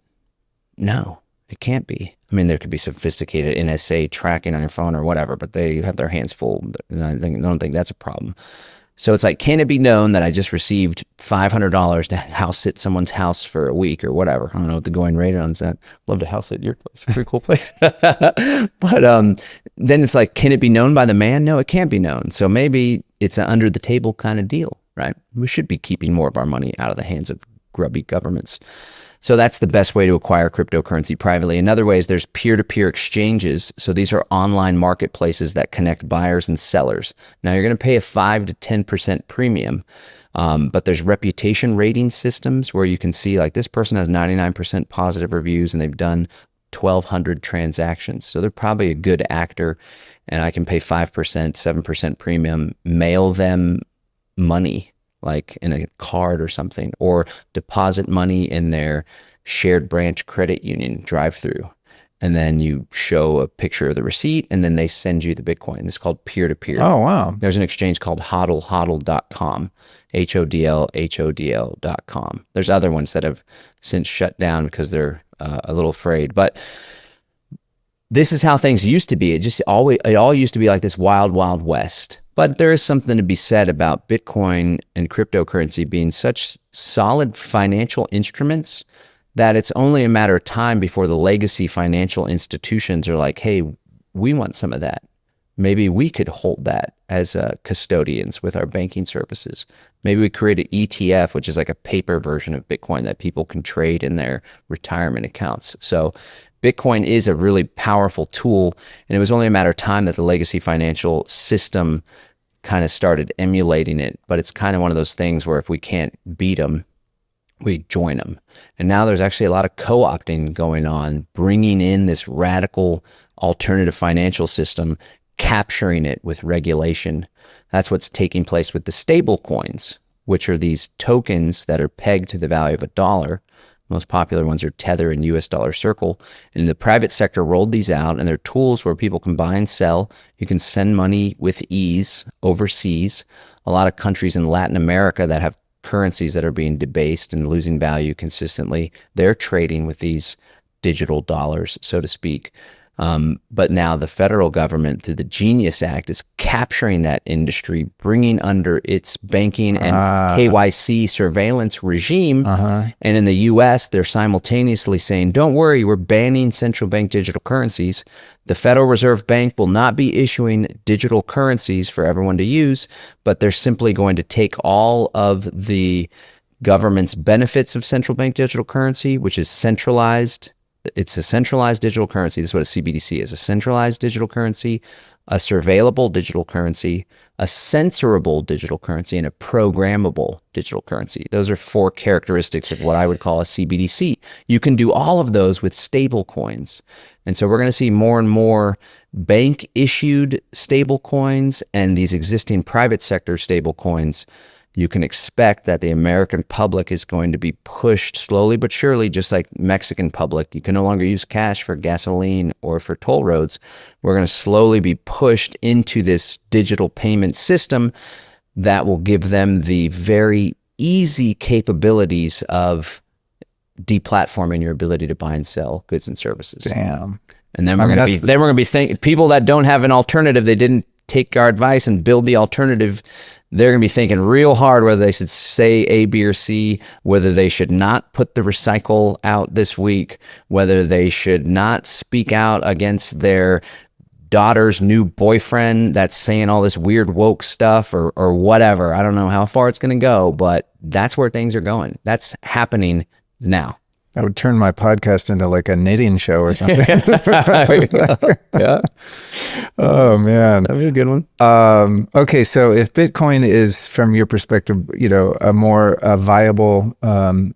No, it can't be. I mean, there could be sophisticated NSA tracking on your phone or whatever, but they have their hands full. I don't think that's a problem. So it's like, can it be known that I just received $500 to house sit someone's house for a week or whatever? I don't know what the going rate on that. Love to house sit your place. Pretty cool place. But then it's like, can it be known by the man? No, it can't be known. So maybe it's an under the table kind of deal, right? We should be keeping more of our money out of the hands of grubby governments. So that's the best way to acquire cryptocurrency privately. Another way is there's peer-to-peer exchanges. So these are online marketplaces that connect buyers and sellers. Now you're going to pay a 5 to 10% premium, but there's reputation rating systems where you can see like this person has 99% positive reviews and they've done 1,200 transactions. So they're probably a good actor, and I can pay 5%, 7% premium, mail them money like in a card or something, or deposit money in their shared branch credit union drive-through. And then you show a picture of the receipt, and then they send you the Bitcoin. It's called peer-to-peer. Oh, wow. There's an exchange called hodl.com, HODL.com. There's other ones that have since shut down because they're a little afraid. But this is how things used to be. It all used to be like this wild, wild west. But there is something to be said about Bitcoin and cryptocurrency being such solid financial instruments that it's only a matter of time before the legacy financial institutions are like, hey, we want some of that. Maybe we could hold that as custodians with our banking services. Maybe we create an ETF, which is like a paper version of Bitcoin that people can trade in their retirement accounts. So Bitcoin is a really powerful tool, and it was only a matter of time that the legacy financial system kind of started emulating it. But it's kind of one of those things where if we can't beat them, we join them. And now there's actually a lot of co-opting going on, bringing in this radical alternative financial system, capturing it with regulation. That's what's taking place with the stable coins, which are these tokens that are pegged to the value of $1. Most popular ones are Tether and US Dollar Circle. And the private sector rolled these out, and they're tools where people can buy and sell. You can send money with ease overseas. A lot of countries in Latin America that have currencies that are being debased and losing value consistently, they're trading with these digital dollars, so to speak. But now the federal government, through the Genius Act, is capturing that industry, bringing under its banking and KYC surveillance regime. And in the U.S., they're simultaneously saying, don't worry, we're banning central bank digital currencies. The Federal Reserve Bank will not be issuing digital currencies for everyone to use, but they're simply going to take all of the government's benefits of central bank digital currency, which is centralized. It's a centralized digital currency. This is what a CBDC is: a centralized digital currency, a surveillable digital currency, a censorable digital currency, and a programmable digital currency. Those are 4 characteristics of what I would call a CBDC. You can do all of those with stable coins. And so we're going to see more and more bank issued stable coins and these existing private sector stable coins. You can expect that the American public is going to be pushed slowly but surely, just like Mexican public. You can no longer use cash for gasoline or for toll roads. We're going to slowly be pushed into this digital payment system that will give them the very easy capabilities of deplatforming your ability to buy and sell goods and services. Damn. And then we're going to be thinking, people that don't have an alternative, they didn't take our advice and build the alternative. They're going to be thinking real hard whether they should say A, B, or C, whether they should not put the recycle out this week, whether they should not speak out against their daughter's new boyfriend that's saying all this weird woke stuff or whatever. I don't know how far it's going to go, but that's where things are going. That's happening now. I would turn my podcast into like a knitting show or something. Yeah. Oh man, that was a good one. Okay, so if Bitcoin is, from your perspective, a more viable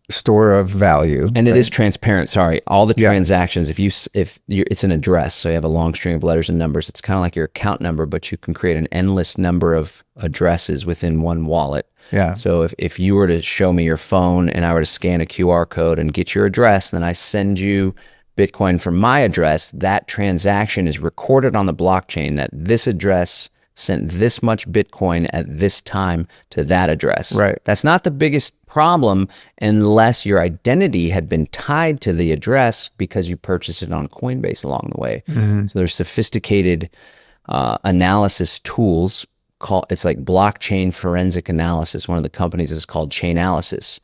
store of value, and it is transparent. Sorry, all the transactions. If it's an address, so you have a long string of letters and numbers. It's kind of like your account number, but you can create an endless number of addresses within one wallet. Yeah. So if you were to show me your phone and I were to scan a QR code and get your address, then I send you Bitcoin from my address, that transaction is recorded on the blockchain that this address sent this much Bitcoin at this time to that address. Right. That's not the biggest problem unless your identity had been tied to the address because you purchased it on Coinbase along the way. Mm-hmm. So there's sophisticated analysis tools. It's like blockchain forensic analysis. One of the companies is called Chainalysis,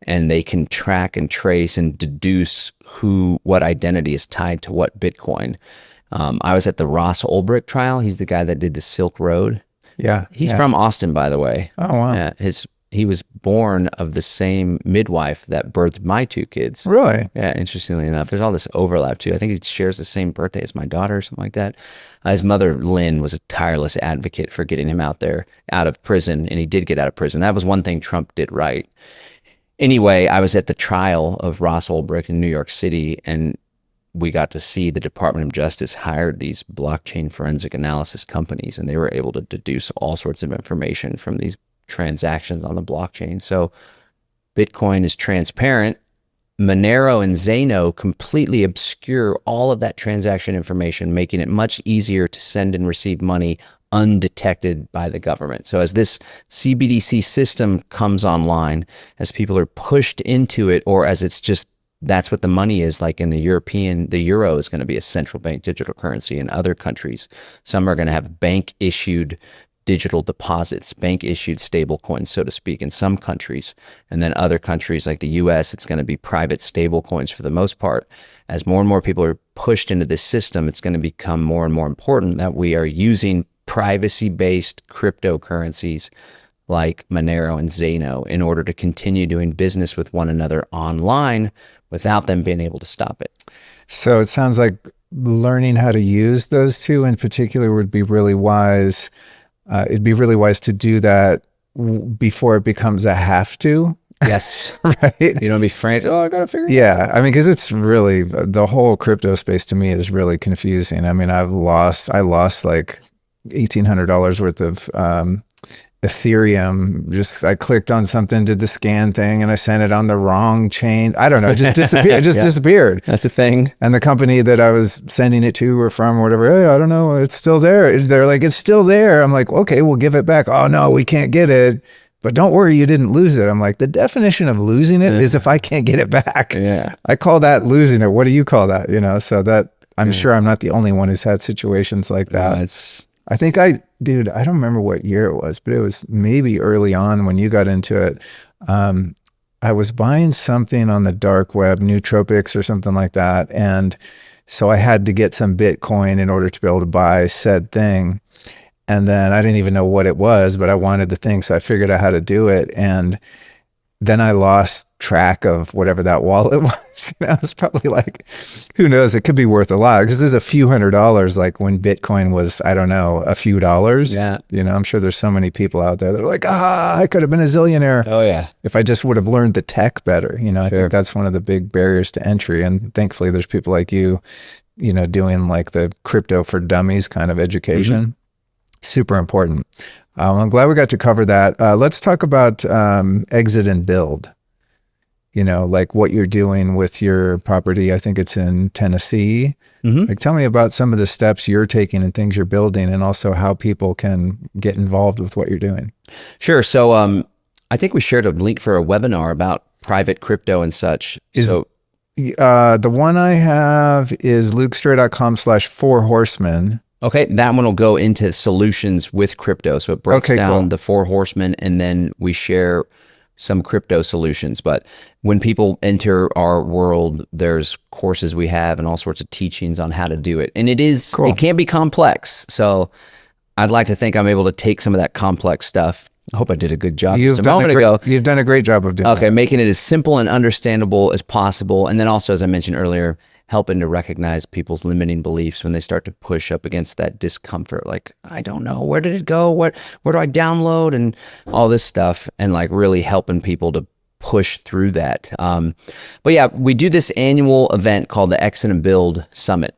and they can track and trace and deduce what identity is tied to what Bitcoin. I was at the Ross Ulbricht trial. He's the guy that did the Silk Road. Yeah. He's from Austin, by the way. Oh, wow. He was born of the same midwife that birthed my 2 kids. Really? Yeah, interestingly enough. There's all this overlap, too. I think he shares the same birthday as my daughter or something like that. His mother, Lynn, was a tireless advocate for getting him out of prison, and he did get out of prison. That was one thing Trump did right. Anyway, I was at the trial of Ross Ulbricht in New York City, and we got to see the Department of Justice hired these blockchain forensic analysis companies, and they were able to deduce all sorts of information from these transactions on the blockchain. So Bitcoin is transparent. Monero and Zano completely obscure all of that transaction information, making it much easier to send and receive money undetected by the government. So as this CBDC system comes online, as people are pushed into it, or as it's just, that's what the money is, like in the euro is going to be a central bank digital currency in other countries. Some are going to have bank issued digital deposits, bank issued stable coins, so to speak, in some countries. And then other countries like the US, it's going to be private stable coins for the most part. As more and more people are pushed into this system, it's going to become more and more important that we are using privacy-based cryptocurrencies like Monero and Zano in order to continue doing business with one another online without them being able to stop it. So it sounds like learning how to use those two in particular would be really wise. It'd be really wise to do that before it becomes a have to. Yes. Right? You don't be frantic. Oh, I got to figure it out. Yeah. I mean, because it's really, the whole crypto space to me is really confusing. I mean, I lost like $1,800 worth of Ethereum. I clicked on something, did the scan thing, and I sent it on the wrong chain. I don't know. It just disappeared. It just disappeared. That's a thing. And the company that I was sending it to or from or whatever, hey, I don't know. It's still there. They're like, it's still there. I'm like, okay, we'll give it back. Oh, no, we can't get it. But don't worry, you didn't lose it. I'm like, the definition of losing it is if I can't get it back. Yeah. I call that losing it. What do you call that? So that I'm sure I'm not the only one who's had situations like that. I think I don't remember what year it was, but it was maybe early on when you got into it. I was buying something on the dark web, nootropics or something like that. And so I had to get some Bitcoin in order to be able to buy said thing. And then I didn't even know what it was, but I wanted the thing. So I figured out how to do it. And then I lost track of whatever that wallet was. It's probably like, who knows? It could be worth a lot because there's a few $100s like when Bitcoin was, I don't know, a few dollars. Yeah. I'm sure there's so many people out there that are like, I could have been a zillionaire. Oh, yeah. If I just would have learned the tech better. I Sure. think that's one of the big barriers to entry. And thankfully there's people like you, doing like the crypto for dummies kind of education. Mm-hmm. Super important. I'm glad we got to cover that. Let's talk about exit and build. Like what you're doing with your property. I think it's in Tennessee. Mm-hmm. Like, tell me about some of the steps you're taking and things you're building, and also how people can get involved with what you're doing. Sure. So I think we shared a link for a webinar about private crypto and such. The one I have is lukestray.com/Four Horsemen. Okay, that one will go into solutions with crypto. So it breaks down the Four Horsemen, and then we share some crypto solutions. But when people enter our world, there's courses we have and all sorts of teachings on how to do it. And it can be complex. So I'd like to think I'm able to take some of that complex stuff. I hope I did a good job. You've done a great job of doing that. Okay, making it as simple and understandable as possible. And then also, as I mentioned earlier, helping to recognize people's limiting beliefs when they start to push up against that discomfort. Like, I don't know, where did it go? Where do I download? And all this stuff, and like really helping people to push through that. But yeah, we do this annual event called the Exit and Build Summit.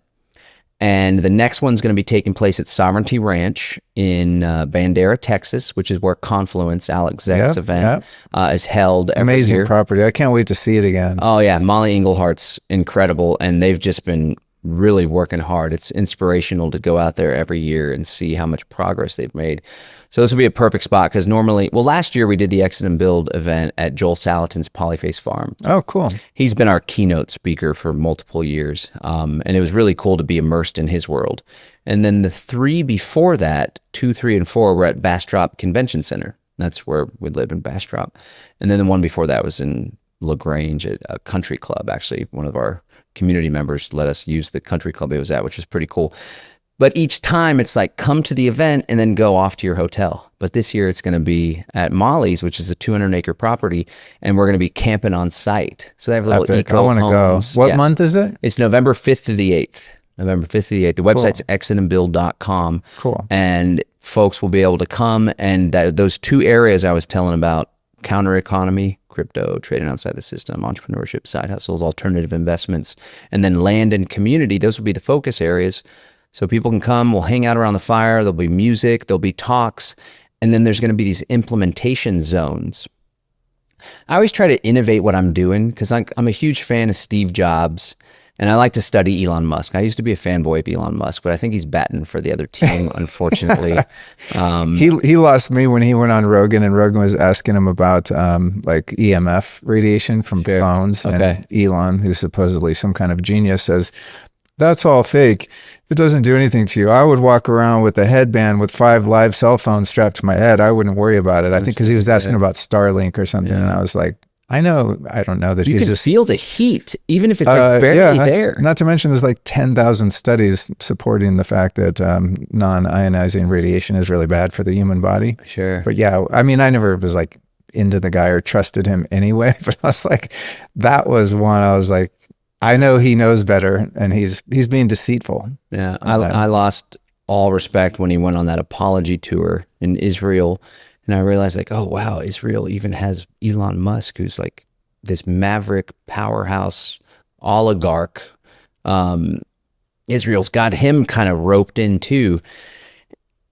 And the next one's going to be taking place at Sovereignty Ranch in Bandera, Texas, which is where Confluence, Alex Zeck's event, is held every Amazing year. Property. I can't wait to see it again. Oh, yeah. Molly Englehart's incredible, and they've just been really working hard. It's inspirational to go out there every year and see how much progress they've made. So this will be a perfect spot because last year we did the Exit and Build event at Joel Salatin's Polyface Farm. Oh, cool. He's been our keynote speaker for multiple years, and it was really cool to be immersed in his world. And then the three before that, 2, 3, and 4, were at Bastrop Convention Center. That's where we live, in Bastrop. And then the one before that was in LaGrange at a country club. Actually, one of our community members let us use the country club it was at, which was pretty cool. But each time it's like, come to the event and then go off to your hotel. But this year it's going to be at Molly's, which is a 200-acre property, and we're going to be camping on site. So they have little eco I want to go. What month is it? It's November 5th to the 8th. November 5th to the 8th. The website's exitandbuild.com. Cool. And folks will be able to come, and those two areas I was telling about, counter economy, crypto, trading outside the system, entrepreneurship, side hustles, alternative investments, and then land and community, those will be the focus areas. So people can come, we'll hang out around the fire, there'll be music, there'll be talks, and then there's going to be these implementation zones. I always try to innovate what I'm doing because I'm a huge fan of Steve Jobs, and I like to study Elon Musk. I used to be a fanboy of Elon Musk, but I think he's batting for the other team, unfortunately. He lost me when he went on Rogan, and Rogan was asking him about like EMF radiation from phones. Okay. And Elon, who's supposedly some kind of genius, says, that's all fake. It doesn't do anything to you. I would walk around with a headband with 5 live cell phones strapped to my head. I wouldn't worry about it. I think because he was asking about Starlink or something, and I was like, I don't know that you he's can just feel the heat, even if it's like barely there. Not to mention, there's like 10,000 studies supporting the fact that non-ionizing radiation is really bad for the human body. Sure. But yeah, I mean, I never was like into the guy or trusted him anyway. But I was like, that was one I was like, I know he knows better, and he's being deceitful. Yeah, I lost all respect when he went on that apology tour in Israel, and I realized like, oh wow, Israel even has Elon Musk, who's like this maverick powerhouse oligarch. Israel's got him kind of roped into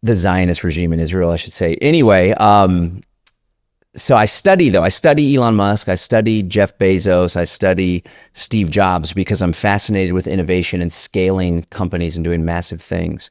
the Zionist regime in Israel, I should say. Anyway, so I study Elon Musk, I study Jeff Bezos, I study Steve Jobs because I'm fascinated with innovation and scaling companies and doing massive things.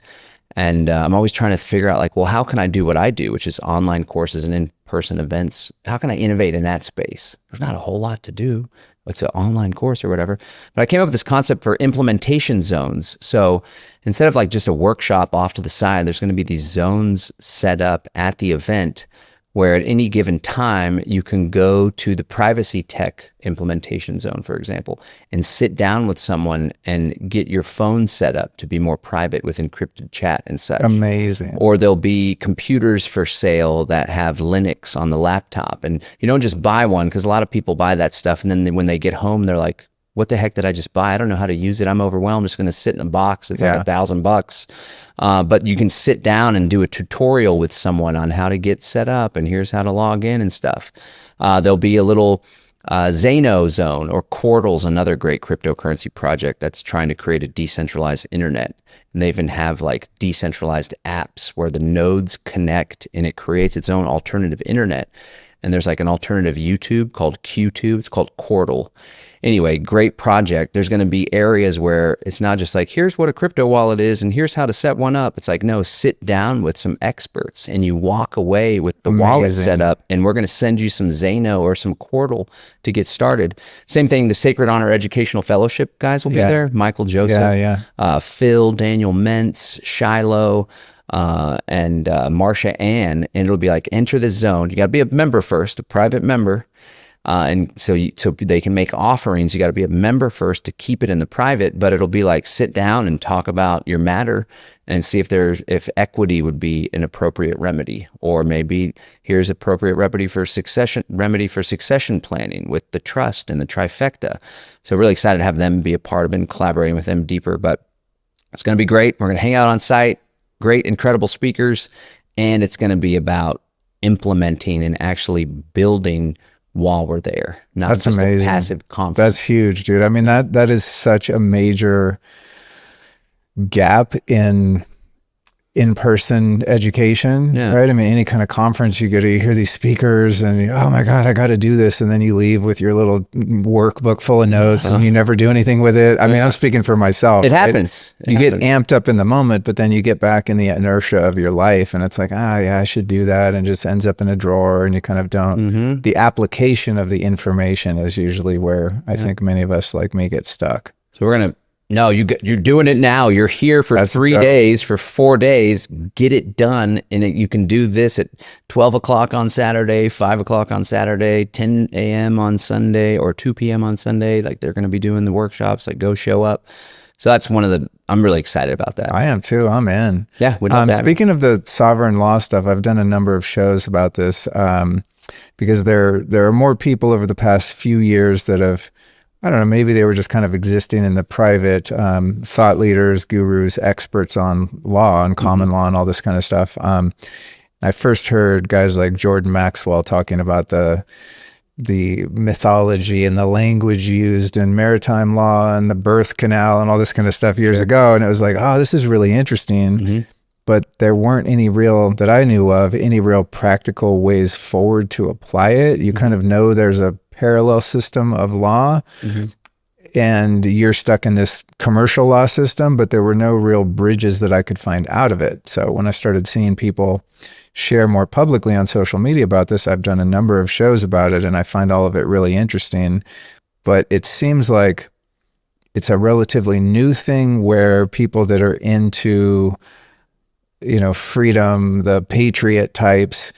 And I'm always trying to figure out like, well, how can I do what I do, which is online courses and in-person events? How can I innovate in that space? There's not a whole lot to do. It's an online course or whatever. But I came up with this concept for implementation zones. So instead of like just a workshop off to the side, there's going to be these zones set up at the event where at any given time, you can go to the privacy tech implementation zone, for example, and sit down with someone and get your phone set up to be more private with encrypted chat and such. Amazing. Or there'll be computers for sale that have Linux on the laptop. And you don't just buy one, because a lot of people buy that stuff. And then when they get home, they're like, what the heck did I just buy? I don't know how to use it. I'm overwhelmed. I'm just going to sit in a box. It's like $1,000. But you can sit down and do a tutorial with someone on how to get set up, and here's how to log in and stuff. There'll be a little Zano zone, or Quartle's another great cryptocurrency project that's trying to create a decentralized internet. And they even have like decentralized apps where the nodes connect and it creates its own alternative internet. And there's like an alternative YouTube called QTube. It's called Quartle. Anyway, great project. There's going to be areas where it's not just like, here's what a crypto wallet is and here's how to set one up. It's like, no, sit down with some experts and you walk away with the wallet set up, and we're going to send you some Zano or some Quartle to get started. Same thing, the Sacred Honor Educational Fellowship guys will be there. Michael Joseph, Phil, Daniel Mentz, Shiloh, and Marsha Ann. And it'll be like, enter this zone. You got to be a member first, a private member. And so they can make offerings. You got to be a member first to keep it in the private, but it'll be like, sit down and talk about your matter and see if equity would be an appropriate remedy, or maybe here's appropriate remedy for succession planning with the trust and the trifecta. So really excited to have them be a part of it and collaborating with them deeper, but it's going to be great. We're going to hang out on site, great, incredible speakers, and it's going to be about implementing and actually building while we're there. Not That's just amazing. A passive conference. That's huge, dude. I mean, that is such a major gap in-person education, right? I mean, any kind of conference you go to, you hear these speakers and oh my God, I got to do this. And then you leave with your little workbook full of notes and you never do anything with it. I mean, I'm speaking for myself. It happens. You get amped up in the moment, but then you get back in the inertia of your life and it's like, yeah, I should do that. And just ends up in a drawer and you kind of don't. The application of the information is usually where I think many of us like me get stuck. So we're going to, no, you're doing it now. You're here for 3 days, for 4 days. Get it done. And you can do this at 12 o'clock on Saturday, 5 o'clock on Saturday, 10 a.m. on Sunday, or 2 p.m. on Sunday. Like they're going to be doing the workshops, like go show up. So that's I'm really excited about that. I am too. I'm in. Yeah. We'd love to have speaking of the sovereign law stuff, I've done a number of shows about this because there are more people over the past few years that have, I don't know, maybe they were just kind of existing in the private, thought leaders, gurus, experts on law and common law and all this kind of stuff. I first heard guys like Jordan Maxwell talking about the mythology and the language used in maritime law and the birth canal and all this kind of stuff years ago. And it was like, oh, this is really interesting. But there weren't any real, that I knew of, any real practical ways forward to apply it. You kind of know there's a parallel system of law and you're stuck in this commercial law system, but there were no real bridges that I could find out of it. So when I started seeing people share more publicly on social media about this, I've done a number of shows about it and I find all of it really interesting. But it seems like it's a relatively new thing where people that are into, freedom, the patriot types,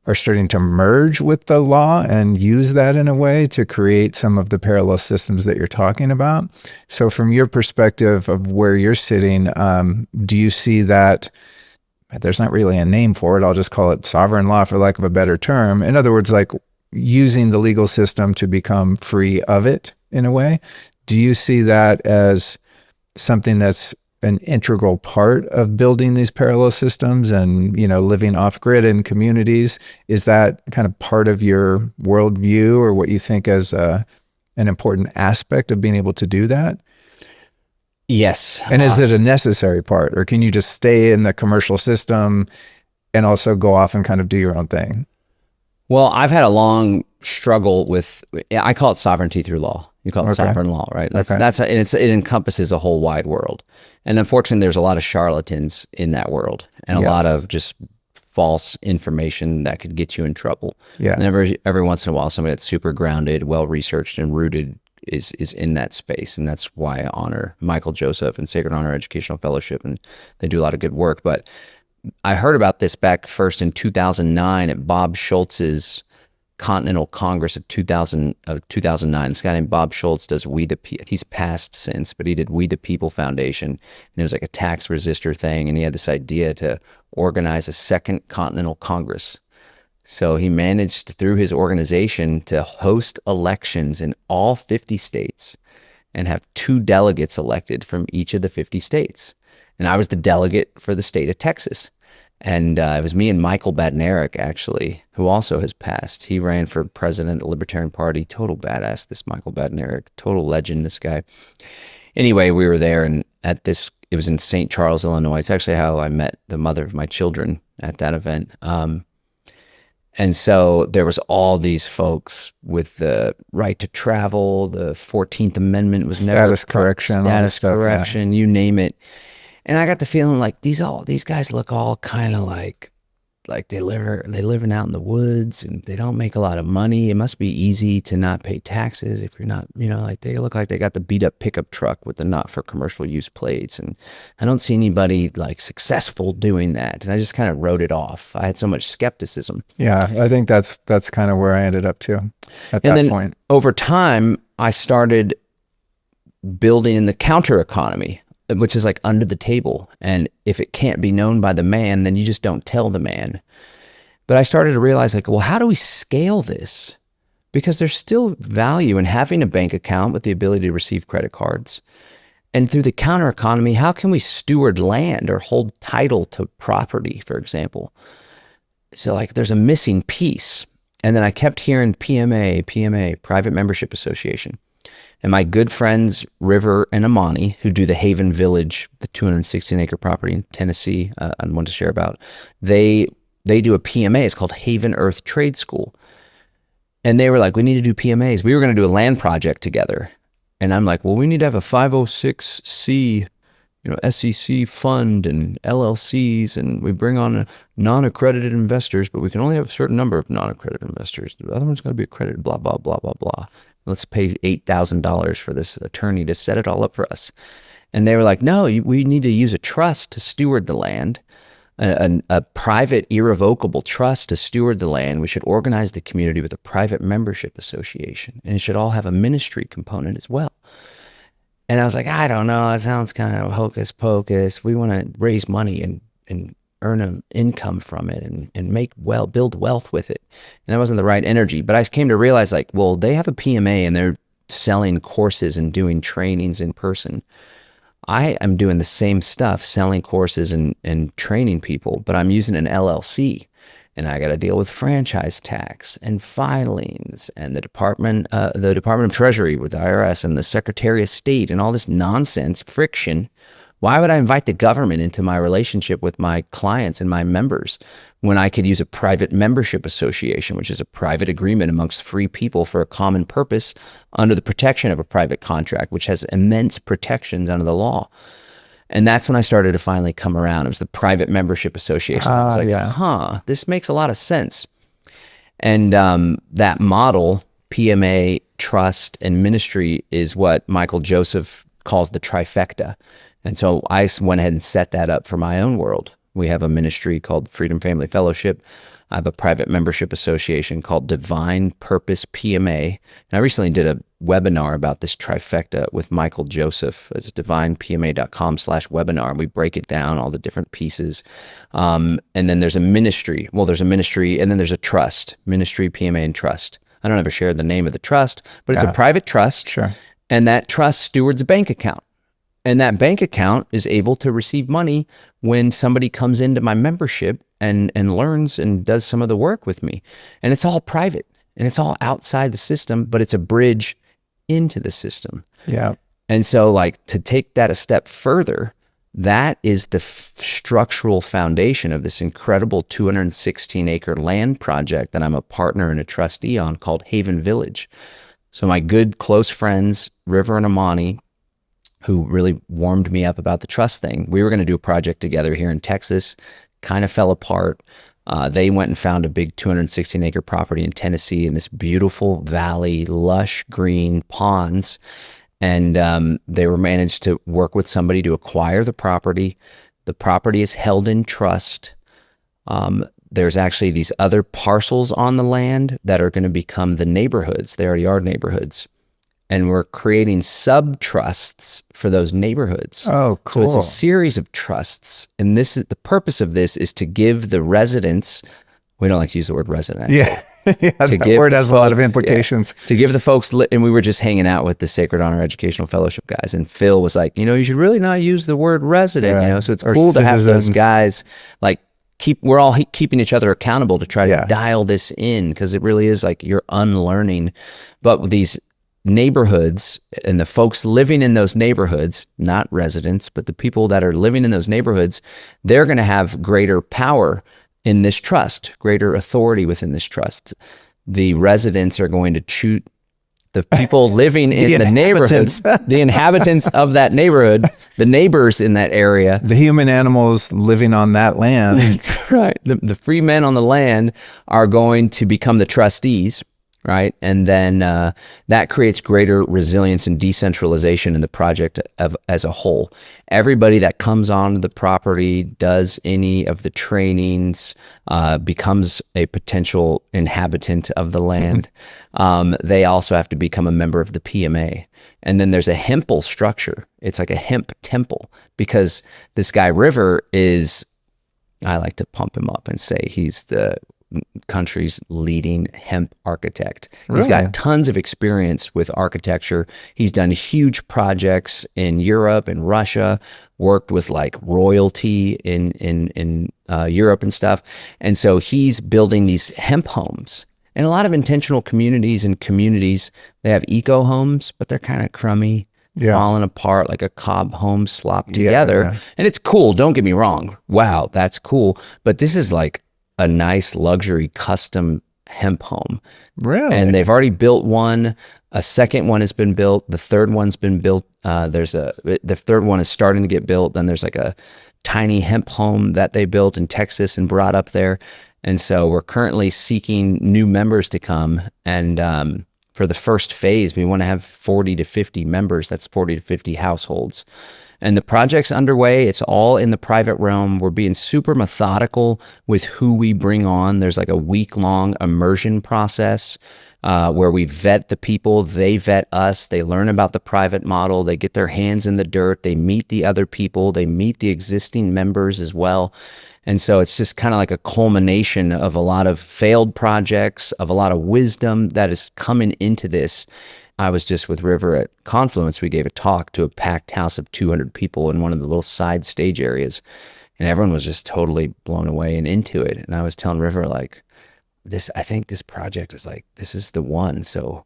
are starting to merge with the law and use that in a way to create some of the parallel systems that you're talking about. So from your perspective of where you're sitting, do you see that there's not really a name for it? I'll just call it sovereign law for lack of a better term. In other words, like using the legal system to become free of it in a way. Do you see that as something that's an integral part of building these parallel systems and, living off grid in communities? Is that kind of part of your worldview, or what you think as an important aspect of being able to do that? Yes. And is it a necessary part, or can you just stay in the commercial system and also go off and kind of do your own thing? Well, I've had a long struggle with, I call it sovereignty through law. You call it sovereign law, right? And it encompasses a whole wide world. And unfortunately, there's a lot of charlatans in that world, and a lot of just false information that could get you in trouble. Yeah. And every once in a while, somebody that's super grounded, well-researched and rooted is in that space. And that's why I honor Michael Joseph and Sacred Honor Educational Fellowship, and they do a lot of good work. But I heard about this back first in 2009 at Bob Schultz's Continental Congress of 2009. This guy named Bob Schultz does he's passed since, but he did We the People Foundation, and it was like a tax resistor thing, and he had this idea to organize a second Continental Congress. So he managed through his organization to host elections in all 50 states and have 2 delegates elected from each of the 50 states. And I was the delegate for the state of Texas. And it was me and Michael Badnarik, actually, who also has passed. He ran for president of the Libertarian Party. Total badass, this Michael Badnarik. Total legend, this guy. Anyway, we were there, and it was in St. Charles, Illinois. It's actually how I met the mother of my children at that event. And so there was all these folks with the right to travel. The 14th Amendment was status correction, you name it. And I got the feeling like these guys look all kind of like they living out in the woods, and they don't make a lot of money. It must be easy to not pay taxes if you're not, like they look like they got the beat up pickup truck with the not for commercial use plates. And I don't see anybody like successful doing that. And I just kind of wrote it off. I had so much skepticism. Yeah, I think that's kind of where I ended up too at that point. Over time, I started building in the counter economy, which is like under the table. And if it can't be known by the man, then you just don't tell the man. But I started to realize, like, well, how do we scale this? Because there's still value in having a bank account with the ability to receive credit cards. And through the counter economy, how can we steward land or hold title to property, for example? So like there's a missing piece. And then I kept hearing PMA, Private Membership Association. And my good friends, River and Amani, who do the Haven Village, the 216-acre property in Tennessee, I want to share about, they do a PMA. It's called Haven Earth Trade School. And they were like, we need to do PMAs. We were going to do a land project together. And I'm like, well, we need to have a 506C, SEC fund and LLCs, and we bring on non-accredited investors, but we can only have a certain number of non-accredited investors. The other one's got to be accredited, blah, blah, blah, blah, blah. Let's pay $8,000 for this attorney to set it all up for us. And they were like, no, we need to use a trust to steward the land, a private irrevocable trust to steward the land. We should organize the community with a private membership association, and it should all have a ministry component as well. And I was like, I don't know, it sounds kind of hocus pocus. We want to raise money and earn an income from it and build wealth with it. And that wasn't the right energy. But I came to realize, like, well, they have a PMA and they're selling courses and doing trainings in person. I am doing the same stuff, selling courses and training people, but I'm using an LLC. And I got to deal with franchise tax and filings and the Department of Treasury with the IRS and the Secretary of State and all this nonsense, friction. Why would I invite the government into my relationship with my clients and my members when I could use a private membership association, which is a private agreement amongst free people for a common purpose under the protection of a private contract, which has immense protections under the law? And that's when I started to finally come around. It was the private membership association. I was like, this makes a lot of sense. And that model, PMA, trust, and ministry, is what Michael Joseph calls the trifecta. And so I went ahead and set that up for my own world. We have a ministry called Freedom Family Fellowship. I have a private membership association called Divine Purpose PMA. And I recently did a webinar about this trifecta with Michael Joseph. It's divinepma.com/webinar. We break it down, all the different pieces. And then there's a ministry. Well, there's a ministry, and then there's a trust. Ministry, PMA, and trust. I don't ever share the name of the trust, but it's a private trust. Sure. And that trust stewards a bank account. And that bank account is able to receive money when somebody comes into my membership and learns and does some of the work with me. And it's all private and it's all outside the system, but it's a bridge into the system. Yeah. And so like to take that a step further, that is the structural foundation of this incredible 216 acre land project that I'm a partner and a trustee on called Haven Village. So my good close friends, River and Amani, who really warmed me up about the trust thing, we were going to do a project together here in Texas, kind of fell apart. They went and found a big 216 acre property in Tennessee in this beautiful valley, lush green ponds. And they were managed to work with somebody to acquire the property. The property is held in trust. There's actually these other parcels on the land that are going to become the neighborhoods. They already are neighborhoods. And we're creating sub-trusts for those neighborhoods. Oh, cool. So it's a series of trusts. And this is the purpose of this is to give the residents, we don't like to use the word resident. Yeah. Yeah, that word has a lot of implications. Yeah, to give the folks, and we were just hanging out with the Sacred Honor Educational Fellowship guys, and Phil was like, you should really not use the word resident, so it's Or cool to have citizens. those guys, like, we're all keeping each other accountable to try to dial this in, because it really is like you're unlearning. But with these neighborhoods and the folks living in those neighborhoods, not residents, but the people that are living in those neighborhoods, they're going to have greater power in this trust, greater authority within this trust. The residents are going to choose the people living in the neighborhoods, the inhabitants of that neighborhood, the neighbors in that area. The human animals living on that land. That's right. The free men on the land are going to become the trustees, right? And then that creates greater resilience and decentralization in the project as a whole. Everybody that comes onto the property, does any of the trainings, becomes a potential inhabitant of the land. They also have to become a member of the PMA. And then there's a hemple structure. It's like a hemp temple, because this guy River is, I like to pump him up and say he's the country's leading hemp architect. He's got tons of experience with architecture. He's done huge projects in Europe and Russia, worked with like royalty in Europe and stuff. And so he's building these hemp homes. And a lot of intentional communities, they have eco homes, but they're kind of crummy, falling apart, like a cob home slopped together. Yeah. And it's cool, don't get me wrong. Wow, that's cool. But this is like a nice luxury custom hemp home. Really? And they've already built one. A second one has been built. The third one's been built. The third one is starting to get built. Then there's like a tiny hemp home that they built in Texas and brought up there. And so we're currently seeking new members to come. And for the first phase, we want to have 40 to 50 members. That's 40 to 50 households. And the project's underway. It's all in the private realm. We're being super methodical with who we bring on. There's like a week-long immersion process where we vet the people, they vet us, they learn about the private model, they get their hands in the dirt, they meet the other people, they meet the existing members as well. And so it's just kind of like a culmination of a lot of failed projects, of a lot of wisdom that is coming into this. I was just with River at Confluence. We gave a talk to a packed house of 200 people in one of the little side stage areas. And everyone was just totally blown away and into it. And I was telling River, like, I think this project is like, this is the one. So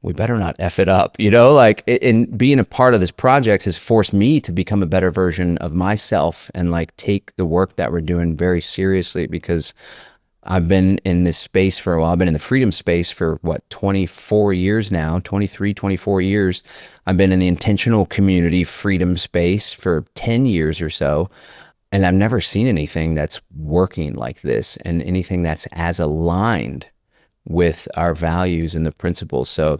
we better not F it up, like, and being a part of this project has forced me to become a better version of myself and like take the work that we're doing very seriously, because I've been in this space for a while. I've been in the freedom space for 24 years now, 23, 24 years. I've been in the intentional community freedom space for 10 years or so. And I've never seen anything that's working like this and anything that's as aligned with our values and the principles. So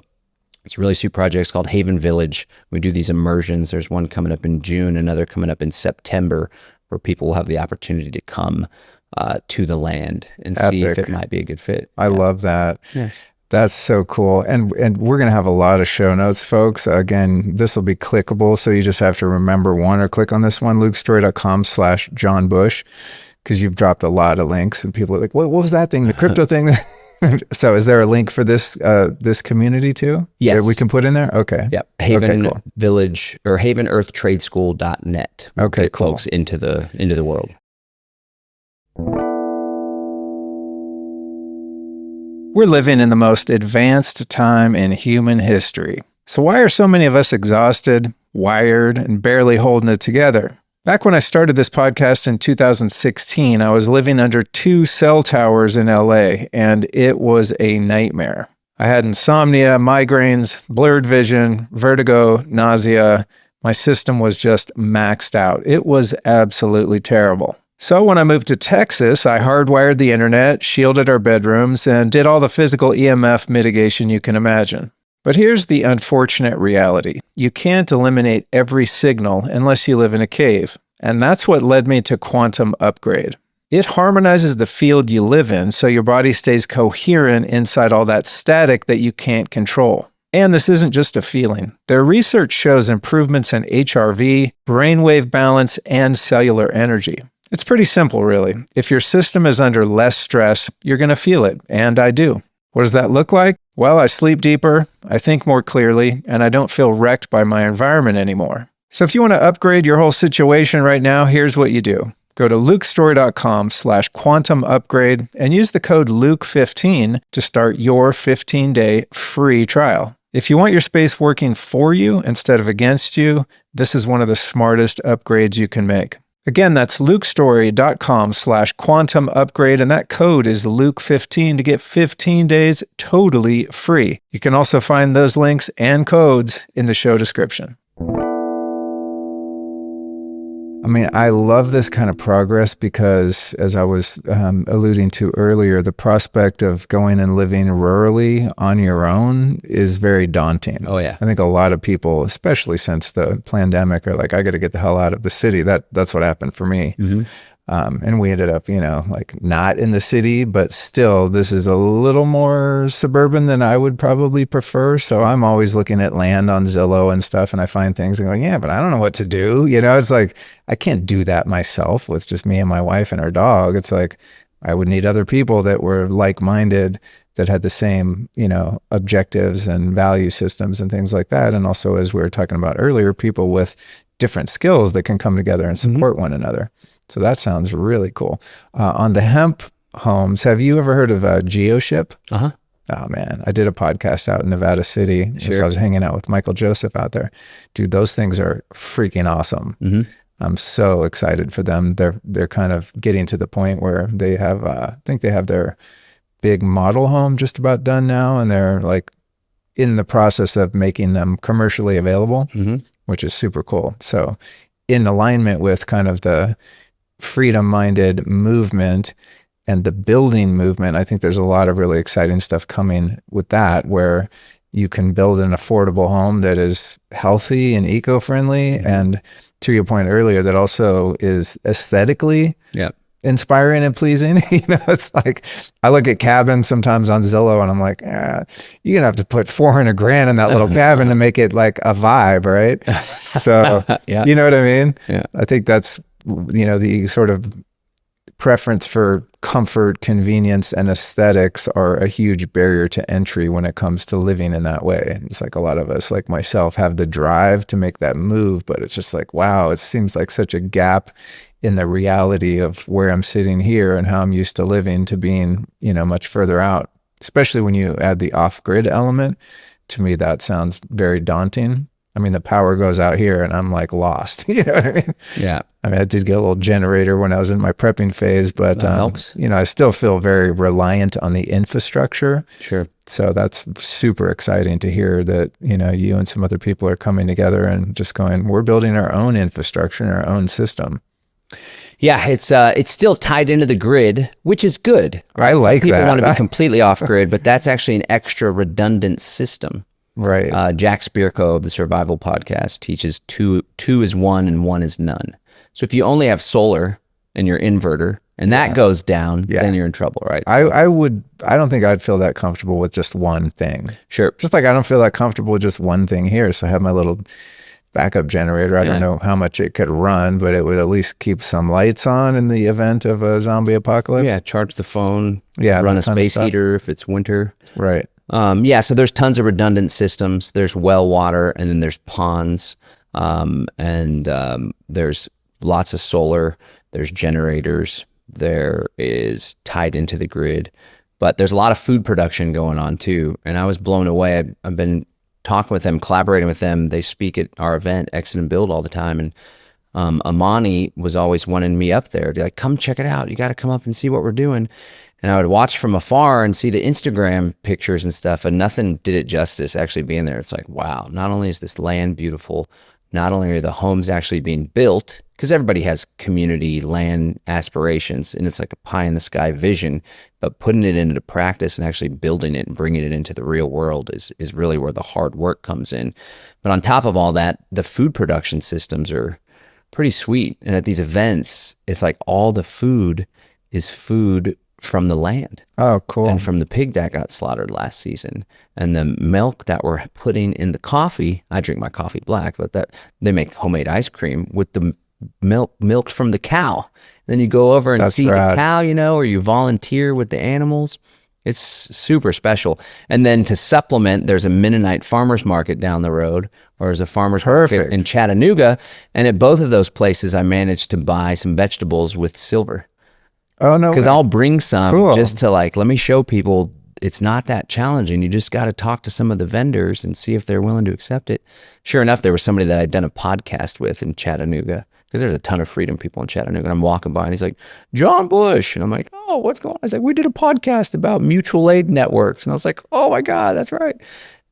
it's a really sweet project. It's called Haven Village. We do these immersions. There's one coming up in June, another coming up in September, where people will have the opportunity to come to the land and see if it might be a good fit. I love that. Yeah. That's so cool. And we're going to have a lot of show notes, folks. Again, this will be clickable. So you just have to remember one or click on this one, lukestory.com/John Bush, because you've dropped a lot of links and people are like, what was that thing? The crypto thing So is there a link for this this community too? Yes. That we can put in there? Okay. Yep. Haven Okay, cool. Village or havenearthtradeschool.net. Okay, Get cool. folks into the world. We're living in the most advanced time in human history. So why are so many of us exhausted, wired, and barely holding it together? Back when I started this podcast in 2016, I was living under 2 cell towers in LA, and it was a nightmare. I had insomnia, migraines, blurred vision, vertigo, nausea. My system was just maxed out. It was absolutely terrible. So when I moved to Texas, I hardwired the internet, shielded our bedrooms, and did all the physical EMF mitigation you can imagine. But here's the unfortunate reality. You can't eliminate every signal unless you live in a cave. And that's what led me to Quantum Upgrade. It harmonizes the field you live in so your body stays coherent inside all that static that you can't control. And this isn't just a feeling. Their research shows improvements in HRV, brainwave balance, and cellular energy. It's pretty simple, really. If your system is under less stress, you're going to feel it, and I do. What does that look like? Well, I sleep deeper, I think more clearly, and I don't feel wrecked by my environment anymore. So if you want to upgrade your whole situation right now, here's what you do. Go to lukestory.com/quantum upgrade and use the code Luke15 to start your 15-day free trial. If you want your space working for you instead of against you, this is one of the smartest upgrades you can make. Again, that's lukestory.com/quantum upgrade, and that code is Luke15 to get 15 days totally free. You can also find those links and codes in the show description. I mean, I love this kind of progress because, as I was alluding to earlier, the prospect of going and living rurally on your own is very daunting. Oh, yeah. I think a lot of people, especially since the pandemic, are like, I got to get the hell out of the city. That's what happened for me. Mm-hmm. And we ended up, like not in the city, but still, this is a little more suburban than I would probably prefer. So I'm always looking at land on Zillow and stuff, and I find things and going, yeah, but I don't know what to do. It's like, I can't do that myself with just me and my wife and our dog. It's like, I would need other people that were like-minded, that had the same, objectives and value systems and things like that. And also, as we were talking about earlier, people with different skills that can come together and support one another. So that sounds really cool. On the hemp homes, have you ever heard of GeoShip? Uh-huh. Oh man, I did a podcast out in Nevada City. Sure. I was hanging out with Michael Joseph out there. Dude, those things are freaking awesome. Mm-hmm. I'm so excited for them. They're kind of getting to the point where they have, I think they have their big model home just about done now, and they're like in the process of making them commercially available, which is super cool. So in alignment with kind of the freedom-minded movement and the building movement, I think there's a lot of really exciting stuff coming with that, where you can build an affordable home that is healthy and eco-friendly, and to your point earlier, that also is aesthetically inspiring and pleasing. It's like, I look at cabins sometimes on Zillow and I'm like, you're gonna have to put $400,000 in that little cabin to make it like a vibe, right? So you know what I mean? Yeah. I think that's, the sort of preference for comfort, convenience, and aesthetics are a huge barrier to entry when it comes to living in that way. It's like a lot of us, like myself, have the drive to make that move, but it's just like, wow, it seems like such a gap in the reality of where I'm sitting here and how I'm used to living to being, much further out, especially when you add the off-grid element. To me, that sounds very daunting. I mean, the power goes out here and I'm like lost. You know what I mean? Yeah. I mean, I did get a little generator when I was in my prepping phase, but that helps. I still feel very reliant on the infrastructure. Sure. So that's super exciting to hear that, you and some other people are coming together and just going, we're building our own infrastructure and our own system. Yeah, it's still tied into the grid, which is good. Right? I like people that. want to be completely off grid, but that's actually an extra redundant system. Right. Jack Spirko of the Survival Podcast teaches two is one and one is none. So if you only have solar and your inverter and that goes down, then you're in trouble, right? I don't think I'd feel that comfortable with just one thing. Sure. Just like I don't feel that comfortable with just one thing here. So I have my little backup generator. I don't know how much it could run, but it would at least keep some lights on in the event of a zombie apocalypse. Yeah, charge the phone. Yeah, run a space heater if it's winter. Right. Yeah, so there's tons of redundant systems. There's well water, and then there's ponds, and there's lots of solar. There's generators. There is tied into the grid. But there's a lot of food production going on too. And I was blown away. I've been talking with them, collaborating with them. They speak at our event, Exit and Build, all the time. And Amani was always wanting me up there. They're like, come check it out. You got to come up and see what we're doing. And I would watch from afar and see the Instagram pictures and stuff, and nothing did it justice actually being there. It's like, wow, not only is this land beautiful, not only are the homes actually being built, because everybody has community land aspirations, and it's like a pie in the sky vision, but putting it into practice and actually building it and bringing it into the real world is really where the hard work comes in. But on top of all that, the food production systems are pretty sweet. And at these events, it's like all the food is food from the land. Oh, cool. And from the pig that got slaughtered last season. And the milk that we're putting in the coffee, I drink my coffee black, but that they make homemade ice cream with the milk from the cow. And then you go over and see the cow, you know, or you volunteer with the animals. It's super special. And then to supplement, there's a Mennonite farmer's market down the road, or there's a farmer's market in Chattanooga. And at both of those places, I managed to buy some vegetables with silver. Oh, no. Because I'll bring some just to like, let me show people it's not that challenging. You just got to talk to some of the vendors and see if they're willing to accept it. Sure enough, there was somebody that I'd done a podcast with in Chattanooga, because there's a ton of freedom people in Chattanooga. And I'm walking by and he's like, John Bush. And I'm like, oh, what's going on? I was like, we did a podcast about mutual aid networks. And I was like, oh my God, that's right.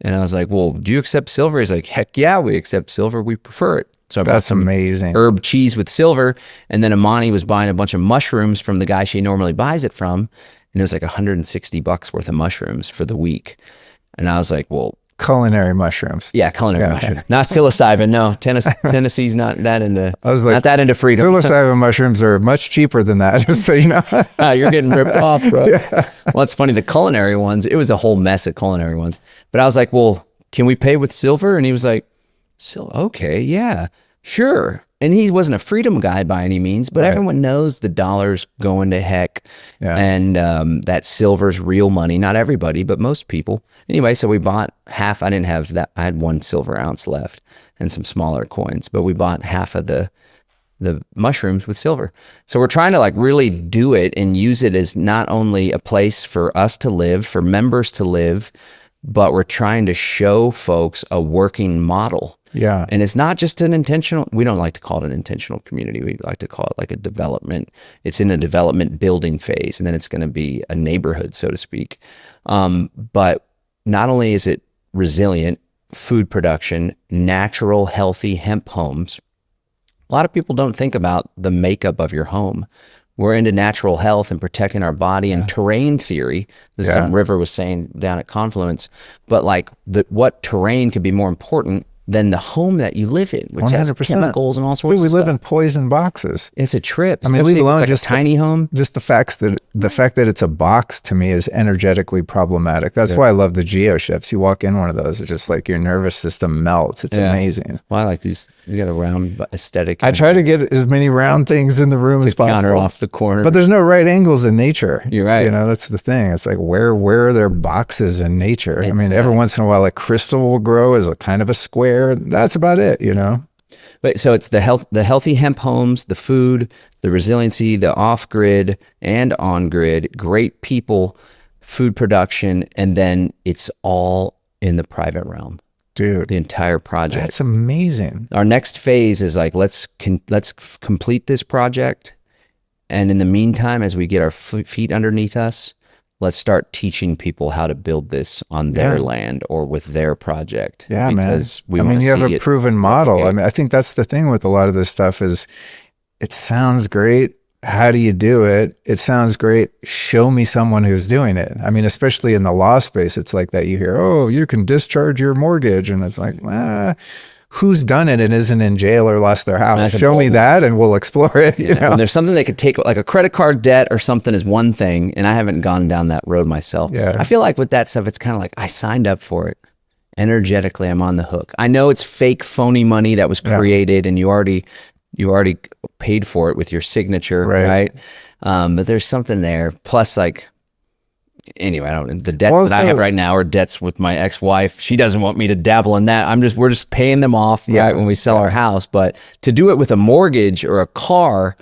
And I was like, well, do you accept silver? He's like, heck yeah, we accept silver. We prefer it. So I bought some amazing herb cheese with silver. And then Amani was buying a bunch of mushrooms from the guy she normally buys it from. And it was like $160 worth of mushrooms for the week. And I was like, well, culinary mushrooms. Yeah, culinary mushrooms. Not psilocybin. No, Tennessee's not that into. I was like, not that into freedom. Psilocybin mushrooms are much cheaper than that. Just so you know, you're getting ripped off, bro. Yeah. Well, it's funny. The culinary ones, it was a whole mess of culinary ones. But I was like, well, can we pay with silver? And he was like, okay, yeah, sure. And he wasn't a freedom guy by any means, but everyone knows the dollar's going to heck, and that silver's real money. Not everybody, but most people. Anyway, so we bought half. I didn't have that. I had 1 silver ounce left and some smaller coins, but we bought half of the mushrooms with silver. So we're trying to like really do it and use it as not only a place for us to live, for members to live, but we're trying to show folks a working model. Yeah. And it's not just an intentional, we don't like to call it an intentional community. We like to call it like a development. It's in a development building phase, and then it's going to be a neighborhood, so to speak. But not only is it resilient, food production, natural, healthy hemp homes. A lot of people don't think about the makeup of your home. We're into natural health and protecting our body and terrain theory. This is something River was saying down at Confluence. But like what terrain could be more important than the home that you live in, which 100%. Has chemicals and all sorts of stuff. We live in poison boxes. It's a trip. I mean, leave alone like just a tiny home. Just the fact that it's a box to me is energetically problematic. That's why I love the GeoShips. You walk in one of those, it's just like your nervous system melts. It's amazing. Well, I like these. You got a round aesthetic. I try to get as many round things in the room as possible. Counter off the corner. But there's no right angles in nature. You're right. You know, that's the thing. It's like, where are there boxes in nature? I mean, every once in a while, a crystal will grow as a kind of a square. That's about it, you know? But so it's the healthy hemp homes, the food, the resiliency, the off-grid and on-grid, great people, food production, and then it's all in the private realm. Dude, the entire project. That's amazing. Our next phase is like, let's complete this project. And in the meantime, as we get our feet underneath us, let's start teaching people how to build this on their land or with their project. Yeah, because man. You have a proven model. I mean, I think that's the thing with a lot of this stuff is it sounds great. How do you do it? It sounds great. Show me someone who's doing it. I mean, especially in the law space, it's like that. You hear, oh, you can discharge your mortgage. And it's like, who's done it and isn't in jail or lost their house? Show me that and we'll explore it. You know? And there's something they could take, like a credit card debt or something is one thing. And I haven't gone down that road myself. Yeah. I feel like with that stuff, it's kind of like I signed up for it. energetically, I'm on the hook. I know it's fake, phony money that was created, and you already paid for it with your signature, right? But there's something there. Plus, like, anyway, the debts that I have right now are debts with my ex-wife. She doesn't want me to dabble in that. We're just paying them off, right, when we sell our house. But to do it with a mortgage or a car,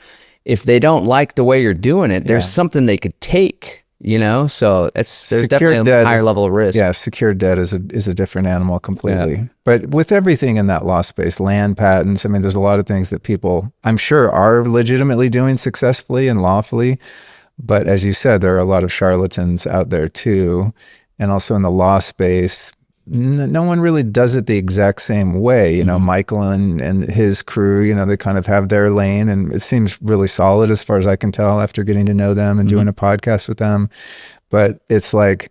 if they don't like the way you're doing it, there's something they could take. So there's definitely a higher level of risk. Yeah, secured debt is a different animal completely. Yeah. But with everything in that law space, land patents, I mean, there's a lot of things that people, I'm sure, are legitimately doing successfully and lawfully. But as you said, there are a lot of charlatans out there too. And also in the law space, no one really does it the exact same way. Michael and his crew, they kind of have their lane, and it seems really solid as far as I can tell after getting to know them and doing a podcast with them. But it's like,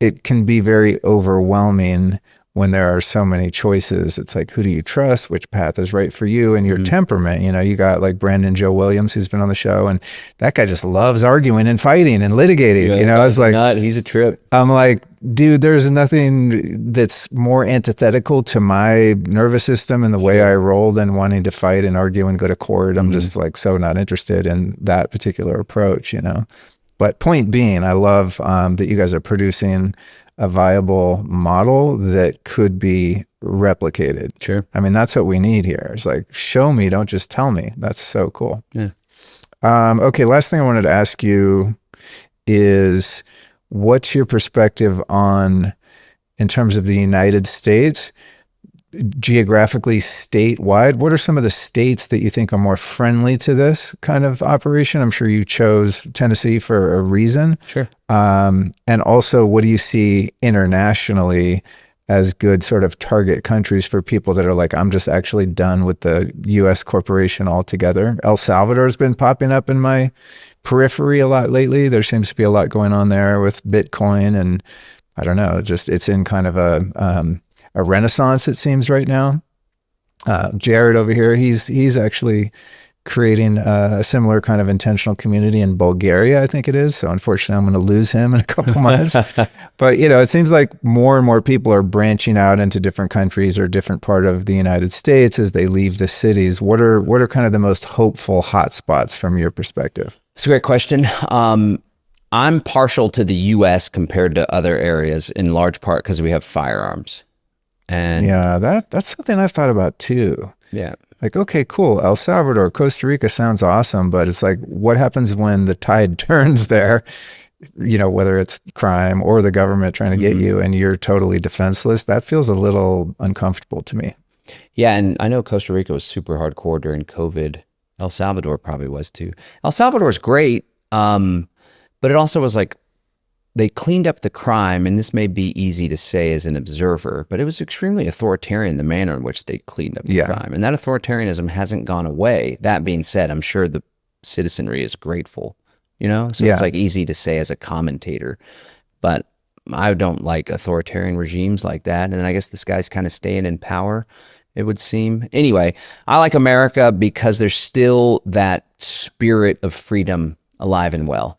it can be very overwhelming when there are so many choices. It's like, who do you trust? Which path is right for you and your temperament? You got like Brandon Joe Williams, who's been on the show, and that guy just loves arguing and fighting and litigating. I was like, he's a trip. I'm like, dude, there's nothing that's more antithetical to my nervous system and the way I roll than wanting to fight and argue and go to court. I'm just like so not interested in that particular approach, But point being, I love that you guys are producing a viable model that could be replicated. Sure. I mean, that's what we need here. It's like, show me, don't just tell me. That's so cool. Yeah. Okay, last thing I wanted to ask you is, what's your perspective on, in terms of the United States, geographically statewide, what are some of the states that you think are more friendly to this kind of operation? I'm sure you chose Tennessee for a reason. Sure. And also, what do you see internationally as good sort of target countries for people that are like, I'm just actually done with the U.S. corporation altogether? El Salvador has been popping up in my periphery a lot lately. There seems to be a lot going on there with Bitcoin, and I don't know, it's in kind of a renaissance, it seems, right now. Jared over here, he's actually creating a similar kind of intentional community in Bulgaria, I think it is. So unfortunately, I'm going to lose him in a couple months. But it seems like more and more people are branching out into different countries or different part of the United States as they leave the cities. What are kind of the most hopeful hotspots from your perspective? It's a great question. I'm partial to the U.S. compared to other areas, in large part because we have firearms. And yeah, that's something I've thought about too. Yeah. Like, okay, cool. El Salvador, Costa Rica sounds awesome, but it's like, what happens when the tide turns there? Whether it's crime or the government trying to get you and you're totally defenseless, that feels a little uncomfortable to me. Yeah. And I know Costa Rica was super hardcore during COVID. El Salvador probably was too. El Salvador is great. But it also was like, they cleaned up the crime, and this may be easy to say as an observer, but it was extremely authoritarian, the manner in which they cleaned up the crime. And that authoritarianism hasn't gone away. That being said, I'm sure the citizenry is grateful, So it's like easy to say as a commentator, but I don't like authoritarian regimes like that. And I guess this guy's kind of staying in power, it would seem. Anyway, I like America because there's still that spirit of freedom alive and well.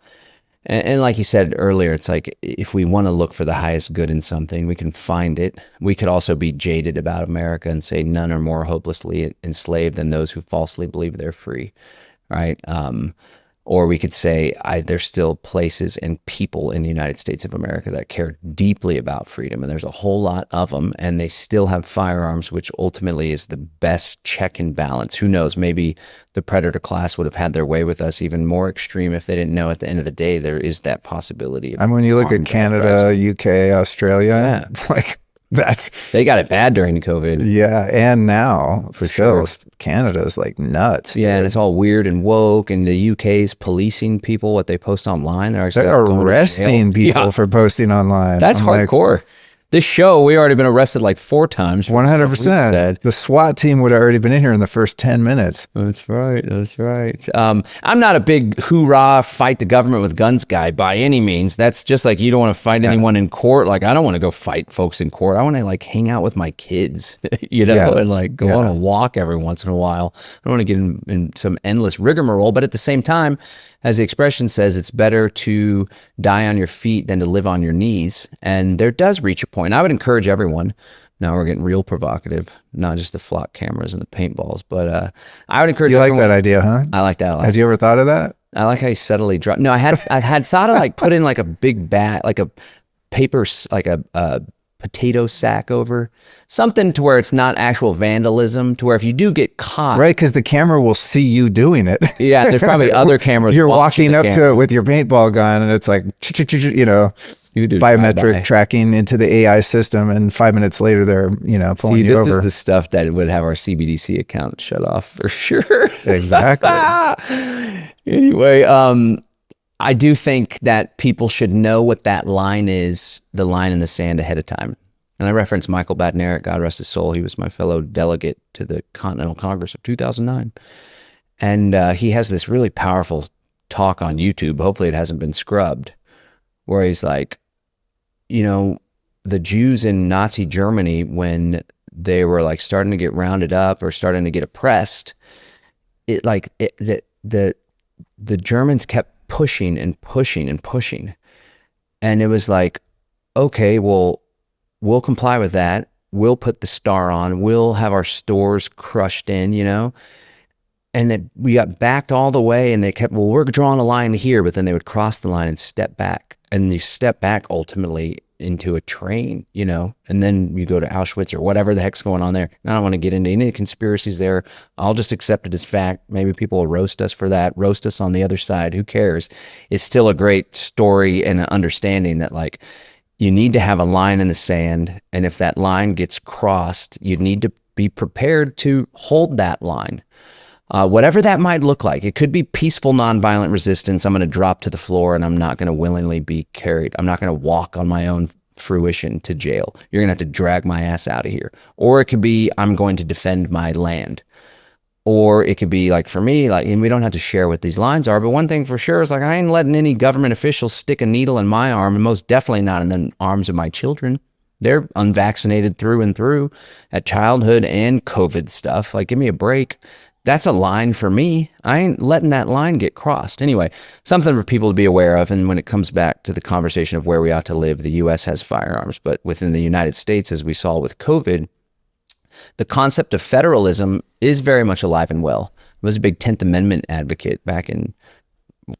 And like you said earlier, it's like, if we want to look for the highest good in something, we can find it. We could also be jaded about America and say none are more hopelessly enslaved than those who falsely believe they're free, right? Or we could say there's still places and people in the United States of America that care deeply about freedom, and there's a whole lot of them, and they still have firearms, which ultimately is the best check and balance. Who knows, maybe the predator class would have had their way with us even more extreme if they didn't know at the end of the day there is that possibility. I mean, when you look at Canada, UK, Australia, it's like, they got it bad during COVID. Yeah, and now for sure, Canada's like nuts. Yeah, and it's all weird and woke. And the UK's policing people, what they post online. They're arresting people for posting online. That's hardcore. This show, we already been arrested like 4 times. 100%. The SWAT team would have already been in here in the first 10 minutes. That's right. That's right. I'm not a big hoorah, fight the government with guns guy by any means. That's just like, you don't want to fight anyone in court. Like, I don't want to go fight folks in court. I want to like hang out with my kids, and like go on a walk every once in a while. I don't want to get in some endless rigmarole, but at the same time, as the expression says, it's better to die on your feet than to live on your knees. And there does reach a point point. I would encourage everyone. Now we're getting real provocative, not just the flock cameras and the paintballs, but I would encourage everyone. You like that idea, huh? I like that a lot. Had you ever thought of that? I like how you subtly drop. No, I had thought of like putting like a big bag, like a paper, like a potato sack over something to where it's not actual vandalism, to where if you do get caught, right? Because the camera will see you doing it. Yeah, there's probably other cameras. You're walking up to it with your paintball gun, and it's like, you know, you do biometric tracking into the AI system, and 5 minutes later they're, you know, pulling you over. This is the stuff that would have our CBDC account shut off for sure. Exactly. Anyway, I do think that people should know what that line is, the line in the sand ahead of time. And I referenced Michael Badnarik, God rest his soul. He was my fellow delegate to the Continental Congress of 2009. And he has this really powerful talk on YouTube. Hopefully it hasn't been scrubbed, where he's like, you know, the Jews in Nazi Germany, when they were like starting to get rounded up or starting to get oppressed, the Germans kept pushing and pushing and pushing. And it was like, okay, well, we'll comply with that. We'll put the star on. We'll have our stores crushed in, you know? And then we got backed all the way, and they kept, well, we're drawing a line here, but then they would cross the line and step back. And you step back ultimately into a train, you know, and then you go to Auschwitz or whatever the heck's going on there. And I don't want to get into any conspiracies there. I'll just accept it as fact. Maybe people will roast us for that, roast us on the other side. Who cares? It's still a great story and an understanding that, like, you need to have a line in the sand. And if that line gets crossed, you need to be prepared to hold that line. Whatever that might look like. It could be peaceful, nonviolent resistance. I'm going to drop to the floor and I'm not going to willingly be carried. I'm not going to walk on my own fruition to jail. You're going to have to drag my ass out of here. Or it could be, I'm going to defend my land. Or it could be like, for me, like, and we don't have to share what these lines are, but one thing for sure is like, I ain't letting any government official stick a needle in my arm, and most definitely not in the arms of my children. They're unvaccinated through and through at childhood and COVID stuff. Like, give me a break. That's a line for me. I ain't letting that line get crossed. Anyway, something for people to be aware of. And when it comes back to the conversation of where we ought to live, the U.S. has firearms, but within the United States, as we saw with COVID, the concept of federalism is very much alive and well. I was a big 10th Amendment advocate back in,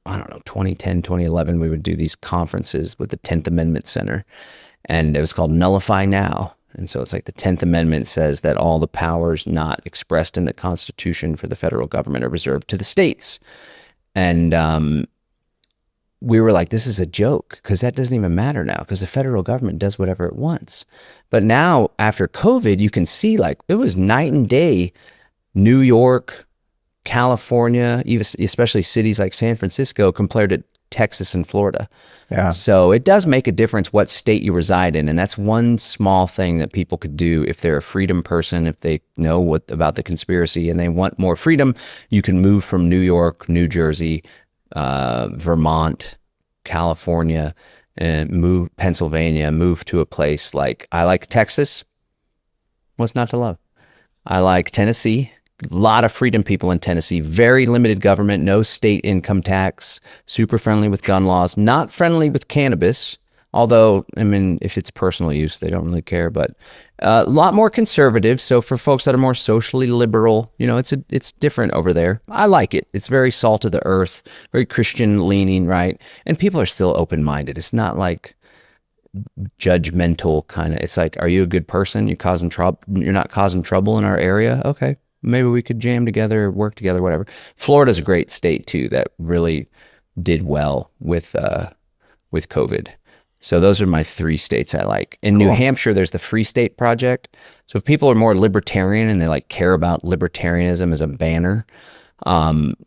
I don't know, 2010, 2011. We would do these conferences with the 10th Amendment Center, and it was called Nullify Now. And so it's like the 10th Amendment says that all the powers not expressed in the Constitution for the federal government are reserved to the states. And we were like, this is a joke, because that doesn't even matter now, because the federal government does whatever it wants. But now, after COVID, you can see, like, it was night and day. New York, California, even especially cities like San Francisco, compared to Texas and Florida. Yeah. So it does make a difference what state you reside in. And that's one small thing that people could do if they're a freedom person, if they know what about the conspiracy and they want more freedom. You can move from New York, New Jersey, Vermont, California, and move Pennsylvania, move to a place like, I like Texas. What's not to love? I like Tennessee. A lot of freedom people in Tennessee, very limited government, no state income tax, super friendly with gun laws, not friendly with cannabis, although, I mean, if it's personal use, they don't really care, but a lot more conservative. So for folks that are more socially liberal, you know, it's different over there. I like it. It's very salt of the earth, very Christian leaning, right? And people are still open-minded. It's not like judgmental kind of, it's like, are you a good person? You're causing trouble. You're not causing trouble in our area. Okay. Maybe we could jam together, work together, whatever. Florida's a great state too that really did well with COVID. So those are my 3 states I like. In New Hampshire, there's the Free State Project. So if people are more libertarian and they like care about libertarianism as a banner,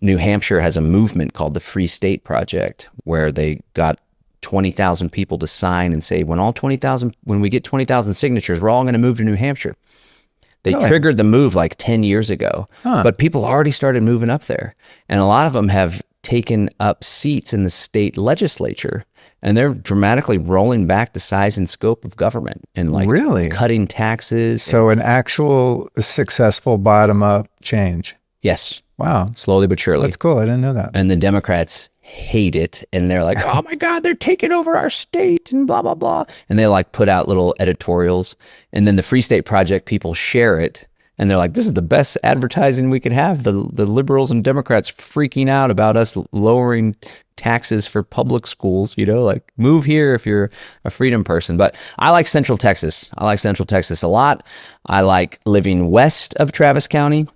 New Hampshire has a movement called the Free State Project, where they got 20,000 people to sign and say, when we get 20,000 signatures, we're all going to move to New Hampshire. They triggered the move like 10 years ago, but people already started moving up there. And a lot of them have taken up seats in the state legislature, and they're dramatically rolling back the size and scope of government and like cutting taxes. So an actual successful bottom-up change. Yes. Wow. Slowly but surely. That's cool. I didn't know that. And the Democrats hate it, and they're like, oh my God, they're taking over our state and blah, blah, blah. And they like put out little editorials, and then the Free State Project people share it, and they're like, this is the best advertising we could have. The liberals and Democrats freaking out about us lowering taxes for public schools, like move here if you're a freedom person. But I like Central Texas. I like Central Texas a lot. I like living west of Travis County,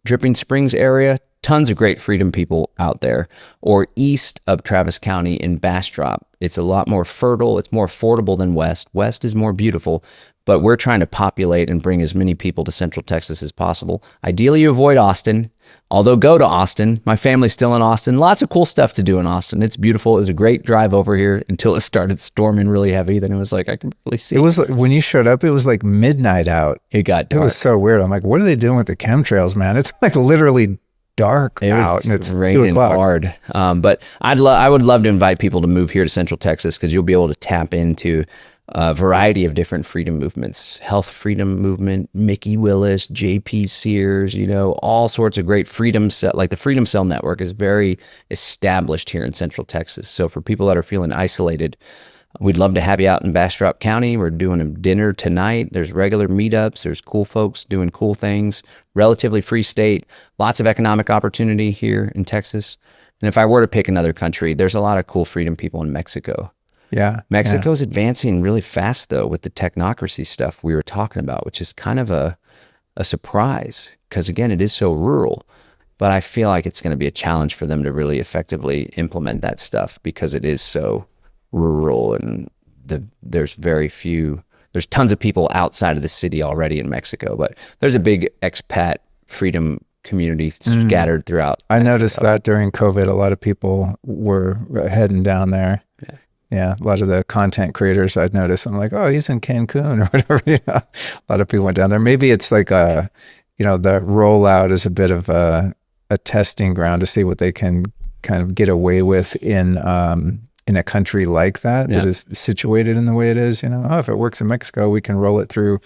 Dripping Springs area. Tons of great freedom people out there, or east of Travis County in Bastrop. It's a lot more fertile. It's more affordable than west. West is more beautiful, but we're trying to populate and bring as many people to Central Texas as possible. Ideally, you avoid Austin, although go to Austin. My family's still in Austin. Lots of cool stuff to do in Austin. It's beautiful. It was a great drive over here until it started storming really heavy. Then it was like, I can really see. It was like, when you showed up, it was like midnight out. It got dark. It was so weird. I'm like, what are they doing with the chemtrails, man? It's like literally dark out, and it's raining 2:00. hard. But I would love to invite people to move here to Central Texas, because you'll be able to tap into a variety of different freedom movements, health freedom movement, Mickey Willis, JP Sears, all sorts of great freedom cell, like the Freedom Cell Network is very established here in Central Texas. So for people that are feeling isolated, we'd love to have you out in Bastrop County. We're doing a dinner tonight. There's regular meetups. There's cool folks doing cool things. Relatively free state. Lots of economic opportunity here in Texas. And if I were to pick another country, there's a lot of cool freedom people in Mexico. Yeah. Mexico's advancing really fast, though, with the technocracy stuff we were talking about, which is kind of a surprise, because, again, it is so rural. But I feel like it's going to be a challenge for them to really effectively implement that stuff, because it is so rural, and there's tons of people outside of the city already in Mexico, but there's a big expat freedom community scattered throughout. I noticed that during COVID, a lot of people were heading down there. Yeah, a lot of the content creators I'd noticed, I'm like, oh, he's in Cancun or whatever. A lot of people went down there. Maybe it's like the rollout is a bit of a testing ground to see what they can kind of get away with in a country like that is situated in the way it is. If it works in Mexico, we can roll it through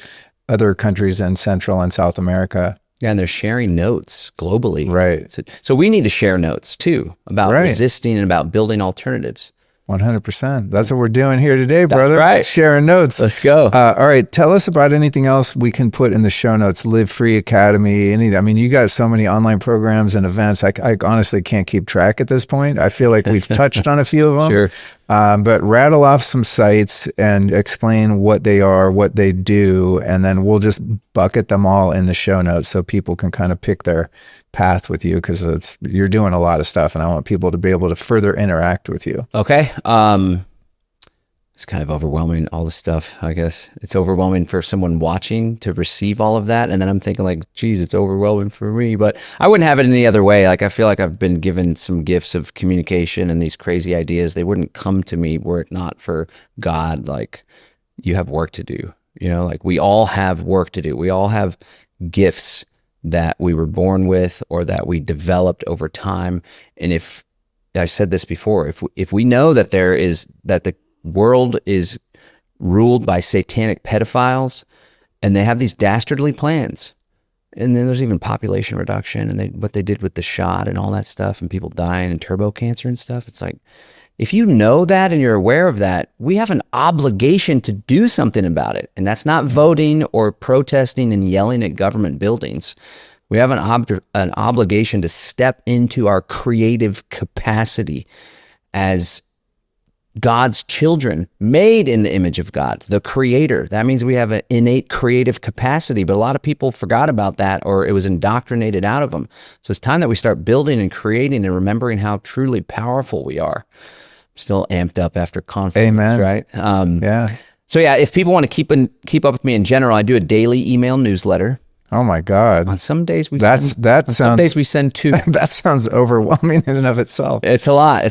other countries in Central and South America. Yeah, and they're sharing notes globally. Right. So we need to share notes too about resisting and about building alternatives. 100%. That's what we're doing here today, brother. That's right. Sharing notes. Let's go. All right. Tell us about anything else we can put in the show notes. Live Free Academy. You got so many online programs and events. I honestly can't keep track at this point. I feel like we've touched on a few of them. Sure. But rattle off some sites and explain what they are, what they do, and then we'll just bucket them all in the show notes so people can kind of pick their path with you, because you're doing a lot of stuff, and I want people to be able to further interact with you. Okay. It's kind of overwhelming, all this stuff, I guess. It's overwhelming for someone watching to receive all of that. And then I'm thinking like, geez, it's overwhelming for me. But I wouldn't have it any other way. Like, I feel like I've been given some gifts of communication and these crazy ideas. They wouldn't come to me were it not for God. Like, you have work to do. Like, we all have work to do. We all have gifts that we were born with or that we developed over time. And if I said this before, if we know that the world is ruled by satanic pedophiles, and they have these dastardly plans, and then there's even population reduction, and what they did with the shot and all that stuff, and people dying and turbo cancer and stuff. It's like, if you know that and you're aware of that, we have an obligation to do something about it. And that's not voting or protesting and yelling at government buildings. We have an obligation to step into our creative capacity as God's children, made in the image of God, the creator. That means we have an innate creative capacity, but a lot of people forgot about that, or it was indoctrinated out of them. So it's time that we start building and creating and remembering how truly powerful we are. Still amped up after conference, Amen. Right? Yeah. So yeah, if people want to keep up with me in general, I do a daily email newsletter. Oh my God. On some days we some days we send 2. That sounds overwhelming in and of itself. It's a lot,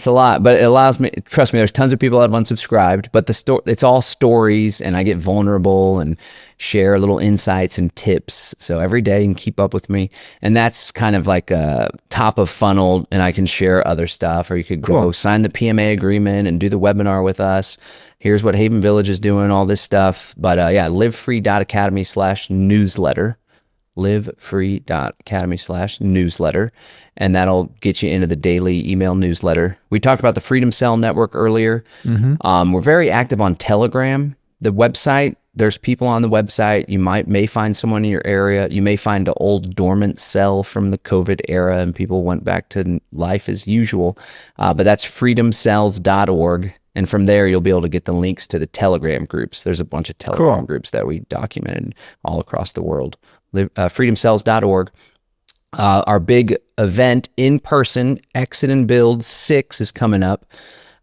but it allows me, trust me, there's tons of people that have unsubscribed, but it's all stories, and I get vulnerable and share little insights and tips. So every day you can keep up with me, and that's kind of like a top of funnel, and I can share other stuff, or you could go sign the PMA agreement and do the webinar with us. Here's what Haven Village is doing, all this stuff. But yeah, livefree.academy/newsletter. livefree.academy/newsletter, and that'll get you into the daily email newsletter. We talked about the Freedom Cell Network earlier. We're very active on Telegram. The website, there's people on the website. You may find someone in your area. You may find an old dormant cell from the COVID era and people went back to life as usual. But that's freedomcells.org. And from there, you'll be able to get the links to the Telegram groups. There's a bunch of Telegram groups that we documented all across the world. Freedomcells.org. Our big event in person, Exit and Build 6, is coming up.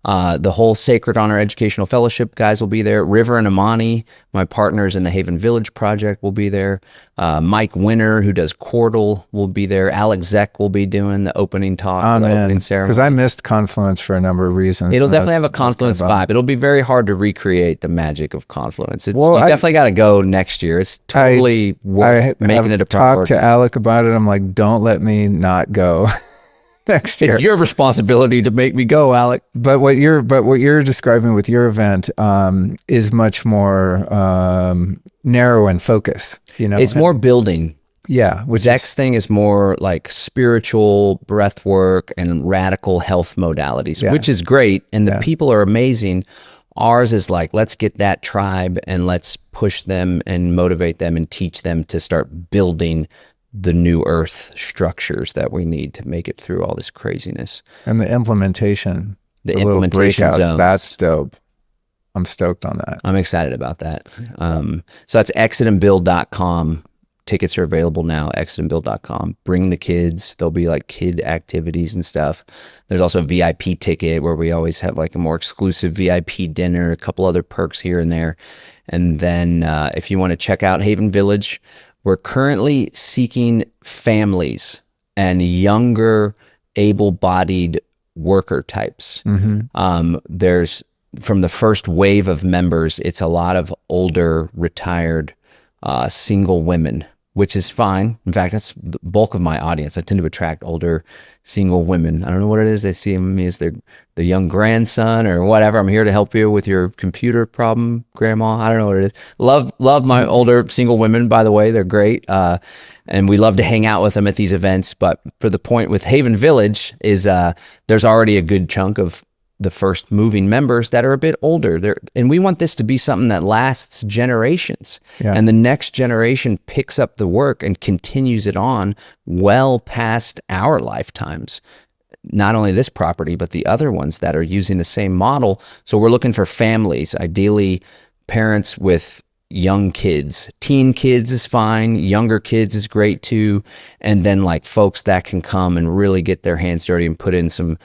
The whole Sacred Honor Educational Fellowship guys will be there. River and Amani, my partners in the Haven Village Project, will be there. Mike Winter, who does Quartal, will be there. Alex Zeck will be doing the opening talk, the opening ceremony. Because I missed Confluence for a number of reasons. It'll definitely have a Confluence vibe. It'll be very hard to recreate the magic of Confluence. You definitely got to go next year. It's totally worth making it a priority. I talked to Alec about it. I'm like, don't let me not go. Next year. It's your responsibility to make me go, Alec. But what you're describing with your event is much more narrow in focus. It's more building. Yeah. Zek's thing is more like spiritual breath work and radical health modalities, which is great. And the people are amazing. Ours is like, let's get that tribe and let's push them and motivate them and teach them to start building the new earth structures that we need to make it through all this craziness. And the implementation, the implementation zones. That's dope. I'm stoked on that. I'm excited about that. So that's exitandbuild.com. Tickets are available now, exitandbuild.com. Bring the kids. There'll be like kid activities and stuff. There's also a VIP ticket where we always have like a more exclusive VIP dinner, a couple other perks here and there. And then if you want to check out Haven Village, we're currently seeking families and younger, able-bodied worker types. There's, from the first wave of members, it's a lot of older, retired, single women, which is fine. In fact, that's the bulk of my audience. I tend to attract older, single women. I don't know what it is. They see me as their young grandson or whatever. I'm here to help you with your computer problem, grandma. I don't know what it is. Love my older single women, by the way. They're great. And we love to hang out with them at these events. But for the point with Haven Village is there's already a good chunk of the first moving members that are a bit older. And we want this to be something that lasts generations. And the next generation picks up the work and continues it on well past our lifetimes. Not only this property, but the other ones that are using the same model. So we're looking for families, ideally parents with young kids. Teen kids is fine. Younger kids is great too. And then like folks that can come and really get their hands dirty and put in some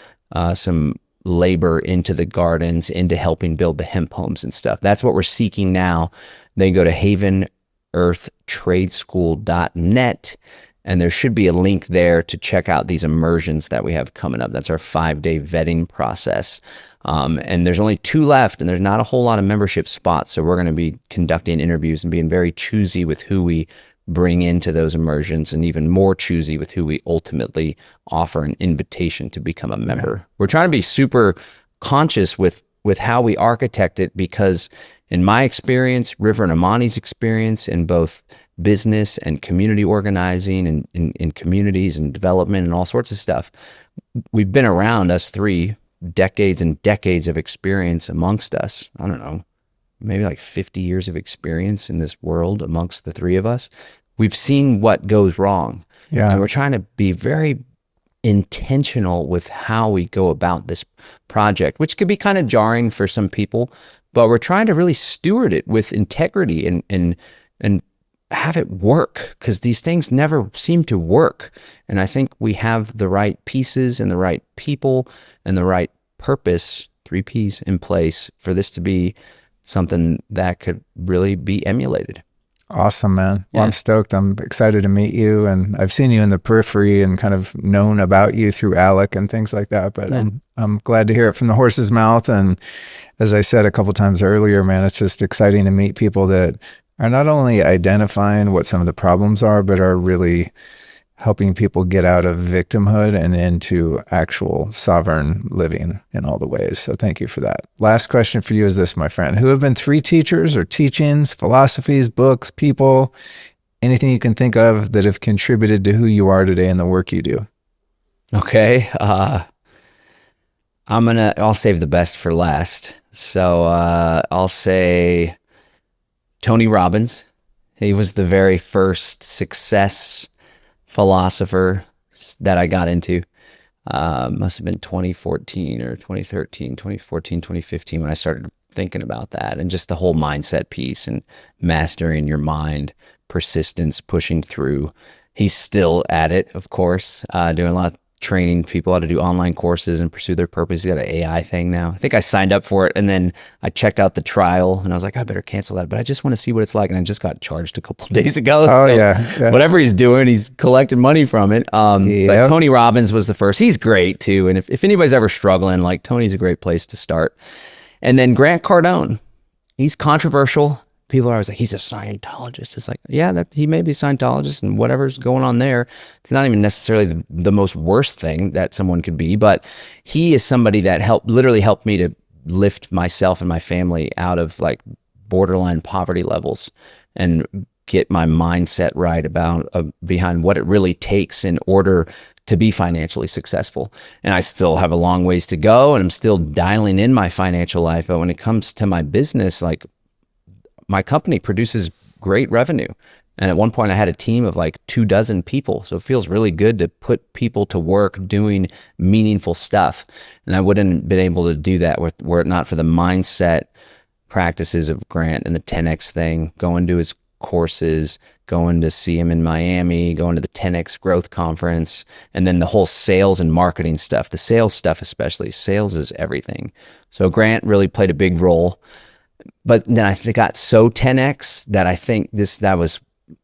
labor into the gardens, into helping build the hemp homes and stuff. That's what we're seeking now. Then go to havenearthtradeschool.net, and there should be a link there to check out these immersions that we have coming up. That's our 5-day vetting process. And there's only 2 left, and there's not a whole lot of membership spots. So we're going to be conducting interviews and being very choosy with who we bring into those immersions, and even more choosy with who we ultimately offer an invitation to become a member. We're trying to be super conscious with how we architect it, because in my experience, River and Amani's experience in both business and community organizing and in communities and development and all sorts of stuff, we've been around, us 3, decades and decades of experience amongst us. I don't know, maybe like 50 years of experience in this world amongst the 3 of us. We've seen what goes wrong. And we're trying to be very intentional with how we go about this project, which could be kind of jarring for some people, but we're trying to really steward it with integrity and have it work, because these things never seem to work. And I think we have the right pieces and the right people and the right purpose, 3 Ps, in place for this to be something that could really be emulated. Awesome, man. Well, I'm stoked. I'm excited to meet you, and I've seen you in the periphery and kind of known about you through Alec and things like that, but I'm glad to hear it from the horse's mouth. And as I said a couple times earlier, man, it's just exciting to meet people that are not only identifying what some of the problems are, but are really helping people get out of victimhood and into actual sovereign living in all the ways. So thank you for that. Last question for you is this, my friend. Who have been 3 teachers or teachings, philosophies, books, people anything you can think of that have contributed to who you are today and the work you do. Okay. I'll save the best for last. So I'll say Tony Robbins. He was the very first success philosopher that I got into. Must have been 2014 or 2013, 2014, 2015 when I started thinking about that, and just the whole mindset piece and mastering your mind, persistence, pushing through. He's still at it, of course, doing a lot of training people how to do online courses and pursue their purpose. He's got an AI thing now. I think I signed up for it, and then I checked out the trial and I was like, I better cancel that, but I just want to see what it's like. And I just got charged a couple of days ago. Oh, so yeah. whatever he's doing, he's collecting money from it. But Tony Robbins was the first. He's great too. And if anybody's ever struggling, like, Tony's a great place to start. And then Grant Cardone, he's controversial. People are always like, he's a Scientologist. It's like, yeah, that he may be a Scientologist, and whatever's going on there, it's not even necessarily the most worst thing that someone could be, but he is somebody that literally helped me to lift myself and my family out of like borderline poverty levels and get my mindset right about behind what it really takes in order to be financially successful. And I still have a long ways to go, and I'm still dialing in my financial life. But when it comes to my business, like, my company produces great revenue. And at one point I had a team of like 24 people. So it feels really good to put people to work doing meaningful stuff. And I wouldn't have been able to do that were it not for the mindset practices of Grant and the 10X thing, going to his courses, going to see him in Miami, going to the 10X growth conference, and then the whole sales and marketing stuff, the sales stuff especially. Sales is everything. So Grant really played a big role. But then I got so 10X that I think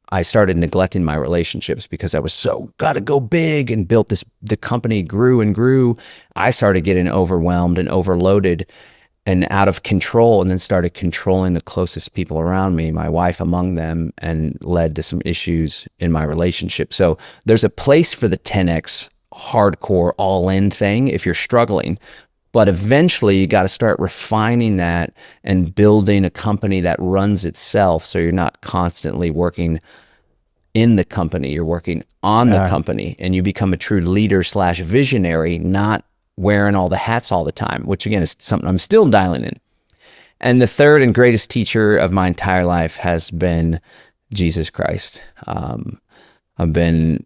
I started neglecting my relationships because I was so got to go big and built the company grew and grew. I started getting overwhelmed and overloaded and out of control, and then started controlling the closest people around me, my wife among them, and led to some issues in my relationship. So there's a place for the 10X hardcore all-in thing if you're struggling. But eventually you got to start refining that and building a company that runs itself, so you're not constantly working in the company, you're working on the company, and you become a true leader / visionary, not wearing all the hats all the time, which again is something I'm still dialing in. And the third and greatest teacher of my entire life has been Jesus Christ. I've been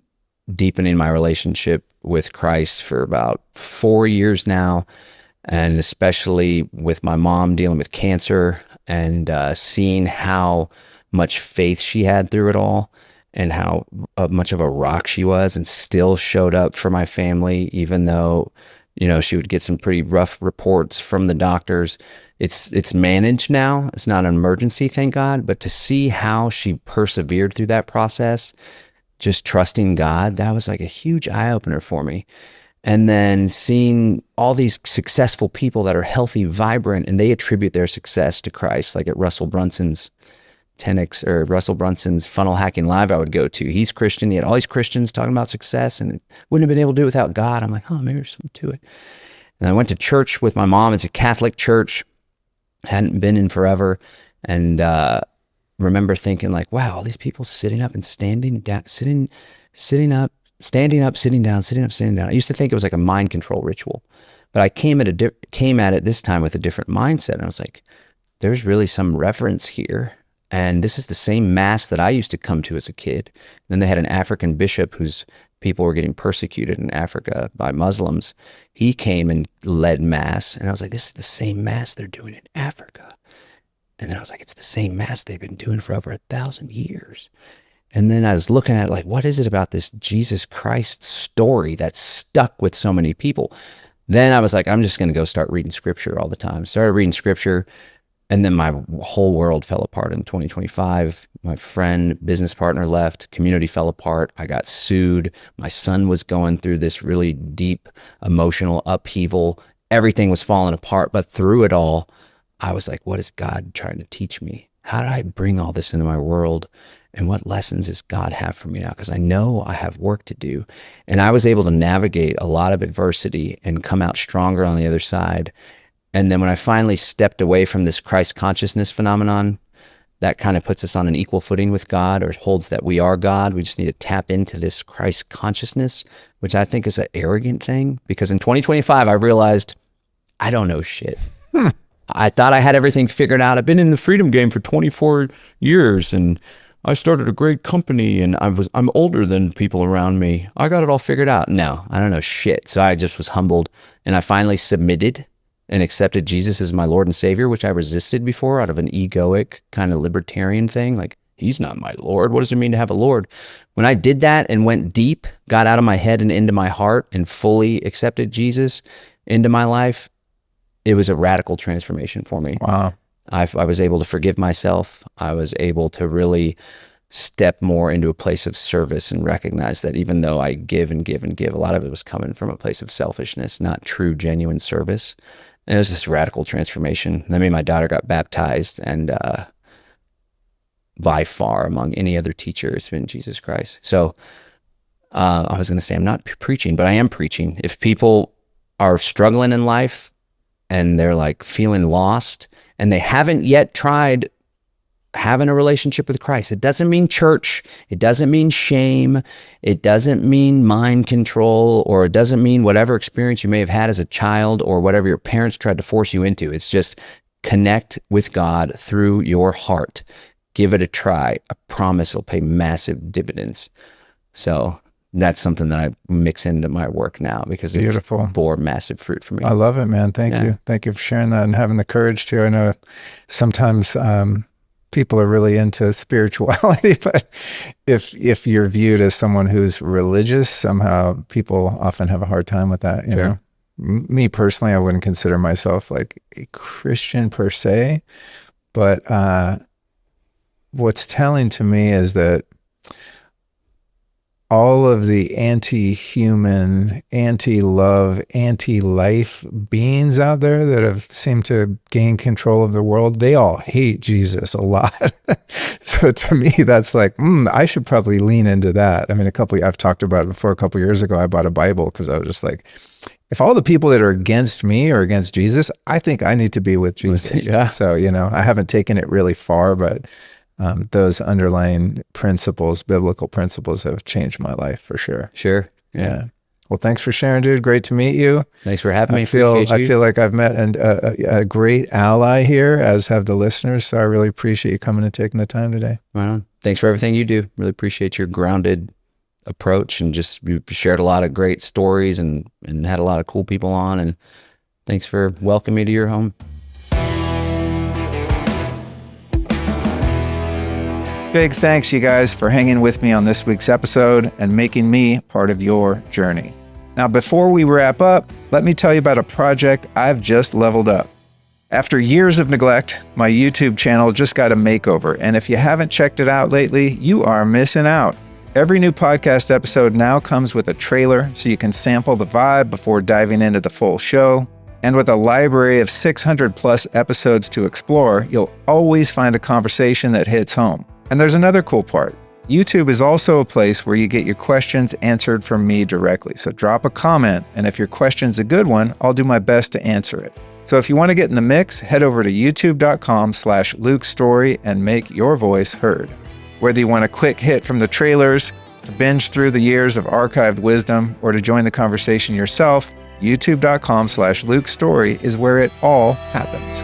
deepening my relationship with Christ for about 4 years now. And especially with my mom dealing with cancer and seeing how much faith she had through it all, and how much of a rock she was, and still showed up for my family, even though, she would get some pretty rough reports from the doctors. It's managed now. It's not an emergency, thank God. But to see how she persevered through that process, just trusting God, that was like a huge eye opener for me. And then seeing all these successful people that are healthy, vibrant, and they attribute their success to Christ, like at Russell Brunson's 10X or Russell Brunson's Funnel Hacking Live I would go to. He's Christian. He had all these Christians talking about success and wouldn't have been able to do it without God. I'm like, oh, maybe there's something to it. And I went to church with my mom. It's a Catholic church. Hadn't been in forever. And remember thinking like, wow, all these people sitting up and standing down, sitting up, standing up, sitting down, sitting up, sitting down. I used to think it was like a mind control ritual, but I came at it this time with a different mindset. And I was like, there's really some reverence here. And this is the same mass that I used to come to as a kid. And then they had an African bishop whose people were getting persecuted in Africa by Muslims. He came and led mass. And I was like, this is the same mass they're doing in Africa. And then I was like, it's the same mass they've been doing for over 1,000 years. And then I was looking at like, what is it about this Jesus Christ story that's stuck with so many people? Then I was like, I'm just going to go start reading scripture all the time. Started reading scripture. And then my whole world fell apart in 2025. My friend, business partner left, community fell apart. I got sued. My son was going through this really deep emotional upheaval. Everything was falling apart. But through it all, I was like, what is God trying to teach me? How do I bring all this into my world? And what lessons does God have for me now? Because I know I have work to do. And I was able to navigate a lot of adversity and come out stronger on the other side. And then when I finally stepped away from this Christ consciousness phenomenon, that kind of puts us on an equal footing with God, or holds that we are God. We just need to tap into this Christ consciousness, which I think is an arrogant thing, because in 2025, I realized I don't know shit. I thought I had everything figured out. I've been in the freedom game for 24 years, and I started a great company, and I'm older than people around me. I got it all figured out. No, I don't know shit. So I just was humbled, and I finally submitted and accepted Jesus as my Lord and Savior, which I resisted before out of an egoic kind of libertarian thing. Like, he's not my Lord. What does it mean to have a Lord? When I did that and went deep, got out of my head and into my heart, and fully accepted Jesus into my life, it was a radical transformation for me. Wow. I was able to forgive myself. I was able to really step more into a place of service and recognize that even though I give and give and give, a lot of it was coming from a place of selfishness, not true, genuine service. And it was this radical transformation. Then me and my daughter got baptized, and by far among any other teacher, it's been Jesus Christ. So I was going to say I'm not preaching, but I am preaching. If people are struggling in life and they're like feeling lost, and they haven't yet tried having a relationship with Christ, it doesn't mean church, it doesn't mean shame, it doesn't mean mind control, or it doesn't mean whatever experience you may have had as a child or whatever your parents tried to force you into. It's just connect with God through your heart. Give it a try. I promise it'll pay massive dividends. So that's something that I mix into my work now, because it's bore massive fruit for me. I love it, man. Thank you. Thank you for sharing that and having the courage to. I know sometimes people are really into spirituality, but if you're viewed as someone who's religious, somehow people often have a hard time with that. You know? Me personally, I wouldn't consider myself like a Christian per se, but what's telling to me is that all of the anti-human, anti-love, anti-life beings out there that have seemed to gain control of the world, they all hate Jesus a lot. So to me, that's like, I should probably lean into that. I mean, I've talked about it before. A couple of years ago, I bought a Bible because I was just like, if all the people that are against me are against Jesus, I think I need to be with Jesus. Yeah. So, I haven't taken it really far, but those underlying principles, biblical principles, have changed my life for sure. Sure. Yeah. Well, thanks for sharing, dude. Great to meet you. Thanks for having me. I feel like I've met a great ally here, as have the listeners. So I really appreciate you coming and taking the time today. Right on. Thanks for everything you do. Really appreciate your grounded approach, and just you shared a lot of great stories and had a lot of cool people on. And thanks for welcoming me to your home. Big thanks, you guys, for hanging with me on this week's episode and making me part of your journey. Now, before we wrap up, let me tell you about a project I've just leveled up. After years of neglect, my YouTube channel just got a makeover, and if you haven't checked it out lately, you are missing out. Every new podcast episode now comes with a trailer, so you can sample the vibe before diving into the full show. And with a library of 600 plus episodes to explore, you'll always find a conversation that hits home. And there's another cool part. YouTube is also a place where you get your questions answered from me directly. So drop a comment, and if your question's a good one, I'll do my best to answer it. So if you want to get in the mix, head over to youtube.com/LukeStory and make your voice heard. Whether you want a quick hit from the trailers, to binge through the years of archived wisdom, or to join the conversation yourself, youtube.com/LukeStory is where it all happens.